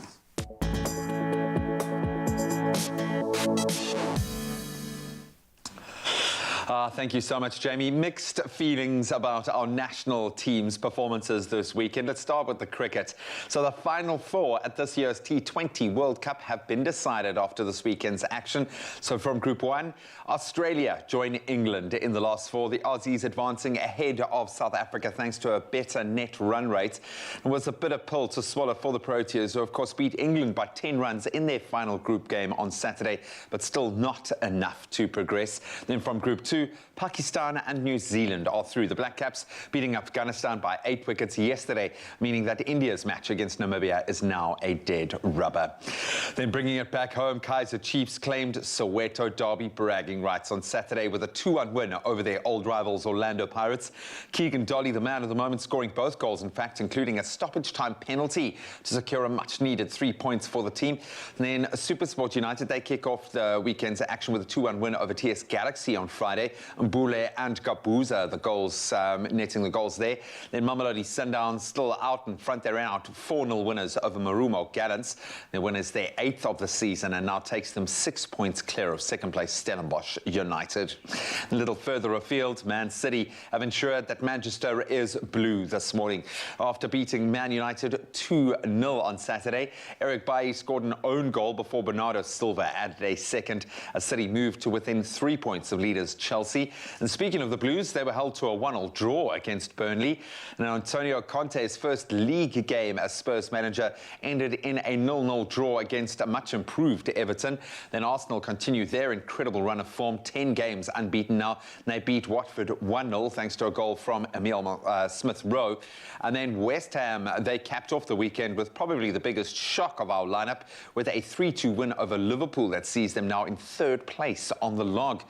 Thank you so much, Jamie. Mixed feelings about our national team's performances this weekend. Let's start with the cricket. So the final four at this year's T20 World Cup have been decided after this weekend's action. So from Group 1, Australia join England in the last four. The Aussies advancing ahead of South Africa thanks to a better net run rate. It was a bitter pill to swallow for the Proteas, who of course beat England by 10 runs in their final group game on Saturday, but still not enough to progress. Then from Group 2, Pakistan and New Zealand are through. The Black Caps beating Afghanistan by 8 wickets yesterday, meaning that India's match against Namibia is now a dead rubber. Then bringing it back home, Kaizer Chiefs claimed Soweto Derby bragging rights on Saturday with a 2-1 win over their old rivals Orlando Pirates. Keegan Dolly, the man of the moment, scoring both goals, in fact, including a stoppage time penalty to secure a much-needed 3 points for the team. And then SuperSport United, they kick off the weekend's action with a 2-1 win over TS Galaxy on Friday. Mbule and Gabuza, the goals, netting the goals there. Then Mamelodi Sundowns still out in front. They're out 4-0 winners over Marumo Gallants. Their win is their 8th of the season and now takes them 6 points clear of second place Stellenbosch United. A little further afield, Man City have ensured that Manchester is blue this morning after beating Man United 2-0 on Saturday. Eric Bailly scored an own goal before Bernardo Silva added a second. As City moved to within 3 points of leaders Chelsea. And speaking of the Blues, they were held to a 1-1 draw against Burnley. And Antonio Conte's first league game as Spurs manager ended in a 0-0 draw against a much improved Everton. Then Arsenal continued their incredible run of form, 10 games unbeaten now. And they beat Watford 1-0 thanks to a goal from Emile Smith-Rowe. And then West Ham, they capped off the weekend with probably the biggest shock of our lineup with a 3-2 win over Liverpool that sees them now in 3rd place on the log.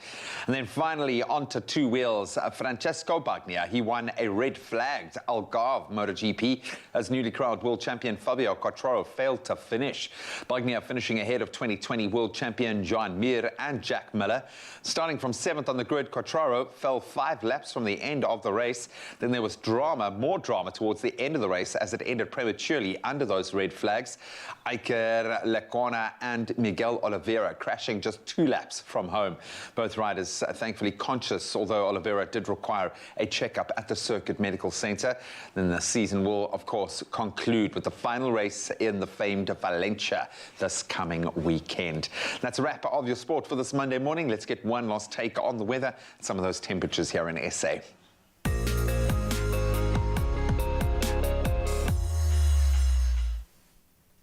And then finally, finally, onto two wheels. Francesco Bagnaia, he won a red-flagged Algarve MotoGP as newly crowned world champion Fabio Quartararo failed to finish. Bagnaia finishing ahead of 2020 world champion Joan Mir and Jack Miller. Starting from 7th on the grid, Quartararo fell 5 laps from the end of the race. Then there was more drama towards the end of the race as it ended prematurely under those red flags. Iker Lecuona and Miguel Oliveira crashing just 2 laps from home. Both riders thankfully conscious, although Oliveira did require a checkup at the Circuit Medical Centre. Then the season will, of course, conclude with the final race in the famed Valencia this coming weekend. That's a wrap of your sport for this Monday morning. Let's get one last take on the weather, some of those temperatures here in SA.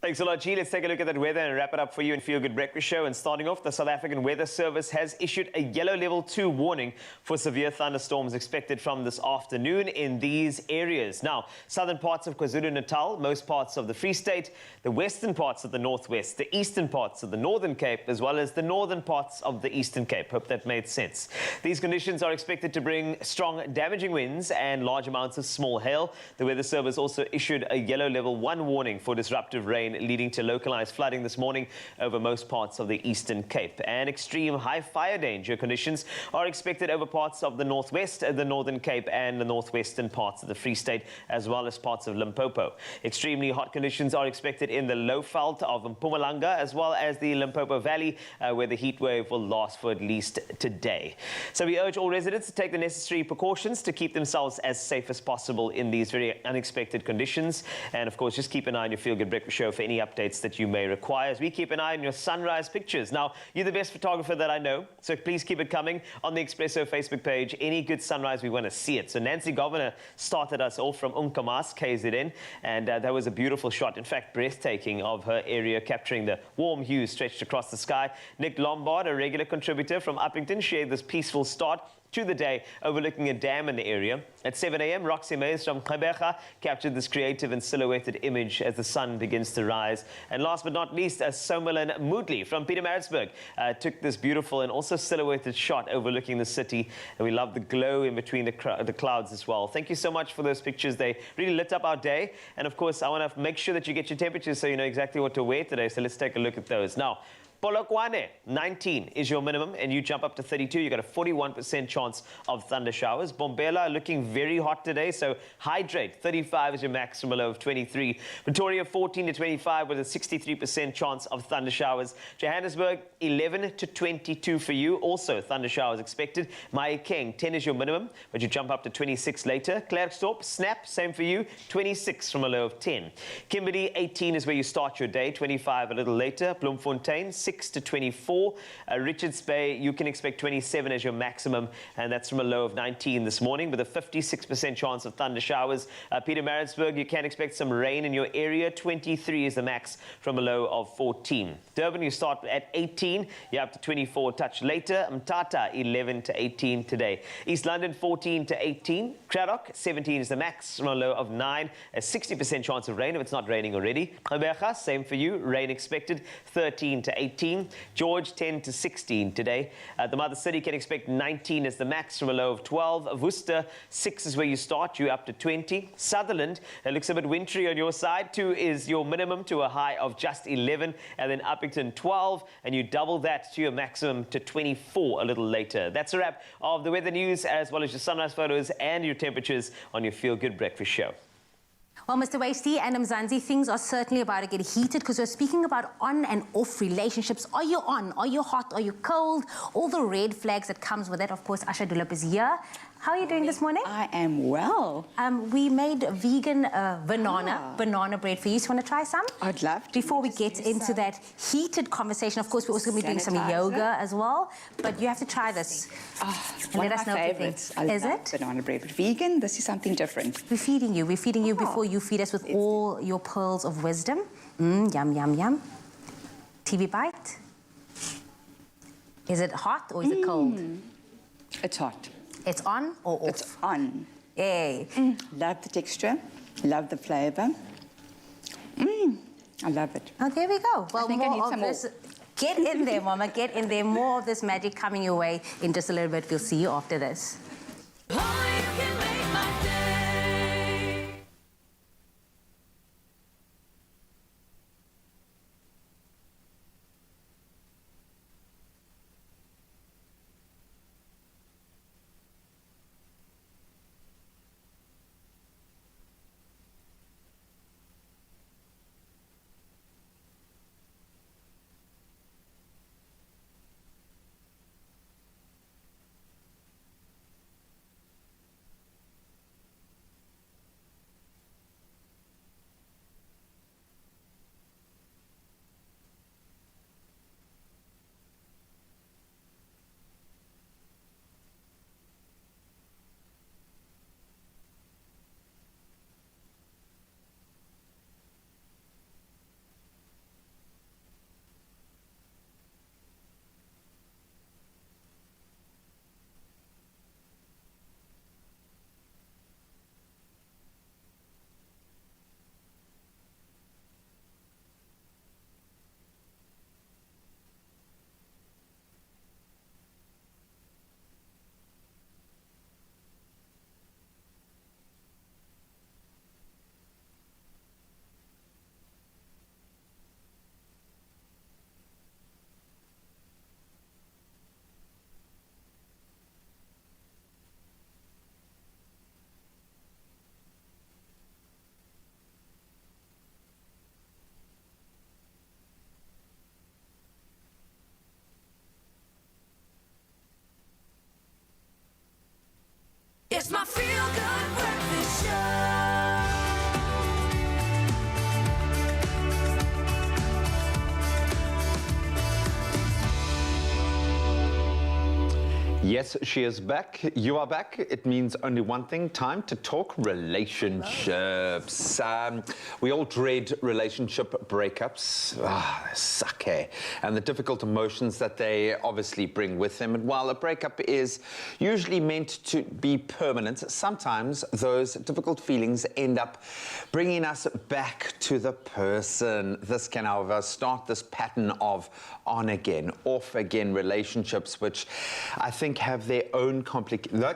Thanks a lot, G. Let's take a look at that weather and wrap it up for you in Feel Good Breakfast Show. And starting off, the South African Weather Service has issued a yellow level 2 warning for severe thunderstorms expected from this afternoon in these areas. Now, southern parts of KwaZulu-Natal, most parts of the Free State, the western parts of the Northwest, the eastern parts of the Northern Cape, as well as the northern parts of the Eastern Cape. Hope that made sense. These conditions are expected to bring strong damaging winds and large amounts of small hail. The Weather Service also issued a yellow level 1 warning for disruptive rain, leading to localized flooding this morning over most parts of the Eastern Cape. And extreme high fire danger conditions are expected over parts of the Northwest, the Northern Cape, and the northwestern parts of the Free State, as well as parts of Limpopo. Extremely hot conditions are expected in the low veld of Mpumalanga, as well as the Limpopo Valley, where the heat wave will last for at least today. So we urge all residents to take the necessary precautions to keep themselves as safe as possible in these very unexpected conditions. And of course, just keep an eye on your Feel Good Breakfast Show for any updates that you may require, as we keep an eye on your sunrise pictures. Now, you're the best photographer that I know, so please keep it coming on the Expresso Facebook page. Any good sunrise, we want to see it. So Nancy Governor started us off from Unkamas, KZN, and that was a beautiful shot, in fact breathtaking, of her area, capturing the warm hues stretched across the sky. Nick Lombard, a regular contributor from Uppington, shared this peaceful start to the day overlooking a dam in the area. At 7 a.m., Roxy Mays from Gqeberha captured this creative and silhouetted image as the sun begins to rise. And last but not least, Somerlin Moodley from Pietermaritzburg took this beautiful and also silhouetted shot overlooking the city. And we love the glow in between the clouds as well. Thank you so much for those pictures. They really lit up our day. And of course, I want to make sure that you get your temperatures so you know exactly what to wear today. So let's take a look at those. Now, Polokwane, 19 is your minimum, and you jump up to 32. You've got a 41% chance of thunder showers. Bombela looking very hot today, so hydrate. 35 is your maximum, low of 23. Pretoria, 14 to 25 with a 63% chance of thunder showers. Johannesburg, 11 to 22 for you. Also, thunder showers expected. Mahikeng, 10 is your minimum, but you jump up to 26 later. Klerksdorp, snap, same for you. 26 from a low of 10. Kimberley, 18 is where you start your day. 25 a little later. Bloemfontein, 6 to 24. Richards Bay, you can expect 27 as your maximum, and that's from a low of 19 this morning with a 56% chance of thunder showers. Pietermaritzburg, you can expect some rain in your area. 23 is the max from a low of 14. Durban, you start at 18. You're up to 24 a touch later. Mthatha, 11 to 18 today. East London, 14 to 18. Cradock, 17 is the max from a low of 9. A 60% chance of rain if it's not raining already. Gqeberha, same for you. Rain expected. 13 to 18. George, 10 to 16 today. The Mother City can expect 19 as the max from a low of 12. Worcester, 6 is where you start. You're up to 20. Sutherland, it looks a bit wintry on your side. 2 is your minimum to a high of just 11. And then Uppington, 12. And you double that to your maximum to 24 a little later. That's a wrap of the weather news, as well as your sunrise photos and your temperatures on your Feel Good Breakfast Show. Well, Mr. Wasty and Mzansi, things are certainly about to get heated because we're speaking about on and off relationships. Are you on? Are you hot? Are you cold? All the red flags that comes with it. Of course, Asha Dulap is here. How are you doing this morning? I am well. We made vegan banana bread for you. So you want to try some? I'd love to. Before we get into that heated conversation, of course, we're also going to be doing some yoga as well. But you have to try this. And let us know what you think. Is it? Banana bread. But vegan, this is something different. We're feeding you. We're feeding you before you feed us with all your pearls of wisdom. Yum, yum, yum. TV bite. Is it hot or is it cold? It's hot. It's on or off? It's on. Yay. Love the texture. Love the flavor. I love it. Oh, there we go. Well, I think I need some more. Get in there, Mama, get in there. More of this magic coming your way in just a little bit. We'll see you after this. It's my feel-good breakfast show. Yes, she is back. You are back. It means only one thing, time to talk relationships. We all dread relationship breakups. They suck, eh? And the difficult emotions that they obviously bring with them. And while a breakup is usually meant to be permanent, sometimes those difficult feelings end up bringing us back to the person. This can, however, start this pattern of on-again, off-again relationships, which I think have their own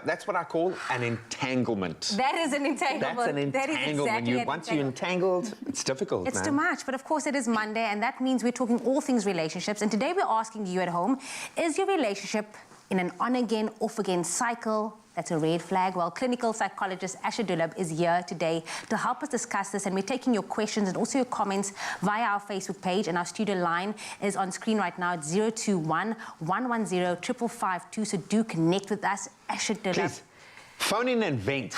that's what I call an entanglement. That is an entanglement. That's an entanglement. That is exactly Once you're entangled, it's difficult. It's man. too much. But of course, it is Monday, and that means we're talking all things relationships. And today we're asking you at home, is your relationship in an on-again, off-again cycle? That's a red flag. Well, clinical psychologist Asha Dulab is here today to help us discuss this, and we're taking your questions and also your comments via our Facebook page, and our studio line is on screen right now at 021-110-5552. So do connect with us, Asha Dulab. Please, phone in and vent.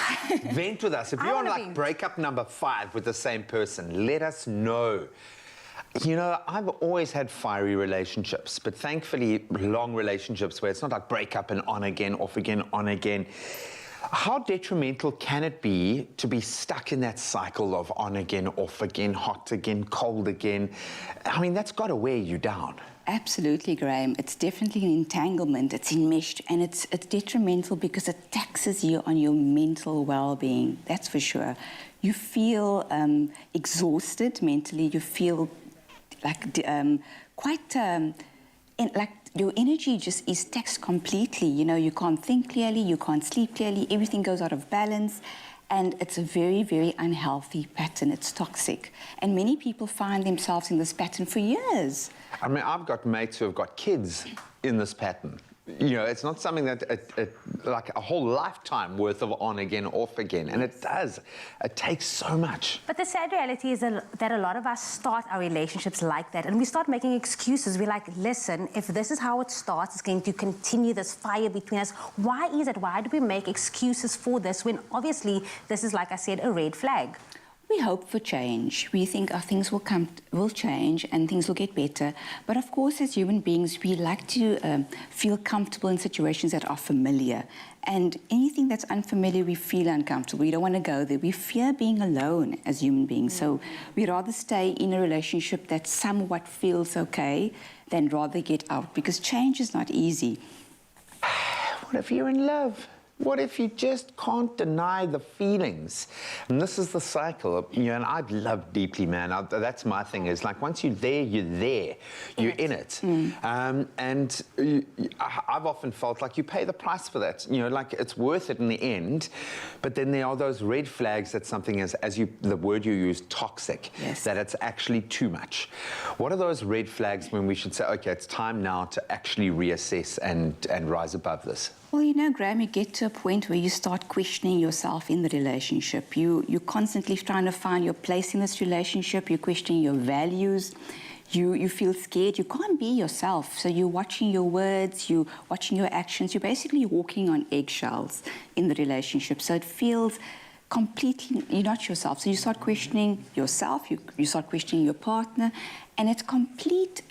Vent with us. If you're on like breakup number 5 with the same person, let us know. You know, I've always had fiery relationships, but thankfully long relationships where it's not like breakup and on again, off again, on again. How detrimental can it be to be stuck in that cycle of on again, off again, hot again, cold again? I mean, that's got to wear you down. Absolutely, Graham. It's definitely an entanglement. It's enmeshed, and it's detrimental because it taxes you on your mental well-being. That's for sure. You feel exhausted mentally. You feel like like your energy just is taxed completely. You know, you can't think clearly, you can't sleep clearly, everything goes out of balance, and it's a very, very unhealthy pattern. It's toxic. And many people find themselves in this pattern for years. I mean, I've got mates who have got kids in this pattern. You know, it's not something that, like a whole lifetime worth of on again, off again. And it does. It takes so much. But the sad reality is that a lot of us start our relationships like that. And we start making excuses. We're like, listen, if this is how it starts, it's going to continue this fire between us. Why is it? Why do we make excuses for this when obviously this is, like I said, a red flag? We hope for change. We think things will change and things will get better. But of course, as human beings, we like to feel comfortable in situations that are familiar. And anything that's unfamiliar, we feel uncomfortable. We don't want to go there. We fear being alone as human beings. So we'd rather stay in a relationship that somewhat feels okay than rather get out, because change is not easy. What if you're in love? What if you just can't deny the feelings? And this is the cycle, you know, and I love deeply, man. That's my thing, is like, once you're there, you're in it. And I've often felt like you pay the price for that, you know, like it's worth it in the end. But then there are those red flags that something is, the word you use, toxic, that it's actually too much. What are those red flags when we should say, okay, it's time now to actually reassess and rise above this? Well, you know, Graham, you get to a point where you start questioning yourself in the relationship. You're constantly trying to find your place in this relationship. You're questioning your values. You feel scared. You can't be yourself. So you're watching your words. You're watching your actions. You're basically walking on eggshells in the relationship. So it feels completely, you're not yourself. So you start questioning yourself. You start questioning your partner. And it's complete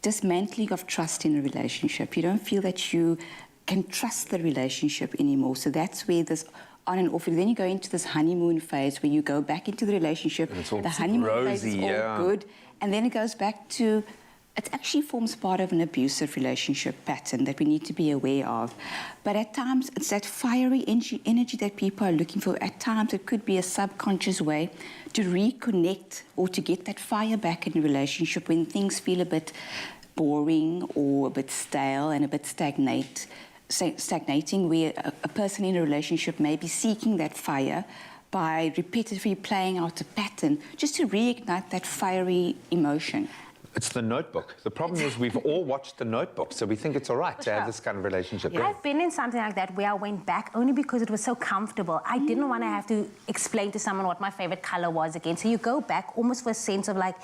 dismantling of trust in a relationship. You don't feel that you can trust the relationship anymore. So that's where this on and off, then you go into this honeymoon phase where you go back into the relationship. The honeymoon phase is all good, and then it goes back to, it actually forms part of an abusive relationship pattern that we need to be aware of. But at times, it's that fiery energy that people are looking for. At times, it could be a subconscious way to reconnect or to get that fire back in a relationship when things feel a bit boring or a bit stale and a bit stagnating, where a person in a relationship may be seeking that fire by repetitively playing out a pattern just to reignite that fiery emotion. It's The Notebook. The problem is we've all watched The Notebook, so we think it's all right to have this kind of relationship. I've been in something like that where I went back only because it was so comfortable. I didn't want to have to explain to someone what my favorite color was again. So you go back almost for a sense of like,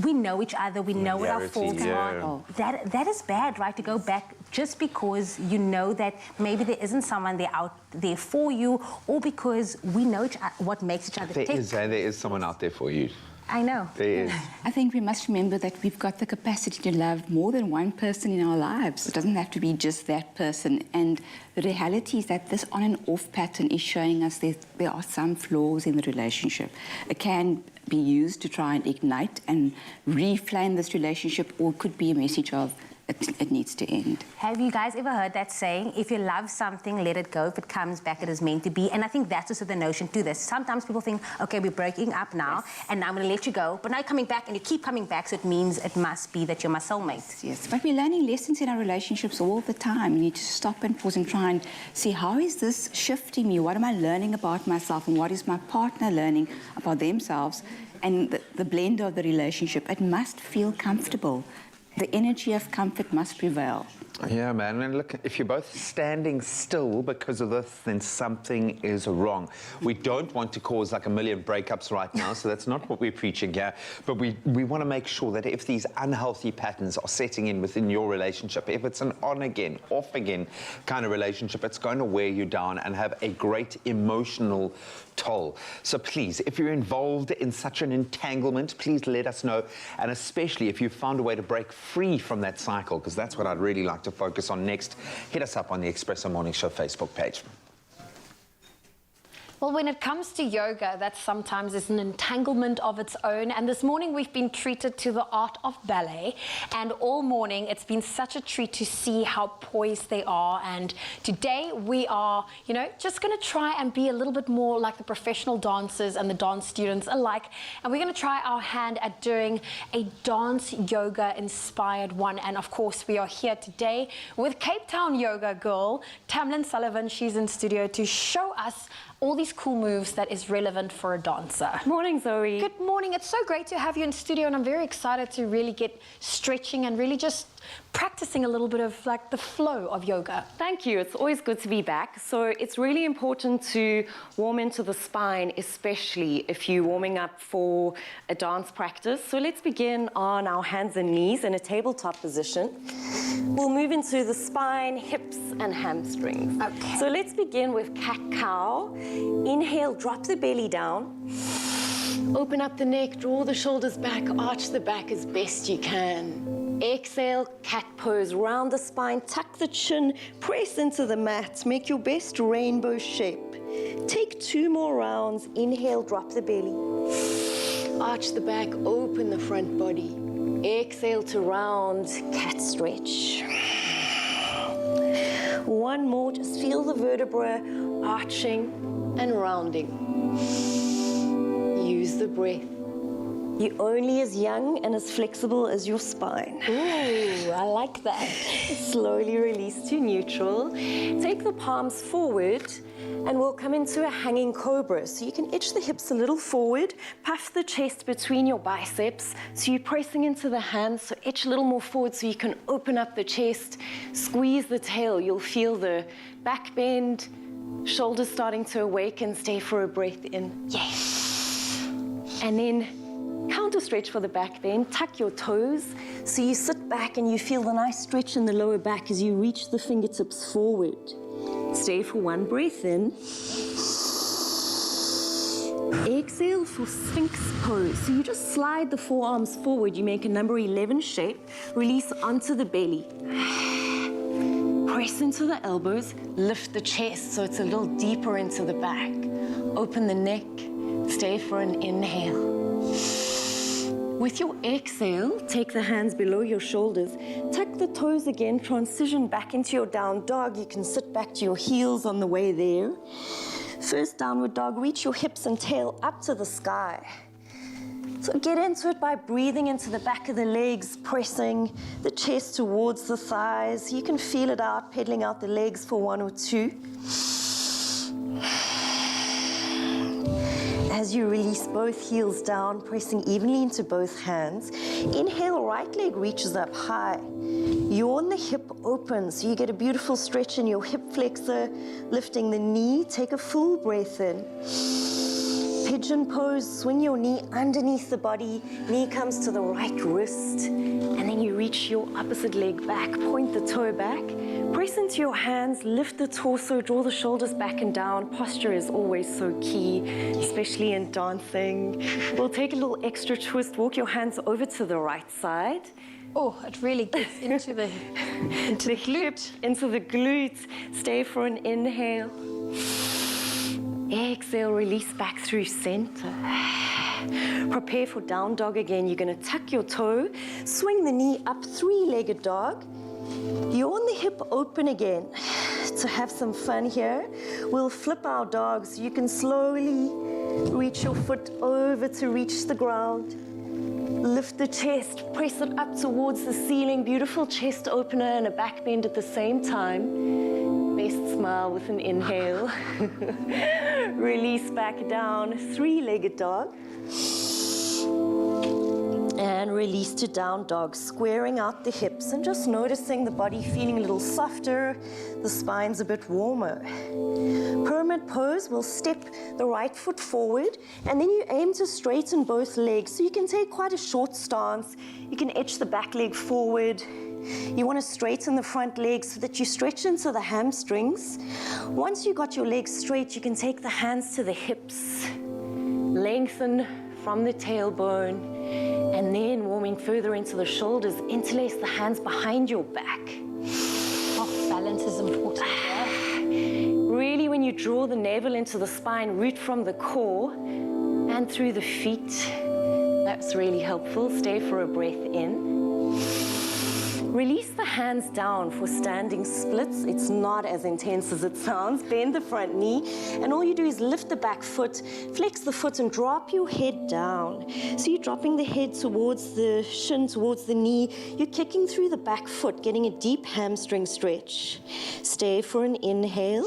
we know each other, we know what our faults are. That is bad, right, to go back just because you know that maybe there isn't someone there out there for you, or because we know what makes each other tick. There is someone out there for you. I know. There is. I think we must remember that we've got the capacity to love more than one person in our lives. It doesn't have to be just that person. And the reality is that this on and off pattern is showing us that there are some flaws in the relationship. It can be used to try and ignite and reflame this relationship, or it could be a message of it needs to end. Have you guys ever heard that saying, if you love something, let it go. If it comes back, it is meant to be. And I think that's also the notion to this. Sometimes people think, okay, we're breaking up now, and I'm going to let you go. But now you're coming back, and you keep coming back, so it means it must be that you're my soulmate. Yes, but we're learning lessons in our relationships all the time. We need to stop and pause and try and see, how is this shifting me? What am I learning about myself, and what is my partner learning about themselves? And the blend of the relationship, it must feel comfortable. The energy of comfort must prevail. Yeah, man. And look, if you're both standing still because of this, then something is wrong. We don't want to cause like 1 million breakups right now, so that's not what we're preaching here. But we want to make sure that if these unhealthy patterns are setting in within your relationship, if it's an on again, off again kind of relationship, it's going to wear you down and have a great emotional toll. So please, if you're involved in such an entanglement, please let us know. And especially if you've found a way to break free from that cycle, because that's what I'd really like to focus on next. Hit us up on the Expresso Morning Show Facebook page. Well, when it comes to yoga, that sometimes is an entanglement of its own. And this morning we've been treated to the art of ballet. And all morning it's been such a treat to see how poised they are. And today we are, you know, just going to try and be a little bit more like the professional dancers and the dance students alike. And we're going to try our hand at doing a dance yoga inspired one. And of course, we are here today with Cape Town yoga girl, Tamlin Sullivan. She's in studio to show us all these cool moves that is relevant for a dancer. Morning, Zoe. Good morning. It's so great to have you in studio, and I'm very excited to really get stretching and really just practicing a little bit of like the flow of yoga. Thank you. It's always good to be back. So it's really important to warm into the spine, especially if you're warming up for a dance practice. So let's begin on our hands and knees in a tabletop position. We'll move into the spine, hips, and hamstrings. Okay. So let's begin with cat-cow. Inhale, drop the belly down. Open up the neck, draw the shoulders back, arch the back as best you can. Exhale, cat pose, round the spine, tuck the chin, press into the mat, make your best rainbow shape. Take 2 more rounds. Inhale, drop the belly. Arch the back, open the front body. Exhale to round, cat stretch. One more, just feel the vertebra arching and rounding. Use the breath. You're only as young and as flexible as your spine. Ooh, I like that. Slowly release to neutral. Take the palms forward and we'll come into a hanging cobra. So you can itch the hips a little forward, puff the chest between your biceps. So you're pressing into the hands, so itch a little more forward so you can open up the chest, squeeze the tail. You'll feel the back bend, shoulders starting to awaken. Stay for a breath in. Yes. And then counter stretch for the back bend. Tuck your toes. So you sit back and you feel the nice stretch in the lower back as you reach the fingertips forward. Stay for one breath in. Exhale for Sphinx pose. So you just slide the forearms forward. You make a number 11 shape. Release onto the belly. Press into the elbows. Lift the chest so it's a little deeper into the back. Open the neck. Stay for an inhale. With your exhale, take the hands below your shoulders, tuck the toes again, transition back into your down dog. You can sit back to your heels on the way there. First downward dog, reach your hips and tail up to the sky. So get into it by breathing into the back of the legs, pressing the chest towards the thighs. You can feel it out, pedaling out the legs for 1 or 2. As you release both heels down, pressing evenly into both hands. Inhale, right leg reaches up high. Yawn the hip open, so you get a beautiful stretch in your hip flexor, lifting the knee. Take a full breath in. Pigeon pose, swing your knee underneath the body. Knee comes to the right wrist. And then you reach your opposite leg back, point the toe back. Press into your hands, lift the torso, draw the shoulders back and down. Posture is always so key, especially in dancing. We'll take a little extra twist, walk your hands over to the right side. Oh, it really gets into the glute. Into the glutes. Stay for an inhale. Exhale, release back through center. Prepare for down dog again. You're going to tuck your toe, swing the knee up, three-legged dog. Yawn the hip open again. To have some fun here, we'll flip our dog so you can slowly reach your foot over to reach the ground. Lift the chest, press it up towards the ceiling. Beautiful chest opener and a back bend at the same time. Best smile with an inhale. Release back down, three-legged dog. And release to down dog, squaring out the hips and just noticing the body feeling a little softer, the spine's a bit warmer. Pyramid pose, we'll step the right foot forward and then you aim to straighten both legs. So you can take quite a short stance. You can edge the back leg forward. You want to straighten the front leg so that you stretch into the hamstrings. Once you got your legs straight, you can take the hands to the hips. Lengthen from the tailbone. And then warming further into the shoulders, interlace the hands behind your back. Oh, balance is important. Really, when you draw the navel into the spine, root from the core and through the feet. That's really helpful. Stay for a breath in. Release the hands down for standing splits. It's not as intense as it sounds. Bend the front knee, and all you do is lift the back foot, flex the foot, and drop your head down. So you're dropping the head towards the shin, towards the knee. You're kicking through the back foot, getting a deep hamstring stretch. Stay for an inhale.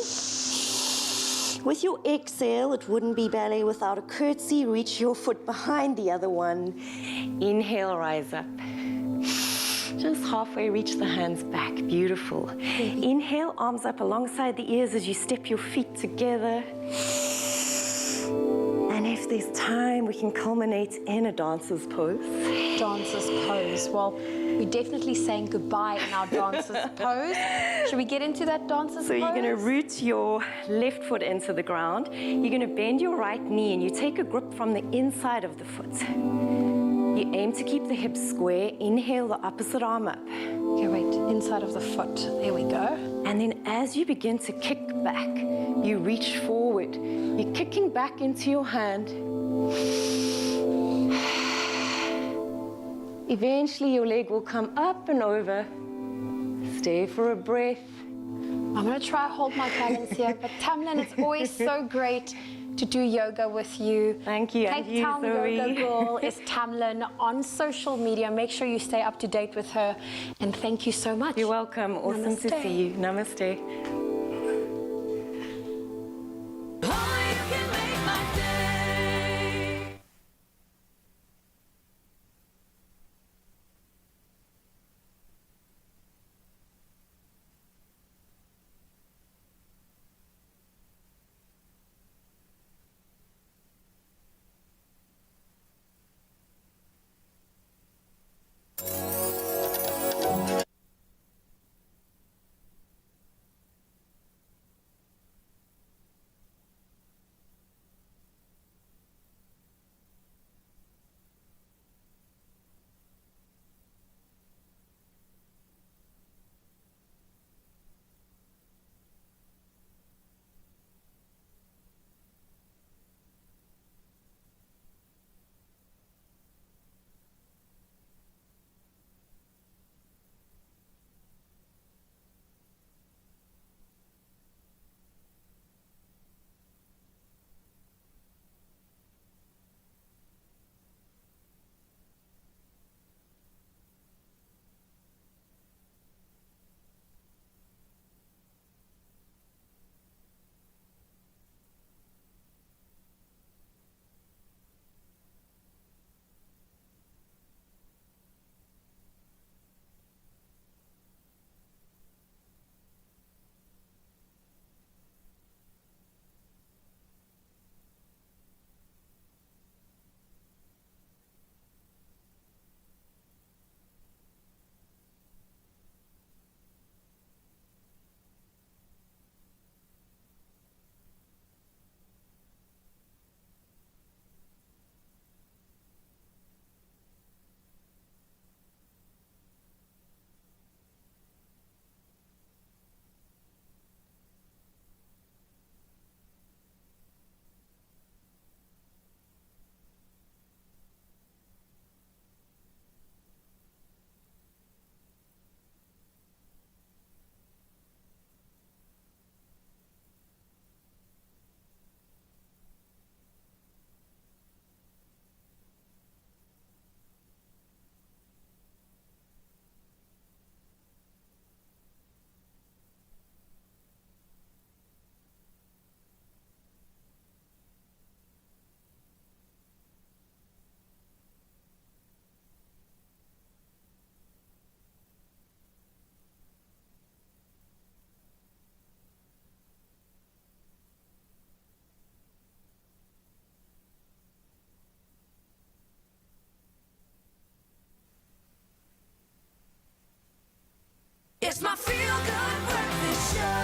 With your exhale, it wouldn't be ballet without a curtsy. Reach your foot behind the other one. Inhale, rise up. Just halfway, reach the hands back. Beautiful. Inhale, arms up alongside the ears as you step your feet together. And if there's time, we can culminate in a dancer's pose. Dancer's pose. Well, we're definitely saying goodbye in our dancer's pose. Should we get into that dancer's pose? So you're going to root your left foot into the ground. You're going to bend your right knee and you take a grip from the inside of the foot. You aim to keep the hips square. Inhale the opposite arm up. Okay, wait, inside of the foot. There we go. And then as you begin to kick back, you reach forward. You're kicking back into your hand. Eventually your leg will come up and over. Stay for a breath. I'm going to try hold my balance here, but Tamlin, it's always so great to do yoga with you. Thank you. Cape Town Yoga Girl is Tamlin on social media. Make sure you stay up to date with her. And thank you so much. You're welcome. Awesome to see you. Namaste. It's my feel-good breakfast show.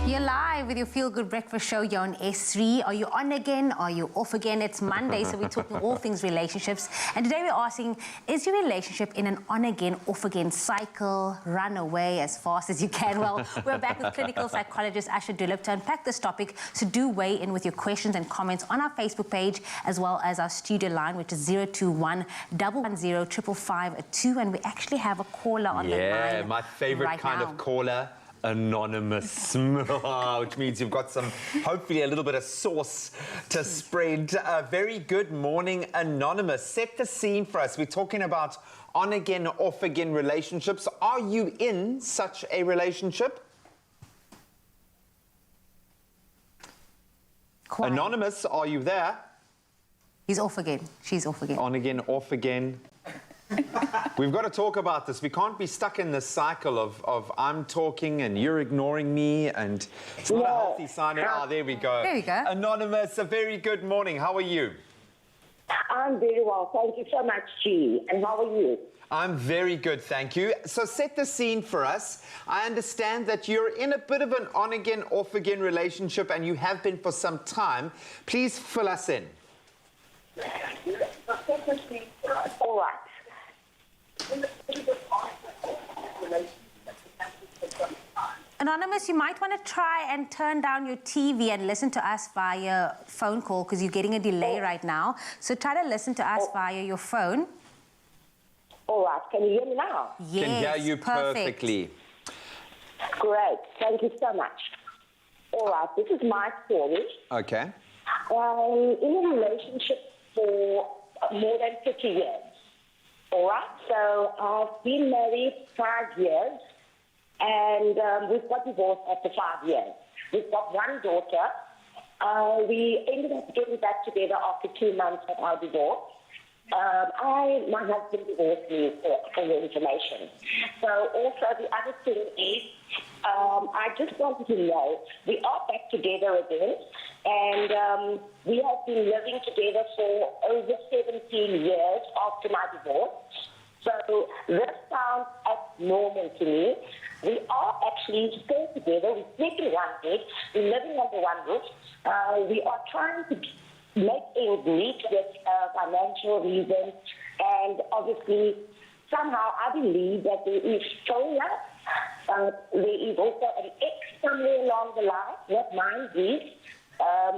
You're live with your Feel Good Breakfast Show. You're on S3. Are you on again? Are you off again? It's Monday, so we're talking all things relationships. And today we're asking, is your relationship in an on-again, off-again cycle? Run away as fast as you can. Well, we're back with clinical psychologist Asha Dulip to unpack this topic. So do weigh in with your questions and comments on our Facebook page, as well as our studio line, which is 021 110 552. And we actually have a caller on the line. Yeah, my favorite right kind now. of caller. Anonymous, which means you've got some, hopefully a little bit of sauce to spread. Very good morning, Anonymous. Set the scene for us. We're talking about on-again, off-again relationships. Are you in such a relationship? Quiet. Anonymous, are you there? He's off again. She's off again. On again, off again. We've got to talk about this. We can't be stuck in this cycle of I'm talking and you're ignoring me, and it's not a healthy sign. Oh, there we go. There we go. Anonymous, a very good morning. How are you? I'm very well. Thank you so much, G. And how are you? I'm very good, thank you. So set the scene for us. I understand that you're in a bit of an on-again, off-again relationship, and you have been for some time. Please fill us in. All right. Anonymous, you might want to try and turn down your TV and listen to us via phone call because you're getting a delay right now. So try to listen to us via your phone. All right, can you hear me now? Yes, Can hear you perfectly. Great, thank you so much. All right, this is my story. Okay. In a relationship for more than 50 years. All right, so I've been married 5 years, and we've got divorced after 5 years. We've got one daughter. We ended up getting back together after 2 months of our divorce. My husband divorced me for your information. So also the other thing is, I just wanted to know, we are back together again, and we have been living together for over 17 years after my divorce. So this sounds abnormal to me. We are actually still together. We sleep in one bed. We're living under one roof. We are trying to make ends meet with financial reasons, and obviously somehow I believe that there is still love. There is also an ex somewhere along the line, not mine,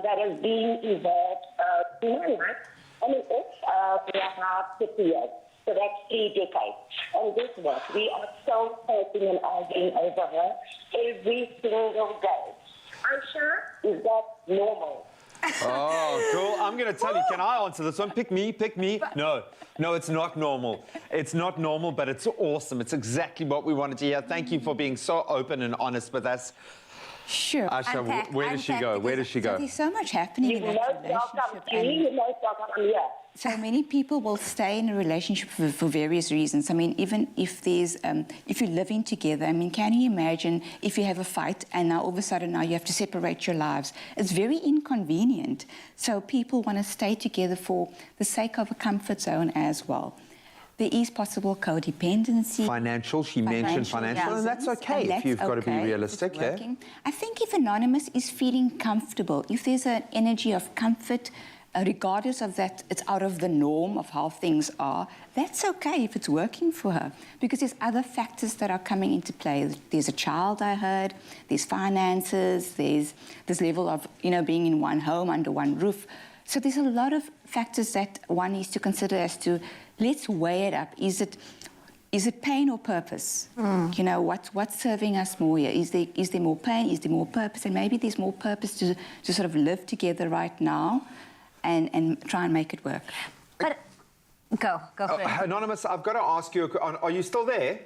that has been involved in my life. I mean, for about 50 years. So that's 3 decades. And guess what? We are so hurting and arguing over her every single day. Aisha, is that normal? Oh, cool. I'm going to tell you, can I answer this one? Pick me, pick me. No, it's not normal. It's not normal, but it's awesome. It's exactly what we wanted to hear. Thank you for being so open and honest with us. Sure. Asha, where does she go? Where does she go? So there's so much happening in that relationship. I'm here. So many people will stay in a relationship for various reasons. I mean, even if there's, if you're living together, I mean, can you imagine if you have a fight and now all of a sudden now you have to separate your lives? It's very inconvenient. So people want to stay together for the sake of a comfort zone as well. There is possible codependency. Financial, she mentioned financial, and that's okay if you've got to be realistic. Yeah. I think if Anonymous is feeling comfortable, if there's an energy of comfort, regardless of that, it's out of the norm of how things are, that's okay if it's working for her, because there's other factors that are coming into play. There's a child, I heard, there's finances, there's this level of, being in one home, under one roof. So there's a lot of factors that one needs to consider as to, let's weigh it up. Is it pain or purpose? What's serving us more here? Is there more pain? Is there more purpose? And maybe there's more purpose to sort of live together right now and try and make it work. But go for it. Anonymous, I've got to ask you, are you still there?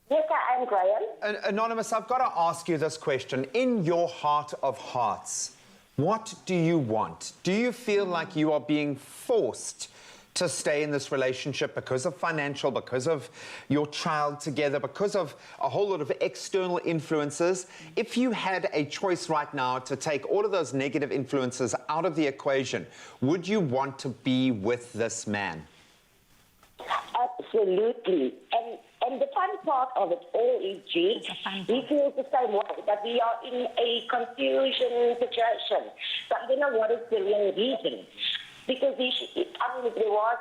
Yes, I am, Graham. Anonymous, I've got to ask you this question. In your heart of hearts, what do you want? Do you feel like you are being forced to stay in this relationship because of financial, because of your child together, because of a whole lot of external influences? If you had a choice right now to take all of those negative influences out of the equation, would you want to be with this man? Absolutely. And the fun part of it all is, G, we feel the same way, that we are in a confusion situation. So I don't know what is the real reason. Because if there was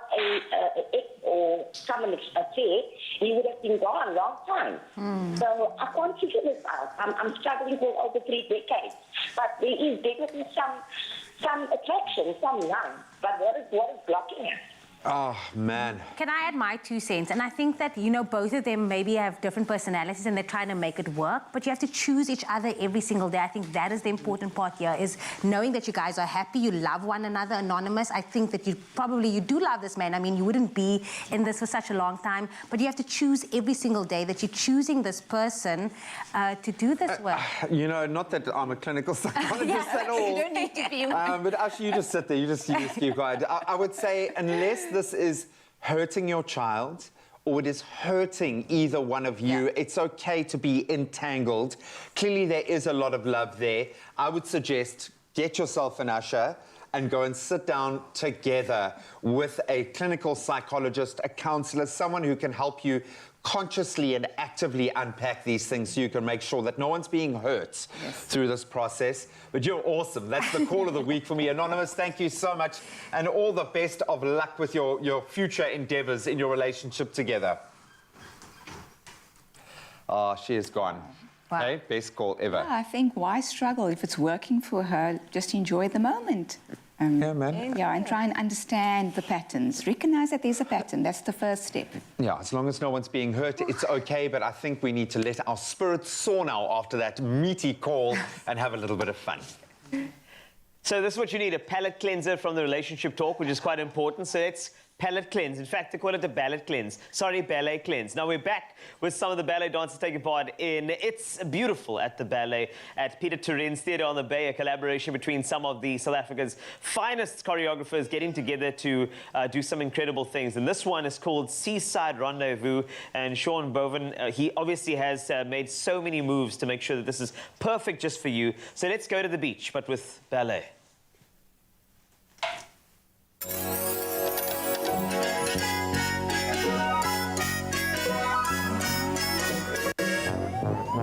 or someone affair, he would have been gone a long time. So I can't figure this out. I'm struggling for over 3 decades. But there is definitely some attraction, some love. But what is blocking it? Oh, man. Can I add my 2 cents? And I think that, both of them maybe have different personalities and they're trying to make it work, but you have to choose each other every single day. I think that is the important part here, is knowing that you guys are happy, you love one another. Anonymous, I think that you do love this man. I mean, you wouldn't be in this for such a long time, but you have to choose every single day that you're choosing this person to do this work. Not that I'm a clinical psychologist at all. You don't need to be. But actually, you just sit there, you just keep quiet. I would say, unless this is hurting your child or it is hurting either one of you, it's okay to be entangled. Clearly, there is a lot of love there. I would suggest get yourself an usher and go and sit down together with a clinical psychologist, a counselor, someone who can help you consciously and actively unpack these things so you can make sure that no one's being hurt through this process. But you're awesome. That's the call of the week for me. Anonymous, thank you so much, and all the best of luck with your future endeavors in your relationship together. Oh, she is gone. Wow. Okay, best call ever. Yeah, I think why struggle if it's working for her? Just enjoy the moment. Yeah, man. Yeah, and try and understand the patterns. Recognize that there's a pattern. That's the first step. Yeah, as long as no one's being hurt, it's okay, but I think we need to let our spirits soar now after that meaty call and have a little bit of fun. So this is what you need, a palate cleanser from the relationship talk, which is quite important. So let's palate cleanse. In fact, they call it the ballet cleanse. Sorry, ballet cleanse. Now we're back with some of the ballet dancers taking part in It's Beautiful at the Ballet at Peter Turin's Theatre on the Bay, a collaboration between some of the South Africa's finest choreographers getting together to do some incredible things. And this one is called Seaside Rendezvous. And Sean Boven, he obviously has made so many moves to make sure that this is perfect just for you. So let's go to the beach, but with ballet.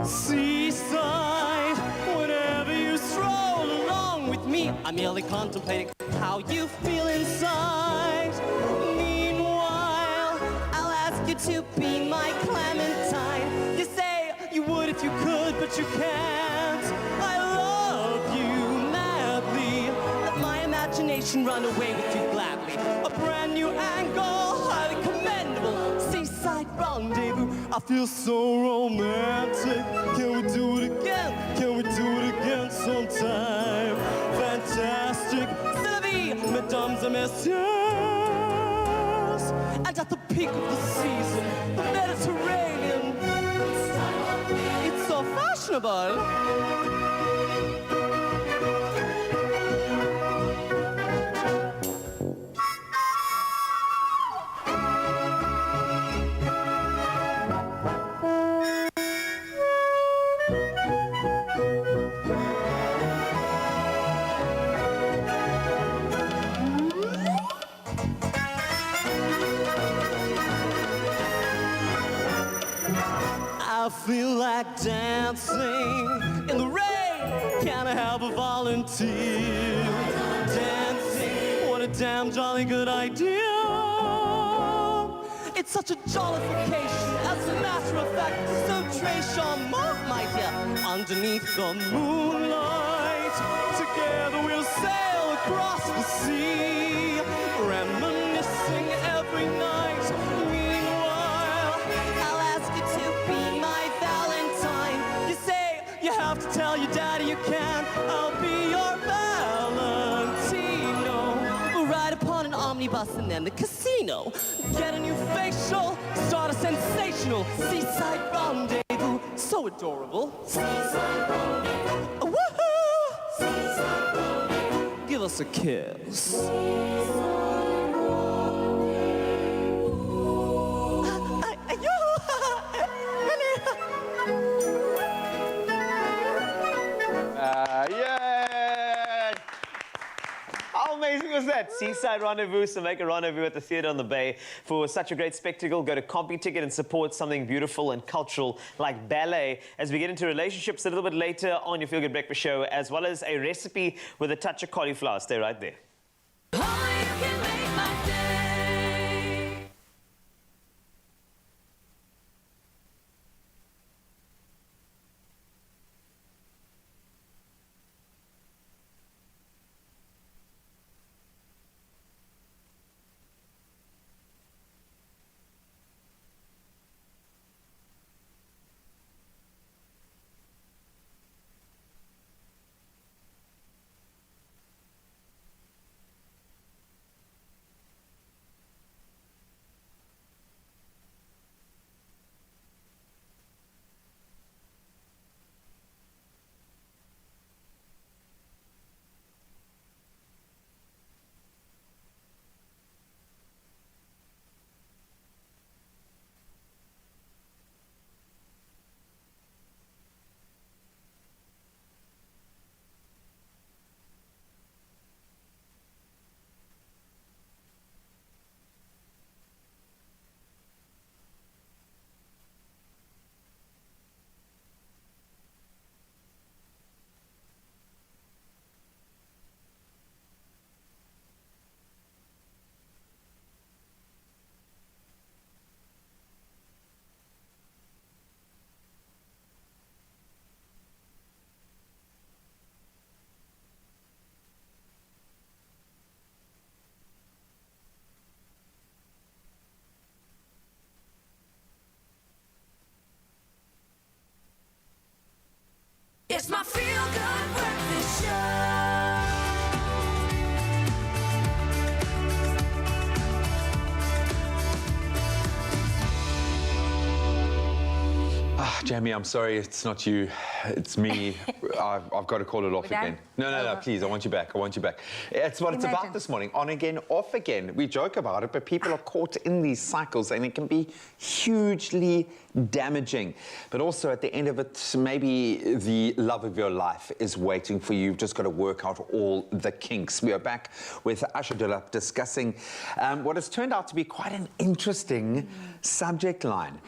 Seaside, whenever you stroll along with me, I'm merely contemplating how you feel inside. Meanwhile, I'll ask you to be my Clementine. You say you would if you could, but you can't. I love you madly. Let my imagination run away with you gladly. A brand new angle, highly commendable. Seaside rendezvous. I feel so romantic. Can we do it again? Can we do it again sometime? Fantastic. C'est la vie, mesdames et messieurs. And at the peak of the season, the Mediterranean. It's so fashionable. I feel like dancing in the rain. Can I have a volunteer? Dancing, what a damn jolly good idea. It's such a jollification. As a matter of fact, so très charmant, my dear. Underneath the moonlight, together we'll sail across the sea, reminiscing every night. Have to tell your daddy you can. I'll be your Valentino. We'll ride upon an omnibus and then the casino. Get a new facial, start a sensational seaside rendezvous. So adorable. Seaside rendezvous. Woohoo! Seaside rendezvous. Give us a kiss. Seaside Yeah! How amazing was that? Seaside Rendezvous, so make a rendezvous at the Theatre on the Bay. For such a great spectacle, go to CompuTicket and support something beautiful and cultural like ballet. As we get into relationships a little bit later on your Feel Good Breakfast show, as well as a recipe with a touch of cauliflower. Stay right there. Jamie, I'm sorry, it's not you. It's me. I've got to call it off again. No, please, I want you back. I want you back. It's what it's about this morning. On again, off again. We joke about it, but people are caught in these cycles and it can be hugely damaging. But also at the end of it, maybe the love of your life is waiting for you. You've just got to work out all the kinks. We are back with Asha Dulap discussing what has turned out to be quite an interesting subject line.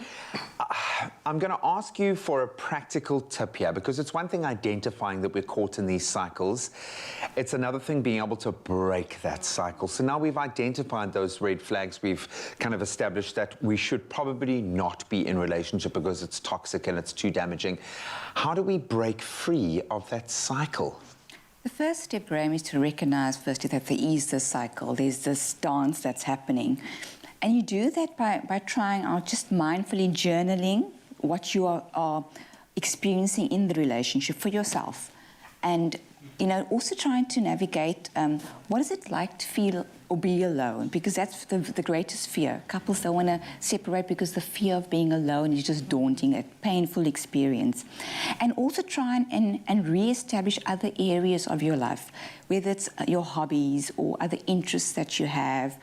I'm going to ask you for a practical tip here, because it's one thing identifying that we're caught in these cycles. It's another thing being able to break that cycle. So now we've identified those red flags. We've kind of established that we should probably not be in a relationship because it's toxic and it's too damaging. How do we break free of that cycle? The first step, Graham, is to recognize firstly that there is this cycle. There's this dance that's happening. And you do that by trying out just mindfully journaling what you are experiencing in the relationship for yourself. And, you know, also trying to navigate what is it like to feel or be alone, because that's the greatest fear. Couples don't want to separate because the fear of being alone is just daunting, a painful experience. And also try and re-establish other areas of your life, whether it's your hobbies or other interests that you have,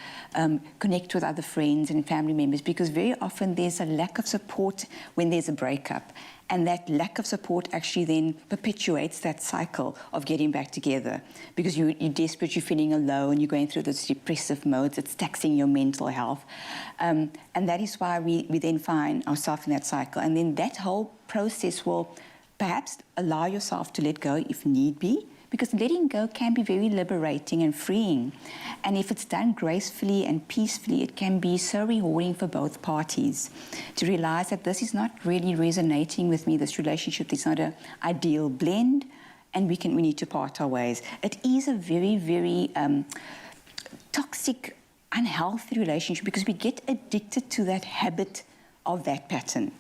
connect with other friends and family members, because very often there's a lack of support when there's a breakup. And that lack of support actually then perpetuates that cycle of getting back together, because you're desperate, you're feeling alone, you're going through those depressive modes, it's taxing your mental health. And that is why we then find ourselves in that cycle. And then that whole process will perhaps allow yourself to let go if need be, because letting go can be very liberating and freeing. And if it's done gracefully and peacefully, it can be so rewarding for both parties to realize that this is not really resonating with me, this relationship is not an ideal blend, and we need to part our ways. It is a very, very toxic, unhealthy relationship, because we get addicted to that habit of that pattern.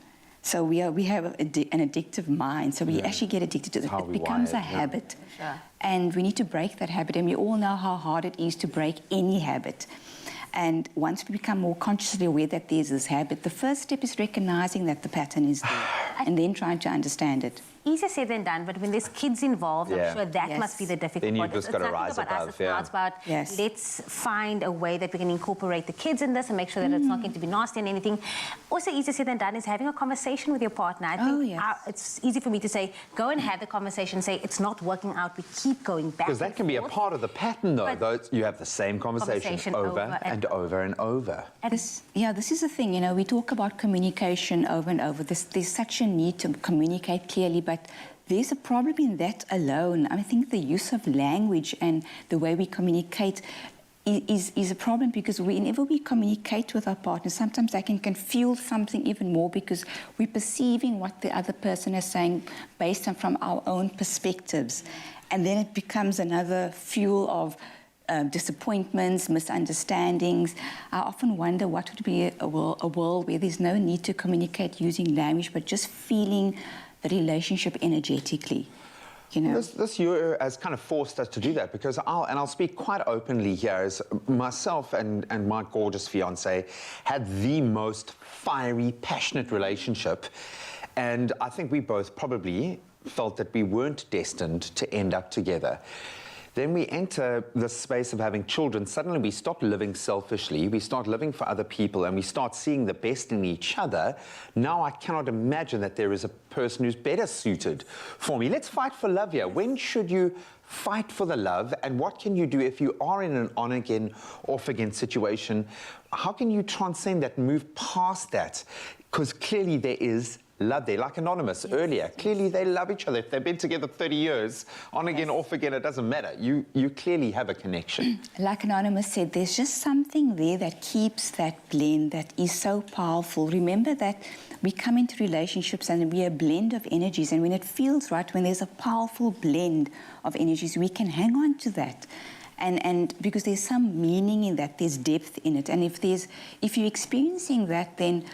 So we have an addictive mind, so we actually get addicted to it. It becomes a habit. Sure. And we need to break that habit, and we all know how hard it is to break any habit. And once we become more consciously aware that there's this habit, the first step is recognizing that the pattern is there, and then trying to understand it. Easier said than done, but when there's kids involved, I'm sure that must be the difficult part. Then you've just got to rise above. It's now about let's find a way that we can incorporate the kids in this and make sure that it's not going to be nasty and anything. Also, easier said than done is having a conversation with your partner. I think it's easy for me to say, go and have the conversation, say it's not working out, we keep going back. Because that can be a part of the pattern, though. You have the same conversation over and over and over. This is the thing, you know, we talk about communication over and over. There's such a need to communicate clearly, but there's a problem in that alone. I think the use of language and the way we communicate is a problem, because whenever we communicate with our partner, sometimes I can feel something even more, because we're perceiving what the other person is saying based on from our own perspectives. And then it becomes another fuel of disappointments, misunderstandings. I often wonder what would be a world where there's no need to communicate using language, but just feeling the relationship energetically. You know? This year has kind of forced us to do that, because I'll speak quite openly here, as myself and my gorgeous fiancé had the most fiery, passionate relationship, and I think we both probably felt that we weren't destined to end up together. Then we enter the space of having children. Suddenly we stop living selfishly, we start living for other people, and we start seeing the best in each other. Now I cannot imagine that there is a person who's better suited for me. Let's fight for love here. When should you fight for the love, and what can you do if you are in an on-again, off-again situation? How can you transcend that, move past that? Because clearly there is love there, like Anonymous earlier. Clearly they love each other. If they've been together 30 years, on again, off again, it doesn't matter. You clearly have a connection. Like Anonymous said, there's just something there that keeps that blend that is so powerful. Remember that we come into relationships and we're a blend of energies, and when it feels right, when there's a powerful blend of energies, we can hang on to that. And because there's some meaning in that, there's depth in it. And if you're experiencing that, then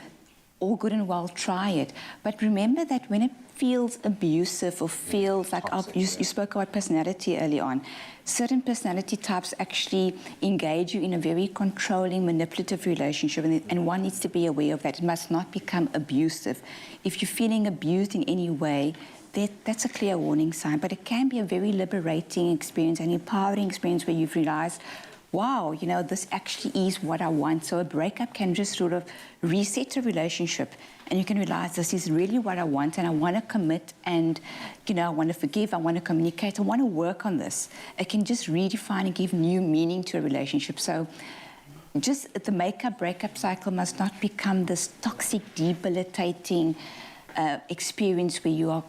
all good and well, try it. But remember that when it feels abusive or feels like, you spoke about personality early on, certain personality types actually engage you in a very controlling, manipulative relationship, and one needs to be aware of that. It must not become abusive. If you're feeling abused in any way, that's a clear warning sign, but it can be a very liberating experience, an empowering experience where you've realized, wow, you know, this actually is what I want. So a breakup can just sort of reset a relationship, and you can realize this is really what I want, and I want to commit, and, you know, I want to forgive, I want to communicate, I want to work on this. It can just redefine and give new meaning to a relationship. So just the breakup cycle must not become this toxic, debilitating experience where you are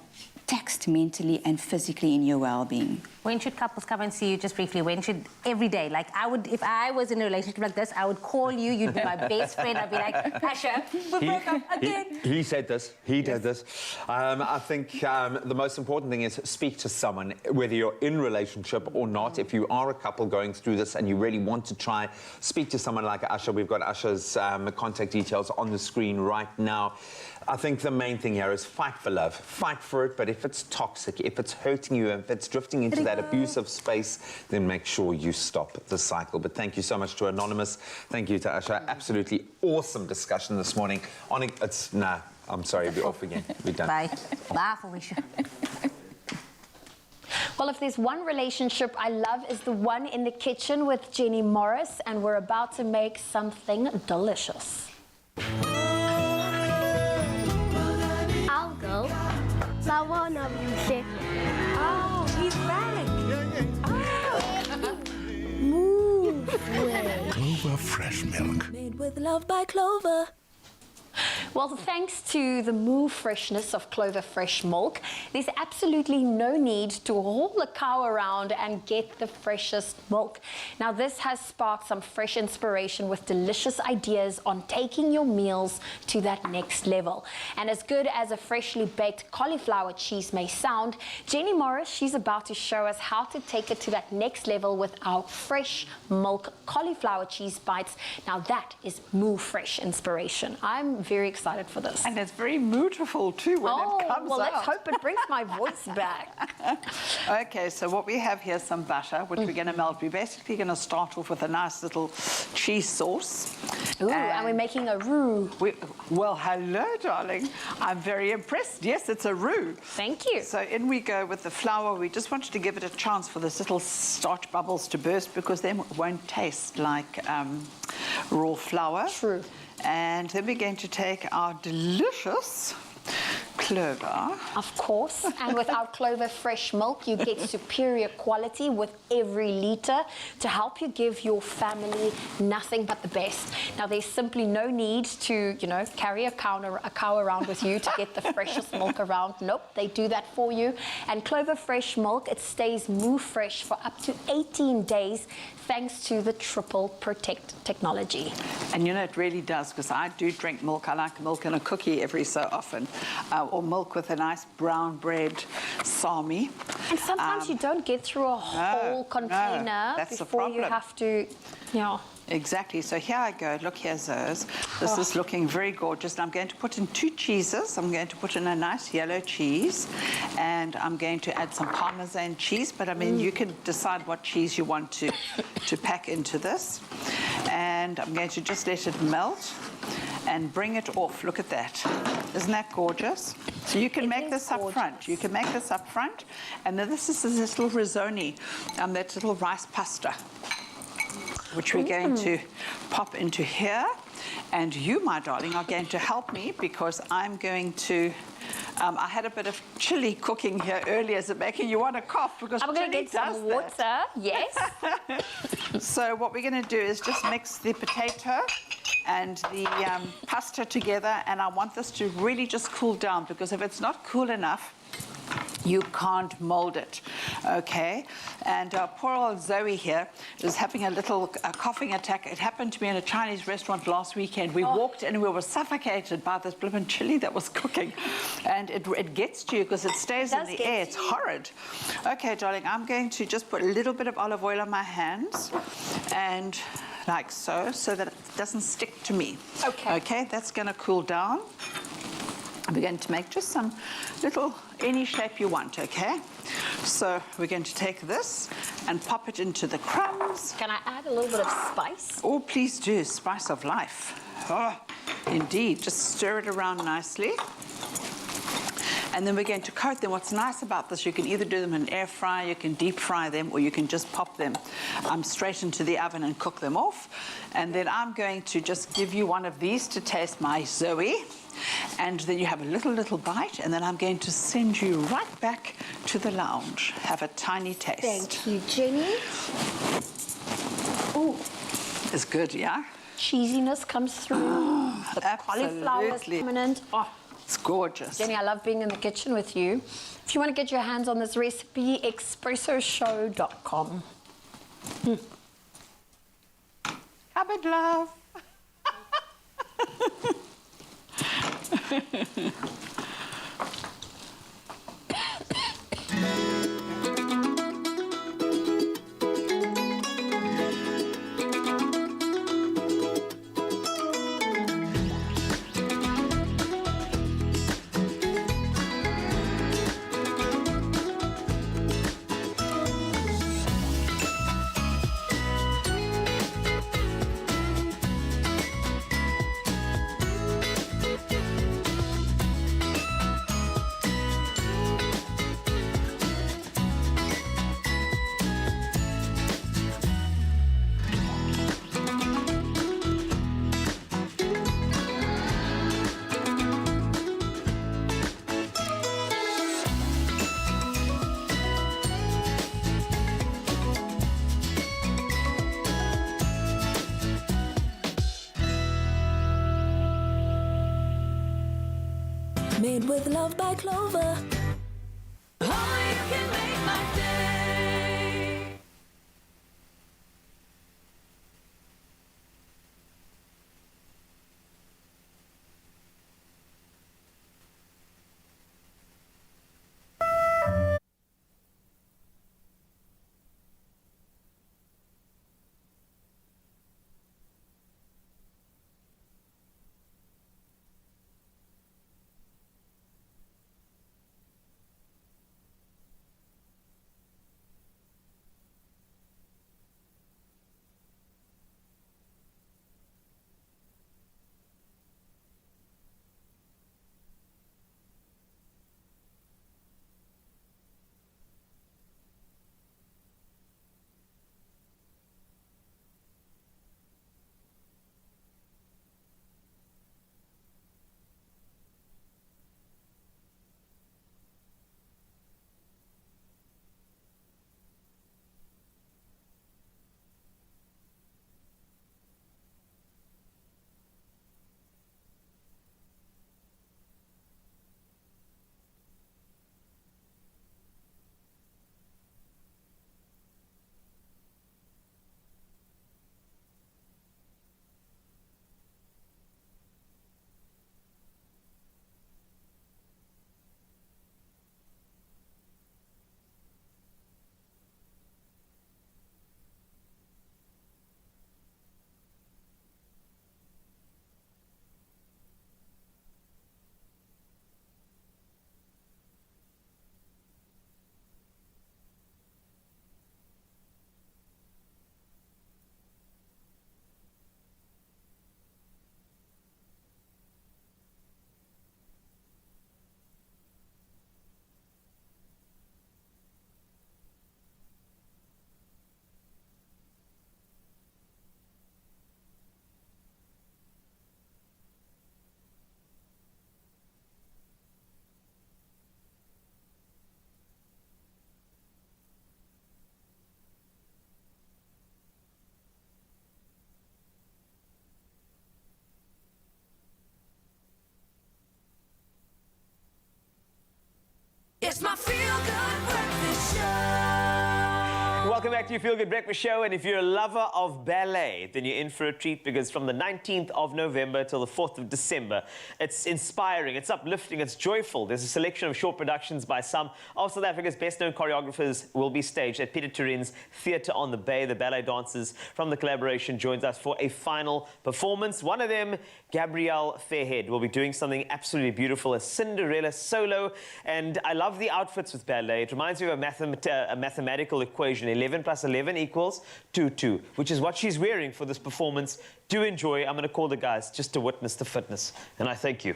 taxed mentally and physically in your well-being. When should couples come and see you, just briefly? When should, every day? Like, I would, if I was in a relationship like this, I would call you, you'd be my best friend. I'd be like, Asha, we broke up again. He said this, he did this. I think the most important thing is speak to someone, whether you're in a relationship or not. If you are a couple going through this and you really want to try, speak to someone like Asha. We've got Asha's contact details on the screen right now. I think the main thing here is fight for love. Fight for it, but if it's toxic, if it's hurting you, if it's drifting into that abusive space, then make sure you stop the cycle. But thank you so much to Anonymous. Thank you to Asha. Absolutely awesome discussion this morning. I'm sorry, we're off again. We're done. Bye. Bye, Felicia. Well, if there's one relationship I love, is the one in the kitchen with Jenny Morris, and we're about to make something delicious. I'll go. I wanna say, oh, he's back. Move way. Clover fresh milk. Made with love by Clover. Well, thanks to the move freshness of Clover Fresh Milk, there's absolutely no need to haul a cow around and get the freshest milk. Now, this has sparked some fresh inspiration with delicious ideas on taking your meals to that next level. And as good as a freshly baked cauliflower cheese may sound, Jenny Morris, she's about to show us how to take it to that next level with our fresh milk cauliflower cheese bites. Now, that is move fresh inspiration. I'm very excited for this. And it's very beautiful too when it comes well, out. let's hope it brings my voice back. Okay, so what we have here is some butter, which we're going to melt. We're basically going to start off with a nice little cheese sauce. Ooh, and we're making a roux. Well, hello, darling. I'm very impressed. Yes, it's a roux. Thank you. So in we go with the flour. We just wanted to give it a chance for this little starch bubbles to burst, because then it won't taste like raw flour. True. And then we're going to take our delicious Clover. Of course. And with our Clover Fresh Milk, you get superior quality with every litre to help you give your family nothing but the best. Now, there's simply no need to, you know, carry a cow around with you to get the freshest milk around. Nope, they do that for you. And Clover Fresh Milk, it stays move fresh for up to 18 days thanks to the Triple Protect technology. And you know, it really does, because I do drink milk. I like milk in a cookie every so often, or milk with a nice brown bread salmi. And sometimes you don't get through a whole container before you have to, yeah. Exactly. So here I go. Look, here's those. This is looking very gorgeous. And I'm going to put in 2 cheeses. I'm going to put in a nice yellow cheese, and I'm going to add some Parmesan cheese. But I mean, you can decide what cheese you want to pack into this. And I'm going to just let it melt and bring it off. Look at that. Isn't that gorgeous? So you can make this up front. You can make this up front. And then this is this little risotto, that little rice pasta, which we're going to pop into here. And you, my darling, are going to help me, because I'm going to... I had a bit of chili cooking here earlier. Is it making you want to cough? Because I'm going to get some water, yes. So what we're going to do is just mix the potato and the pasta together. And I want this to really just cool down, because if it's not cool enough, you can't mold it, okay? And poor old Zoe here is having a little coughing attack. It happened to me in a Chinese restaurant last weekend. We walked in and we were suffocated by this blooming chili that was cooking. And it gets to you because it stays in the air. It's horrid. Okay, darling, I'm going to just put a little bit of olive oil on my hands and like so, so that it doesn't stick to me. Okay. Okay, that's going to cool down. We're going to make just some little, any shape you want, okay? So we're going to take this and pop it into the crumbs. Can I add a little bit of spice? Oh, please do, spice of life. Oh, indeed, just stir it around nicely. And then we're going to coat them. What's nice about this, you can either do them in an air fryer, you can deep fry them, or you can just pop them straight into the oven and cook them off. And then I'm going to just give you one of these to taste, my Zoe. And then you have a little bite, and then I'm going to send you right back to the lounge. Have a tiny taste. Thank you, Jenny. Ooh. It's good, yeah? Cheesiness comes through. The cauliflower is prominent. Oh, it's gorgeous. Jenny, I love being in the kitchen with you. If you want to get your hands on this recipe, expressoshow.com. Cupboard love. Made with love by Clover. It's my feel-good breakfast show. Welcome back to your Feel Good Breakfast Show. And if you're a lover of ballet, then you're in for a treat, because from the 19th of November till the 4th of December, it's inspiring, it's uplifting, it's joyful. There's a selection of short productions by some of South Africa's best-known choreographers will be staged at Peter Turin's Theatre on the Bay. The ballet dancers from the collaboration joins us for a final performance. One of them, Gabrielle Fairhead, will be doing something absolutely beautiful, a Cinderella solo. And I love the outfits with ballet. It reminds me of a mathematical equation. 11 plus 11 equals 2, which is what she's wearing for this performance. Do enjoy. I'm going to call the guys just to witness the fitness. And I thank you.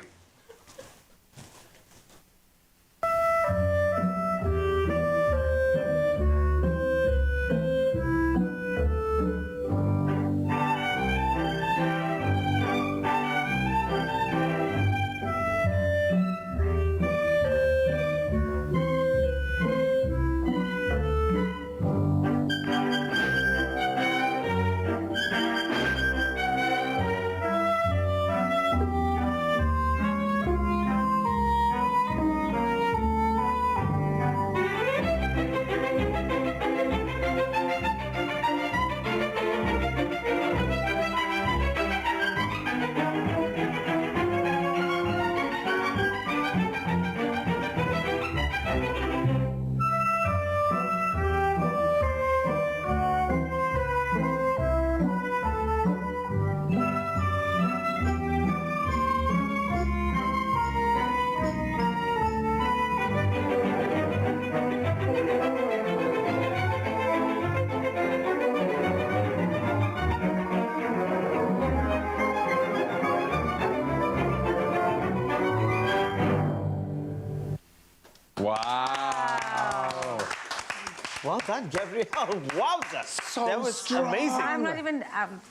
Wow. Well done, Gabrielle. Wowza. That was strong. amazing. I'm not even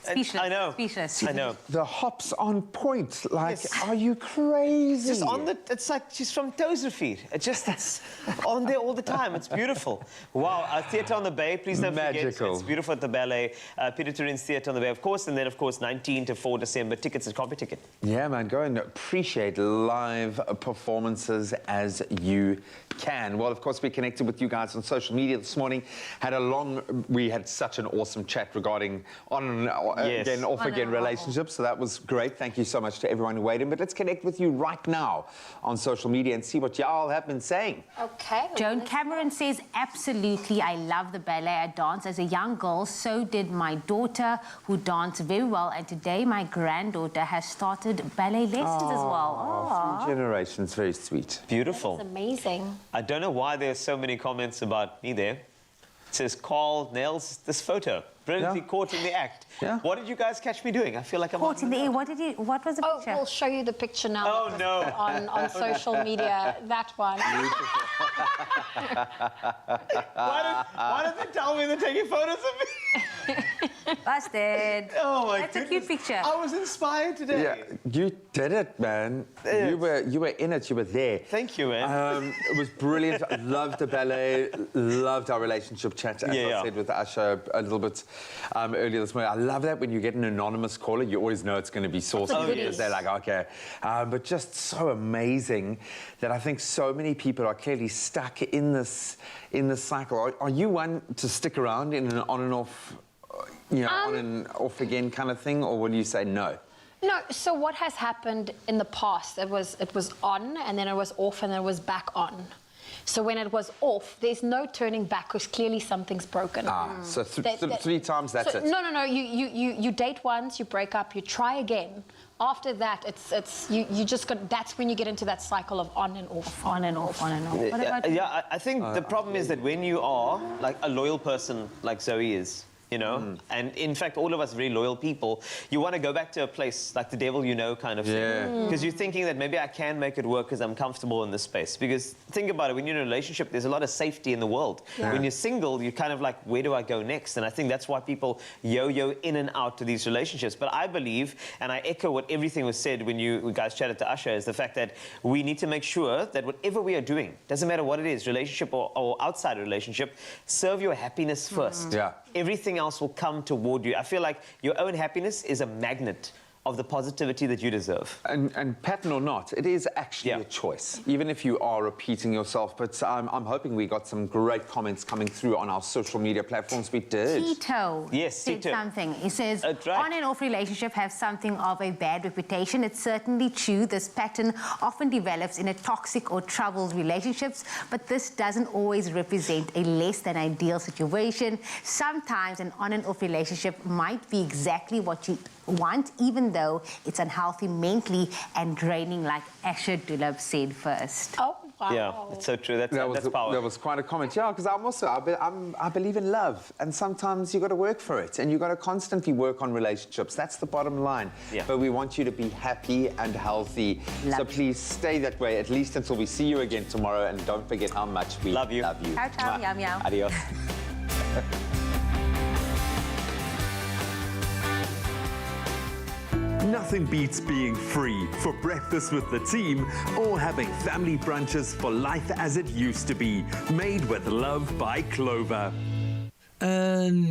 speechless. I know. Speechless. I know. The hops on point. Like, are you crazy? Just on the, it's like she's from toes to feet. It's on there all the time. It's beautiful. Wow. Theatre on the Bay, please don't forget. It's beautiful at the ballet. Peter Turin's Theatre on the Bay, of course. And then, of course, 19 to 4 December. Tickets at Copy Ticket. Yeah, man. Go and appreciate live performances as you can. Well, of course, we connected with you guys on social media this morning. We had such an awesome chat regarding on and again, off again relationships. So that was great. Thank you so much to everyone who weighed in. But let's connect with you right now on social media and see what y'all have been saying. Okay. Joan Cameron says, absolutely, I love the ballet. I danced as a young girl. So did my daughter, who danced very well. And today my granddaughter has started ballet lessons as well. 3 generations. Very sweet. Beautiful. That's amazing. I don't know why there's so many comments about me there. It says, Carl nails this photo. Brilliantly caught in the act. Yeah. What did you guys catch me doing? I feel like I'm caught in the air. What was the picture? We'll show you the picture now. Oh, no. On social media, that one. Why did they tell me they're taking photos of me? Busted. Oh, my That's a cute picture. I was inspired today. Yeah, you did it, man. You were in it. You were there. Thank you, man. It was brilliant. I loved the ballet. Loved our relationship chat, as I said with Asha a little bit earlier this morning. I love that when you get an anonymous caller, you always know it's going to be saucy because they're like, okay. But just so amazing that I think so many people are clearly stuck in this cycle. Are you one to stick around in an on and off, on and off again kind of thing, or would you say no? No, so what has happened in the past, it was on, and then it was off, and then it was back on. So when it was off, there's no turning back because clearly something's broken. So 3 times, that's it? No. You date once, you break up, you try again. After that, you just got. That's when you get into that cycle of on and off, on and off, on and off. What about you? Yeah, I think the problem is that when you are like a loyal person, like Zoe is, you know, and in fact, all of us very loyal people, you want to go back to a place like the devil you know kind of thing. Because you're thinking that maybe I can make it work because I'm comfortable in this space. Because think about it, when you're in a relationship, there's a lot of safety in the world. When you're single, you're kind of like, where do I go next? And I think that's why people yo-yo in and out to these relationships. But I believe, and I echo what everything was said when you guys chatted to Asha, is the fact that we need to make sure that whatever we are doing, doesn't matter what it is, relationship or outside a relationship, serve your happiness first. Everything else will come toward you. I feel like your own happiness is a magnet of the positivity that you deserve. And pattern or not, it is actually a choice, even if you are repeating yourself. But I'm hoping we got some great comments coming through on our social media platforms. We did. Tito said something. He says, on and off relationship have something of a bad reputation. It's certainly true. This pattern often develops in a toxic or troubled relationships, but this doesn't always represent a less than ideal situation. Sometimes an on and off relationship might be exactly what you want, even though it's unhealthy mentally and draining, like Asher Dulab said first. Oh, wow. Yeah, it's so true. That's power. That was quite a comment. Yeah, because I believe in love, and sometimes you got to work for it, and you got to constantly work on relationships. That's the bottom line. Yeah. But we want you to be happy and healthy. So please stay that way, at least until we see you again tomorrow. And don't forget how much we love you. Ciao, ciao, yum, yum. Adios. Nothing beats being free for breakfast with the team or having family brunches for life as it used to be. Made with love by Clover.